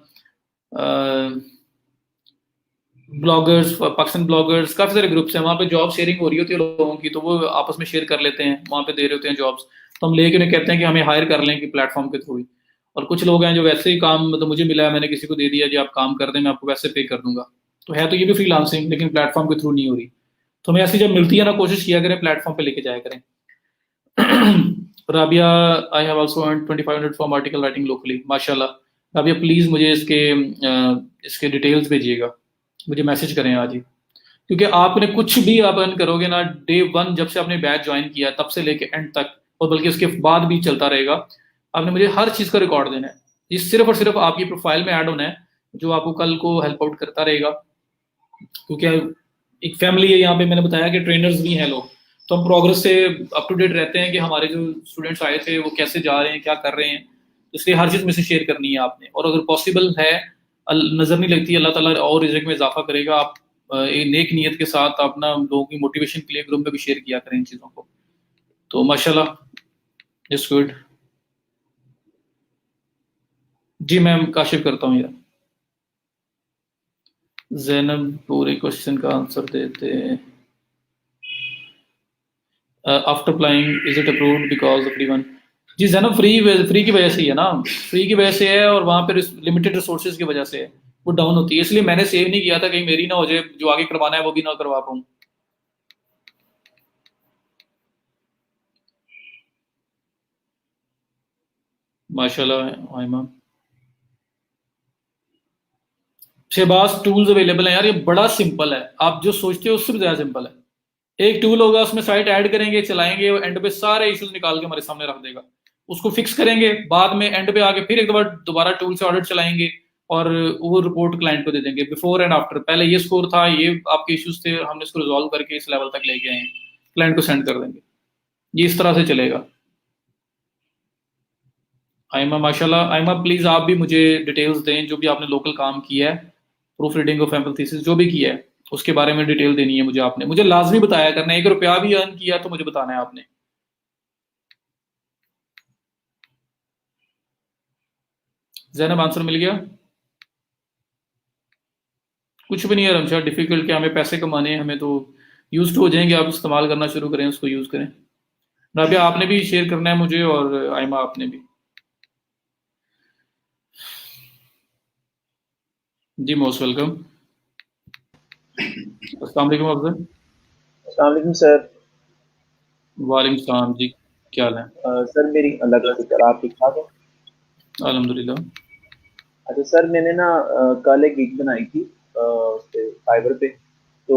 bloggers Pakistan, bloggers, काफी सारे ग्रुप्स हैं, वहाँ पे जॉब शेयरिंग हो रही होती है लोगों की, तो वो आपस में शेयर कर लेते हैं, वहाँ पे दे रहे होते हैं जॉब्स। तो हम लेके उन्हें कहते हैं कि हमें हायर कर लें कि प्लेटफॉर्म के थ्रू ही। और कुछ लोग हैं जो वैसे ही काम, मतलब मुझे मिला है, मैंने किसी को दे दिया जी आप काम कर दें, मैं आपको वैसे पे कर दूंगा। तो है तो ये भी फ्रीलांसिंग, लेकिन प्लेटफॉर्म के थ्रू नहीं हो रही। तो हमें ऐसी जब मिलती है ना, कोशिश किया करें प्लेटफॉर्म पे लेके जाया करें। Rabia, I have also earn 2500 from article writing locally, माशाल्लाह। राबिया प्लीज मुझे इसके डिटेल्स भेजिएगा, मुझे मैसेज करें आज ही। क्योंकि आपने कुछ भी आप अर्न करोगे ना, डे 1 जब से आपने बैच ज्वाइन किया तब से लेके एंड तक, और बल्कि उसके बाद भी चलता रहेगा, आपने मुझे हर चीज का रिकॉर्ड देना है। ये सिर्फ और सिर्फ आपकी प्रोफाइल में ऐड होना है, जो आपको कल को हेल्प आउट करता रहेगा। क्योंकि एक फैमिली है यहाँ पे, मैंने बताया कि ट्रेनर्स भी हैं लोग, तो हम प्रोग्रेस से अप टू डेट रहते हैं कि हमारे जो स्टूडेंट्स आए थे वो कैसे जा रहे हैं, क्या कर रहे हैं। तो इसलिए हर चीज़ में से शेयर करनी है आपने, और अगर पॉसिबल है, नज़र नहीं लगती, अल्लाह ताला और रिज़्क में इजाफा करेगा। आप एक नेक नीयत के साथ अपना लोगों की मोटिवेशन के लिए ग्रुप में भी शेयर किया करें इन चीज़ों को। तो माशाल्लाह, इट्स गुड। जी मैम, काशिफ करता हूँ यार। जैनब पूरे क्वेश्चन का आंसर देते। After applying is it approved because of one? जी जैनब, फ्री की वजह से ही है ना, फ्री की वजह से है, और वहाँ पे लिमिटेड रिसोर्सेज की वजह से है, वो डाउन होती है। इसलिए मैंने सेव नहीं किया था, कहीं मेरी ना हो जाए, जो आगे करवाना है वो भी ना करवा पाऊँ। माशाल्लाह आयमा। शहबाज, टूल्स अवेलेबल हैं यार, ये बड़ा सिंपल है, आप जो सोचते हो उससे भी ज्यादा सिंपल है। एक टूल होगा, उसमें साइट ऐड करेंगे, चलाएंगे, एंड पे सारे इश्यूज निकाल के हमारे सामने रख देगा। उसको फिक्स करेंगे, बाद में एंड पे आके फिर एक बार दोबारा टूल से ऑडिट चलाएंगे और वो रिपोर्ट क्लाइंट को दे देंगे, बिफोर एंड आफ्टर। पहले ये स्कोर था, ये आपके इश्यूज थे, हमने इसको रिजॉल्व करके इस लेवल तक लेके आए हैं, क्लाइंट को सेंड कर देंगे। ये इस तरह से चलेगा। आइमा माशाल्लाह, आइमा प्लीज आप भी मुझे डिटेल्स दें, जो भी आपने लोकल काम किया है, proof reading of ample thesis जो भी किया है, उसके बारे में डिटेल देनी है मुझे। आपने मुझे लाजमी बताया करना है, 1 रुपया भी अर्न किया तो मुझे बताना है आपने। जैनब आंसर मिल गया? कुछ भी नहीं है रमशा, डिफिकल्ट क्या, हमें पैसे कमाने हैं, हमें तो यूज टू हो जाएंगे, आप इस्तेमाल करना शुरू करें, उसको यूज करें। राबिया आपने भी शेयर करना है मुझे, और आइमा आपने भी। जी मोस्ट वेलकम। अस्सलाम वालेकुम अफजल। अस्सलाम वालेकुम सर। वालेकुम सलाम जी, क्या हाल है? सर मेरी अल्लाह का शुक्र, आप ठीक ठाक हो? अल्हम्दुलिल्लाह। अच्छा सर, मैंने ना कल एक गिग बनाई थी उस पे फाइवर पे। तो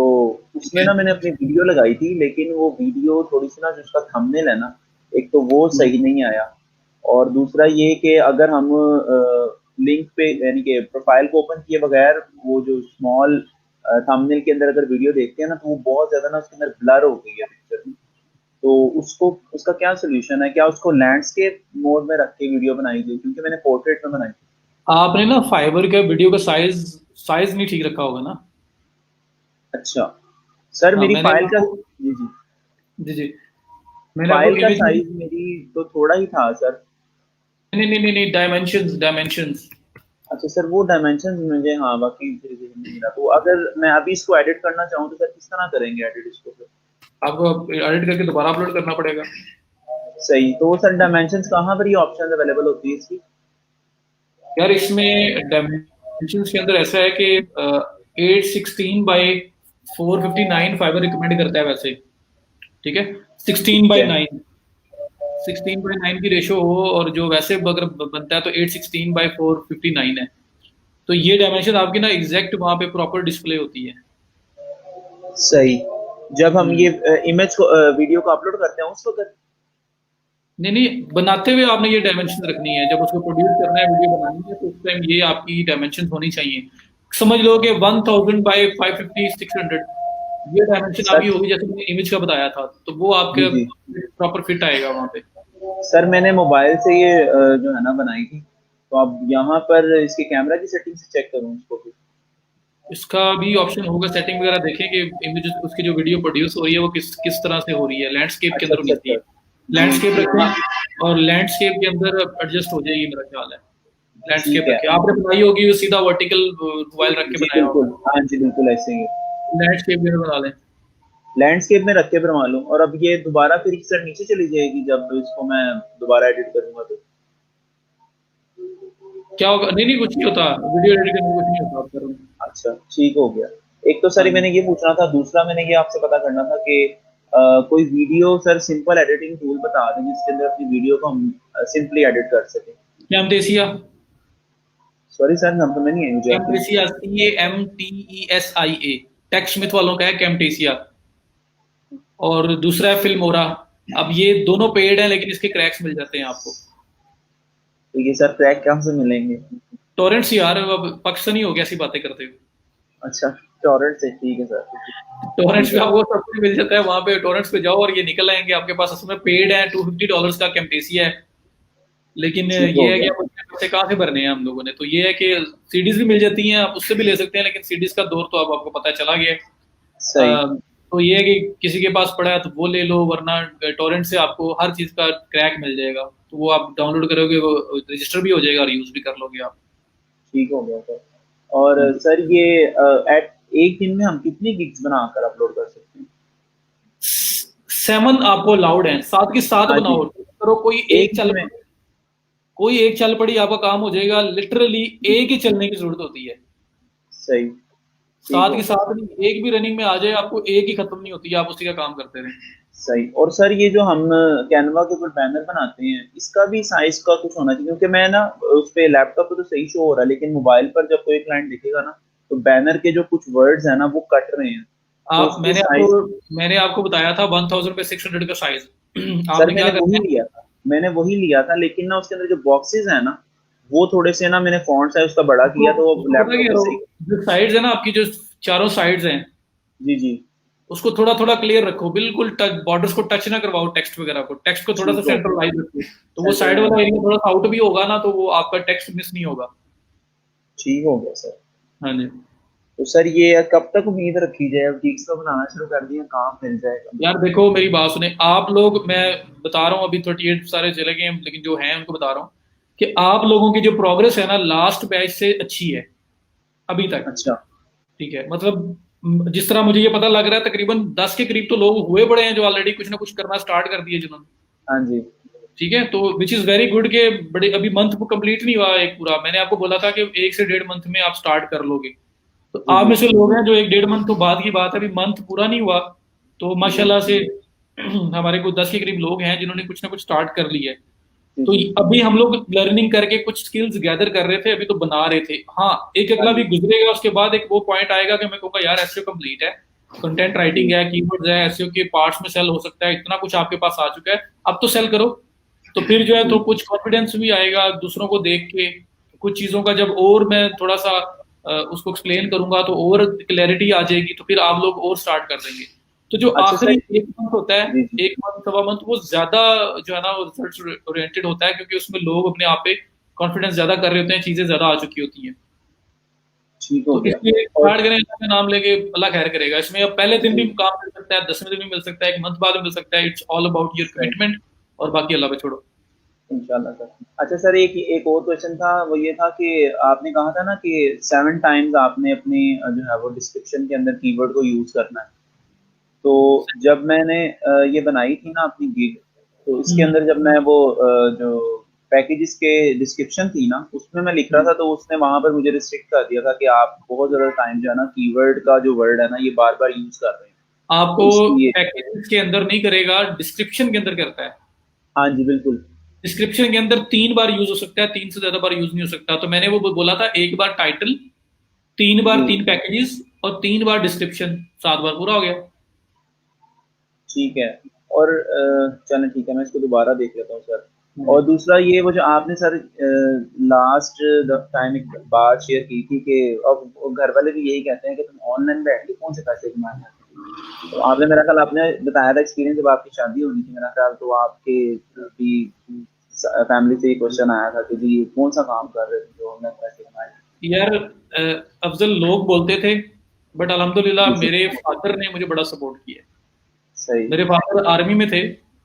उसमें ना मैंने अपनी वीडियो लगाई थी, लेकिन वो वीडियो थोड़ी सी ना, जो उसका थंबनेल है ना, एक तो वो सही नहीं आया, और दूसरा ये कि अगर हम लिंक पे यानी कि प्रोफाइल को ओपन किए बगैर वो जो स्मॉल थंबनेल के अंदर अगर वीडियो देखते हैं ना, तो वो बहुत ज्यादा ना उसके अंदर ब्लर हो गई है पिक्चर। तो उसको, उसका क्या सोल्यूशन है? क्या उसको लैंडस्केप मोड में रख के वीडियो बनाई थी, क्योंकि मैंने पोर्ट्रेट में बनाई थी। आपने ना फाइबर का वीडियो का साइज साइज नहीं ठीक रखा होगा ना? अच्छा सर, हाँ, मेरी मैंने फाइल का, आपको, जी जी, जी जी, मैंने आपको फाइल का इमेज में, साइज मेरी तो थोड़ा ही था सर। नहीं नहीं नहीं नहीं, डायमेंशंस डायमेंशंस। अच्छा सर, वो डायमेंशन मुझे, हाँ बाकी मेरे ज़हन में नहीं रहा। तो अगर मैं अभी इसको एडिट करना चाहूँ तो सर किस तरह करेंगे एडिट इसको सर? आपको एडिट करके दोबारा अपलोड करना पड़ेगा। सही, तो वो सर डायमेंशंस कहाँ पर ये ऑप्शन अवेलेबल होती है इसकी? यार इसमें डायमेंशंस के अंदर ऐसा है कि 816 बाई 459 फाइबर रिकमेंड करता है वैसे, ठीक है। सिक्सटीन ठीक बाई है। नाइन 16:9 की रेशो हो, और जो वैसे अगर बनता है तो 816 बाई 459 है। तो ये डायमेंशन आपकी ना एग्जैक्ट वहां पे प्रॉपर डिस्प्ले होती है। सही। जब हम हम्म। ये इमेज को वीडियो को अपलोड करते हैं उस वक्त? नहीं नहीं, बनाते हुए आपने ये डायमेंशन रखनी है, जब उसको प्रोड्यूस करना है, वीडियो बनानी है, तो उस टाइम ये आपकी डायमेंशन होनी चाहिए। समझ लो कि 1000 बाई 550 600, ये डायमेंशन आपकी सर, होगी, जैसे मैंने इमेज का बताया था, तो वो जी आपके जी, प्रॉपर फिट आएगा वहां पे। सर मैंने मोबाइल से ये जो है ना बनाई थी, तो अब यहाँ पर इसके कैमरा की सेटिंग से चेक करूँ इसको भी? इसका भी ऑप्शन होगा, सेटिंग वगैरह देखें कि इमेज उसकी जो वीडियो प्रोड्यूस हो रही है वो किस किस तरह से हो रही है, लैंडस्केप के अच्छा अंदर होनी अच्छा अच्छा। चाहिए। जी लैंडस्केप हाँ, रखें, और लैंडस्केप के अंदर एडजस्ट हो जाएगी, मेरा ख्याल है। ठीक लैंडस्केप है। रखे, आपने बनाई होगी वो सीधा वर्टिकल मोबाइल रख के जी बनाया बिल्कुल, होगा। हाँ जी बिल्कुल ऐसे ही है। लैंडस्केप के अंदर बना लें। लैंडस्केप में रख के बनवा लूँ, और अब ये दोबारा फिर सर नीचे चली जाएगी जब इसको मैं दोबारा एडिट करूंगा तो? क्या होगा? नहीं नहीं, कुछ नहीं होता, वीडियो एडिट करने में कुछ नहीं होता, आप करो। अच्छा ठीक हो गया। एक तो सर हाँ, मैंने ये पूछना था, दूसरा मैंने ये आपसे पता करना था कि कोई video sir simple editing tool बता दें जिसके अंदर अपनी वीडियो को हम सिंपली एडिट कर सकें। कैमटेसिया। सॉरी सर, नाम तो नहीं है मुझे आपकी। कैमटेसिया, CAMTESIA, टेक स्मिथ वालों का है कैमटेसिया, और दूसरा है फिल्मोरा। अब ये दोनों पेड हैं, लेकिन इसके क्रैक्स मिल जाते हैं आपको। तो ये सर क्रैक कहाँ से मिलेंगे? टोरेंट्स यार, अब पाकिस्तानी हो गया, ऐसी बातें करते हो। अच्छा, टॉरेंट से, ठीक है सर। टोरेंट्स ठीक पे है, आपको सब कुछ मिल जाता है, वहां पे टोरेंट्स पे जाओ और ये निकल आएंगे आपके पास। उसमें पेड है, $250 का कैम्टेसिया है, लेकिन ठीक हो ये है कि गया। अब उसके पैसे कहाँ से भरने हैं हम लोगों ने। तो ये है कि सीडीज भी मिल जाती हैं, आप उससे भी ले सकते हैं, लेकिन सीडीज का दौर तो अब आपको पता चला गया है। सही। तो ये है कि किसी के पास पड़ा है तो वो ले लो, वरना टोरेंट से आपको हर चीज का क्रैक मिल जाएगा, तो वो आप डाउनलोड करोगे, वो रजिस्टर भी हो जाएगा और यूज भी कर लोगे आप। ठीक हो गया सर। और सर ये एट एक दिन में हम कितनी गिग्स बनाकर अपलोड कर सकते हैं? 7 आपको अलाउड है, 7 की 7 हाँ जी, बनाओ, करो, कोई एक एक दिन चल में। पड़ी, कोई एक चल पड़ी आपका काम हो जाएगा, लिटरली एक ही चलने की जरूरत होती है। सही, ठीक 7 हो की गया 7 सर। नहीं, एक भी रनिंग में आ जाए आपको, एक ही खत्म नहीं होती है, आप उसी का काम करते रहें। सही। और सर ये जो हम कैनवा के ऊपर बैनर बनाते हैं, इसका भी साइज का कुछ होना चाहिए, क्योंकि मैं ना उस पे लैपटॉप पे तो सही शो हो रहा है, लेकिन मोबाइल पर जब कोई क्लाइंट देखेगा ना, तो बैनर के जो कुछ वर्ड्स हैं ना वो कट रहे हैं। तो आप उसकी साइज मैंने आपको बताया था 1000 पे 600 का साइज। सर आपने क्या मैंने करना वही है? लिया था, मैंने वही लिया था, लेकिन ना उसके अंदर जो बॉक्सेस है ना, वो थोड़े से ना, मैंने फॉन्ट साइज उसका बड़ा उसको किया तो वो उसको पता है लैपटॉप क्या पे करो, सही। जो साइड्स है ना आपकी, जो चारों साइड्स हैं, जी जी। उसको थोड़ा थोड़ा क्लियर रखो, बिल्कुल टच बॉर्डर्स को टच ना करवाओ, टेक्स्ट वगैरह को, टेक्स्ट को थोड़ा सा ठीक हो गया, सेंट्रलाइज रखो, तो वो सेंटर साइड लाइन, वाला एरिया थोड़ा सा आउट भी होगा ना, तो वो आपका टेक्स्ट मिस नहीं होगा। ठीक हो गया सर। हाँ जी। तो सर ये कब तक उम्मीद रखी जाए, अब गिग्स तो बनाना शुरू कर दिया, काम मिल जाएगा? यार देखो मेरी बात सुने आप लोग, मैं बता रहा हूँ, अभी 38 सारे चले गए हैं, लेकिन जो हैं उनको बता रहा हूँ कि आप लोगों की जो प्रोग्रेस है ना लास्ट बैच से अच्छी है अभी तक। अच्छा। ठीक है, मतलब जिस तरह मुझे ये पता लग रहा है तकरीबन 10 के करीब तो लोग हुए बड़े हैं जो ऑलरेडी कुछ ना कुछ करना स्टार्ट कर दिए जिन्होंने। हाँ जी। ठीक है, तो विच इज वेरी गुड के बड़े, अभी मंथ कंप्लीट नहीं हुआ एक पूरा, मैंने आपको बोला था कि 1 से 1.5 मंथ में आप स्टार्ट कर लोगे। तो जी आप जी। में से लोग हैं जो 1 1.5 मंथ तो बाद की बात है, अभी मंथ पूरा नहीं हुआ, तो जी माशाल्लाह से हमारे को 10 के करीब लोग हैं जिन्होंने कुछ ना कुछ स्टार्ट कर लिया है। जी। तो जी। अभी हम लोग लर्निंग करके कुछ स्किल्स गैदर कर रहे थे, अभी तो बना रहे थे। हाँ, एक हाँ अगला भी जी। गुजरेगा, उसके बाद एक वो पॉइंट आएगा कि मैं कहूँगा यार एसईओ कंप्लीट है, कंटेंट राइटिंग जी है, कीवर्ड्स है, एसईओ के पार्ट्स में सेल हो सकता है, इतना कुछ आपके पास आ चुका है, अब तो सेल करो। तो फिर जो है तो जी। कुछ कॉन्फिडेंस भी आएगा दूसरों को देख के, कुछ चीजों का जब और मैं थोड़ा सा उसको एक्सप्लेन करूंगा तो और क्लैरिटी आ जाएगी, तो फिर आप लोग और स्टार्ट कर देंगे। तो जो अच्छा आखिरी सर। 1 मंथ होता है, जी जी। 1 मंथ 1.25 मंथ, वो ज्यादा जो है ना वो रिजल्ट ओरिएंटेड होता है, क्योंकि उसमें लोग अपने आप पे कॉन्फिडेंस ज्यादा कर रहे होते हैं, चीजें ज्यादा आ चुकी होती हैं। ठीक हो तो गया। इसलिए और स्टार्ट करें, अल्लाह का नाम लेके, अल्लाह खैर करेगा। इसमें अब पहले दिन भी जी, काम मिल सकता है, 10वें दिन भी मिल सकता है, 1 मंथ बाद भी मिल सकता है, इट्स ऑल अबाउट योर सही, कमिटमेंट, और बाकी अल्लाह पे छोड़ो। इंशाल्लाह सर। अच्छा सर, एक एक और क्वेश्चन था, वो ये था कि आपने कहा था ना कि 7 टाइम्स आपने अपनी जो है वो डिस्क्रिप्शन के अंदर कीवर्ड को यूज करना है। तो जब मैंने ये बनाई थी ना अपनी गिग, तो इसके हम्म। अंदर जब मैं वो जो पैकेजेस के डिस्क्रिप्शन थी ना, उसमें मैं लिख रहा था, तो उसने वहां पर मुझे रिस्ट्रिक्ट कर दिया था कि आप बहुत ज्यादा टाइम जो है ना कीवर्ड का जो वर्ड है ना, ये बार बार यूज कर रहे हैं। आपको तो इसलिए पैकेजेस के अंदर नहीं करेगा, डिस्क्रिप्शन के अंदर करता है। हाँ जी बिल्कुल। डिस्क्रिप्शन के अंदर 3 बार यूज हो सकता है, 3 से ज्यादा बार यूज नहीं हो सकता। तो मैंने वो बोला था, 1 बार टाइटल, 3 बार जी 3 पैकेजेस, और 3 बार डिस्क्रिप्शन, 7 बार पूरा हो गया। ठीक है। और चलें ठीक है, मैं इसको दोबारा देख लेता हूँ सर। हाँ और जी। दूसरा ये वो जो आपने सर लास्ट टाइम एक बात शेयर की थी कि अब वो घर वाले भी यही कहते हैं कि तुम ऑनलाइन बैठ के कौन से पैसे कमाए हैं। तो आपने, मेरा ख्याल आपने बताया था एक्सपीरियंस, जब आपकी शादी होनी थी मेरा ख्याल, तो आपके भी फैमिली से ये क्वेश्चन आया था कि जी कौन सा काम कर रहे थे जो ऑनलाइन पैसे कमाए। यार अफजल लोग बोलते थे, बट जी अल्हम्दुलिल्लाह जी। मेरे फादर ने मुझे बड़ा सपोर्ट किया। सही। मेरे फादर आर्मी में थे,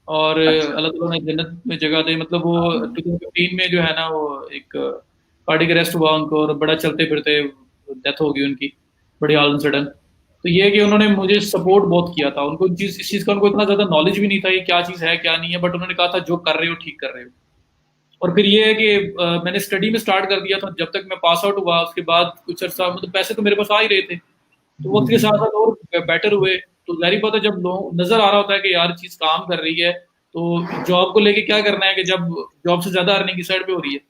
और अच्छा। अल्लाह ताला ने जन्नत में जगह दे, मतलब वो आमीन। 2015 में जो है ना वो एक कार्डियक अरेस्ट हुआ उनको, और बड़ा चलते फिरते डेथ हो गई उनकी, बड़ी ऑल सडन। तो ये है कि उन्होंने मुझे सपोर्ट बहुत किया था, उनको इस चीज़ का उनको इतना ज़्यादा नॉलेज भी नहीं था ये क्या चीज़ है क्या नहीं है, बट उन्होंने कहा था जो कर रहे हो ठीक कर रहे हो। और फिर ये है कि मैंने स्टडी में स्टार्ट कर दिया था, जब तक मैं पास आउट हुआ उसके बाद कुछ अर्सा, मतलब पैसे तो मेरे पास आ ही रहे थे, तो वक्त के साथ साथ और बेटर हुए। तो जाहिर बात है, जब लोग नजर आ रहा होता है कि यार चीज काम कर रही है, तो जॉब को लेके क्या करना है कि जब जॉब से ज्यादा अर्निंग की साइड पे हो रही है,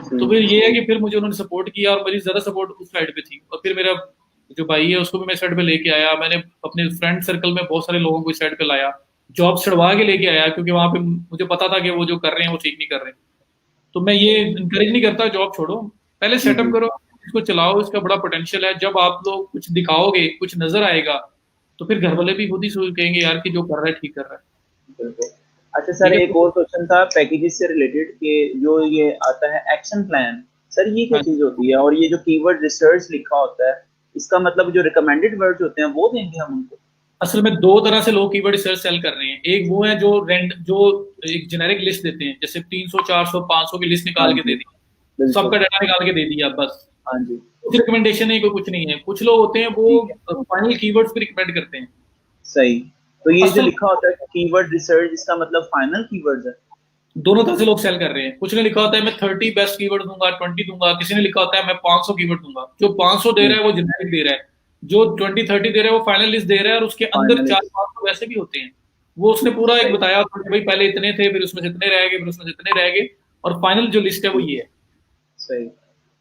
तो सही। फिर ये है कि फिर मुझे उन्होंने सपोर्ट किया, और मेरी ज्यादा सपोर्ट उस साइड पे थी। और फिर मेरा जो भाई है उसको भी मैं इस साइड पे लेके आया, मैंने अपने फ्रेंड सर्कल में बहुत सारे लोगों को इस साइड पे लाया, जॉब छुड़वा के लेके आया, क्योंकि वहां पे मुझे पता था कि वो जो कर रहे हैं वो ठीक नहीं कर रहे। तो मैं ये इनकरेज नहीं करता जॉब छोड़ो, पहले जी सेटअप जी। करो, इसको चलाओ, इसका बड़ा पोटेंशियल है। जब आप लोग कुछ दिखाओगे, कुछ नजर आएगा, तो फिर घर वाले भी खुद ही सोच कहेंगे यार कि जो कर रहा है ठीक कर रहा है। बिल्कुल। अच्छा सर, ठीक है, एक और क्वेश्चन था पैकेजेस से रिलेटेड कि जो ये आता है एक्शन प्लान, सर ये क्या हाँ। चीज़ होती है? और ये जो कीवर्ड रिसर्च लिखा होता है, इसका मतलब जो रिकमेंडेड वर्ड्स होते हैं वो देंगे हम उनको? असल में 2 तरह से लोग कीवर्ड रिसर्च सेल कर रहे हैं। एक वो है जो जो एक जेनेरिक लिस्ट देते हैं, जैसे 300 400 500 की लिस्ट हाँ निकाल के जी दे दी, बिल्कुल। सबका डाटा निकाल के दे दिया बस। हाँ जी। कुछ रिकमेंडेशन है, कोई कुछ नहीं है। कुछ लोग होते हैं वो ठीक है। फाइनल कीवर्ड्स भी रिकमेंड करते हैं। सही। तो ये जो असल लिखा होता है कीवर्ड रिसर्च, इसका मतलब फाइनल कीवर्ड्स है? दोनों तरह से लोग सेल कर रहे हैं। कुछ ने लिखा होता है मैं 30 बेस्ट कीवर्ड दूंगा, 20 दूंगा, किसी ने लिखा होता है मैं 500 कीवर्ड दूंगा। जो 500 दे जी। रहा है वो जेनेरिक दे रहा है, जो 20 30 दे रहा है वो फाइनल लिस्ट दे रहा है, और उसके अंदर चार फाइनलिस्ट। पांच तो वैसे भी होते हैं। वो उसने पूरा एक सही। बताया होता है कि भाई पहले इतने थे, फिर उसमें से इतने रह गए, फिर उसमें से इतने रह गए, और फाइनल जो लिस्ट है वो जी। ये है। सही।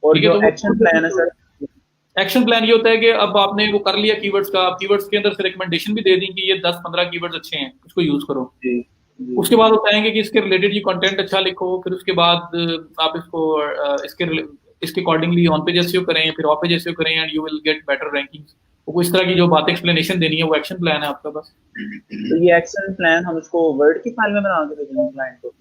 और ठीक है, जो तो वो एक्शन प्लान है सर? एक्शन प्लान ये होता है कि अब आपने वो कर लिया कीवर्ड्स का, आप कीवर्ड्स के अंदर से रिकमेंडेशन भी दे दी कि ये 10-15 कीवर्ड्स अच्छे हैं, इसको यूज करो। जी, जी, उसके बाद वो कहेंगे कि इसके रिलेटेड ये कंटेंट अच्छा लिखो, फिर उसके बाद आप इसको इसके अकॉर्डिंगली ऑन पेज एसईओ करें, फिर ऑफ पेज एसईओ करें and you will get better rankings. वो इस तरह की जो बातें एक्सप्लेनेशन देनी है वो एक्शन प्लान है आपका बस। तो ये एक्शन प्लान हम इसको वर्ड की फाइल में बना के भेजेंगे क्लाइंट को?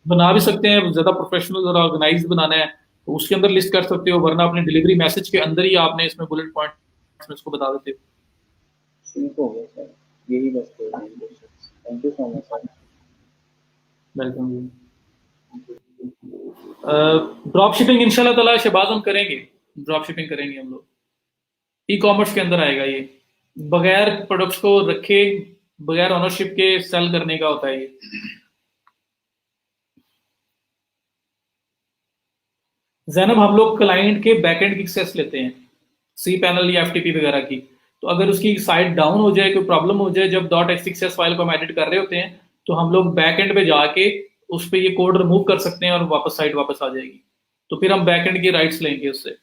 बना भी सकते हैं, ज़्यादा प्रोफेशनल और ऑर्गेनाइज्ड बनाना है तो उसके अंदर लिस्ट कर सकते हो, वरना अपने डिलीवरी मैसेज के अंदर ही आपने इसमें बुलेट पॉइंट्स में इसको बता देते हो। ठीक हो गया सर, यही बस thank you so much sir. Welcome. Drop shipping इंशाल्लाह ताला शहबाज हम करेंगे, ड्रॉप शिपिंग करेंगे हम लोग। ई कॉमर्स के अंदर आएगा ये, बगैर प्रोडक्ट्स को रखे, बगैर ओनरशिप के सेल करने का होता है ये। जैनब, हम लोग क्लाइंट के बैकएंड की एक्सेस लेते हैं, सी पैनल या एफटीपी वगैरह की। तो अगर उसकी साइट डाउन हो जाए, कोई प्रॉब्लम हो जाए, जब डॉट एक्सएस फाइल को हम एडिट कर रहे होते हैं, तो हम लोग बैकएंड पे जाके उस पर ये कोड रिमूव कर सकते हैं और वापस साइट वापस आ जाएगी। तो फिर हम बैकएंड की राइट्स लेंगे उससे।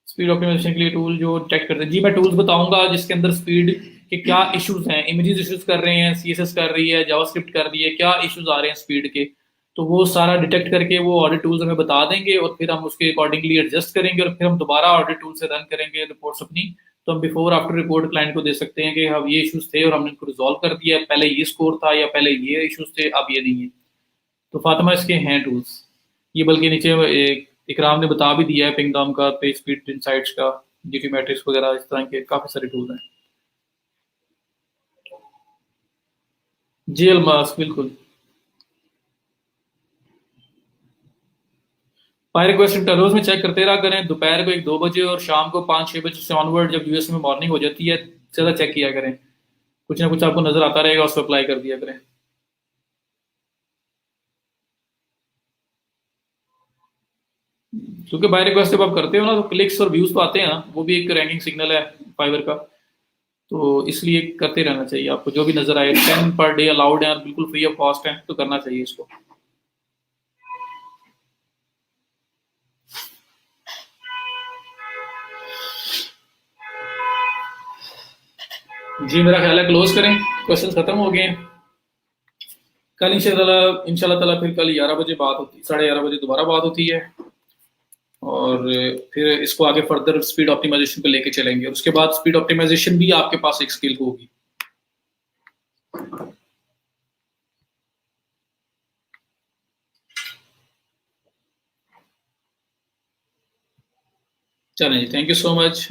स्पीड ऑप्टिमाइजेशन के लिए टूल जो चेक करते हैं, जी मैं टूल्स बताऊंगा जिसके अंदर स्पीड के क्या इश्यूज हैं, इमेजेस इश्यूज कर रहे हैं, सीएसएस कर रही है, जावास्क्रिप्ट कर रही है, क्या इश्यूज आ रहे हैं स्पीड के, तो वो सारा डिटेक्ट करके वो ऑडिट टूल्स हमें बता देंगे और फिर हम उसके अकॉर्डिंगली एडजस्ट करेंगे और फिर हम दोबारा ऑडिट टूल से रन करेंगे रिपोर्ट्स अपनी। तो हम बिफोर आफ्टर रिपोर्ट क्लाइंट को दे सकते हैं कि हम ये इश्यूज थे और हमने इनको रिजॉल्व कर दिया, पहले ये स्कोर था या पहले ये इश्यूज थे, अब ये नहीं है। तो फातिमा इसके हैं टूल्स ये, बल्कि नीचे इकराम ने बता भी दिया है, पिंगडॉम का, पेज स्पीड इनसाइट्स का, जीटी मैट्रिक्स वगैरह, इस तरह के काफी सारे टूल्स हैं। जी अलमास, बिल्कुल। पाई रिक्वेस्ट रोज में चेक करते रहा करें, दोपहर को 1-2 बजे और शाम को 5-6 बजे से ऑनवर्ड, जब यूएस में मॉर्निंग हो जाती है, ज्यादा चेक किया करें। कुछ ना कुछ आपको नजर आता रहेगा, उस पर अप्लाई कर दिया करें। क्योंकि बाय रिक्वेस्ट जब आप करते हो ना, तो क्लिक्स और व्यूज तो आते हैं ना, वो भी एक रैंकिंग सिग्नल है फाइवर का। तो इसलिए करते रहना चाहिए आपको, जो भी नजर आए। 10 पर डे अलाउड है, बिल्कुल फ्री ऑफ कॉस्ट है, तो करना चाहिए इसको। जी मेरा ख्याल है क्लोज करें, क्वेश्चन खत्म हो गए हैं। कल इंशाल्लाह ताला फिर कल 11 बजे बात होती, 11:30 बजे दोबारा बात होती है और फिर इसको आगे फर्दर स्पीड ऑप्टिमाइजेशन पे लेके चलेंगे और उसके बाद स्पीड ऑप्टिमाइजेशन भी आपके पास एक स्किल होगी। चलें जी, थैंक यू सो मच।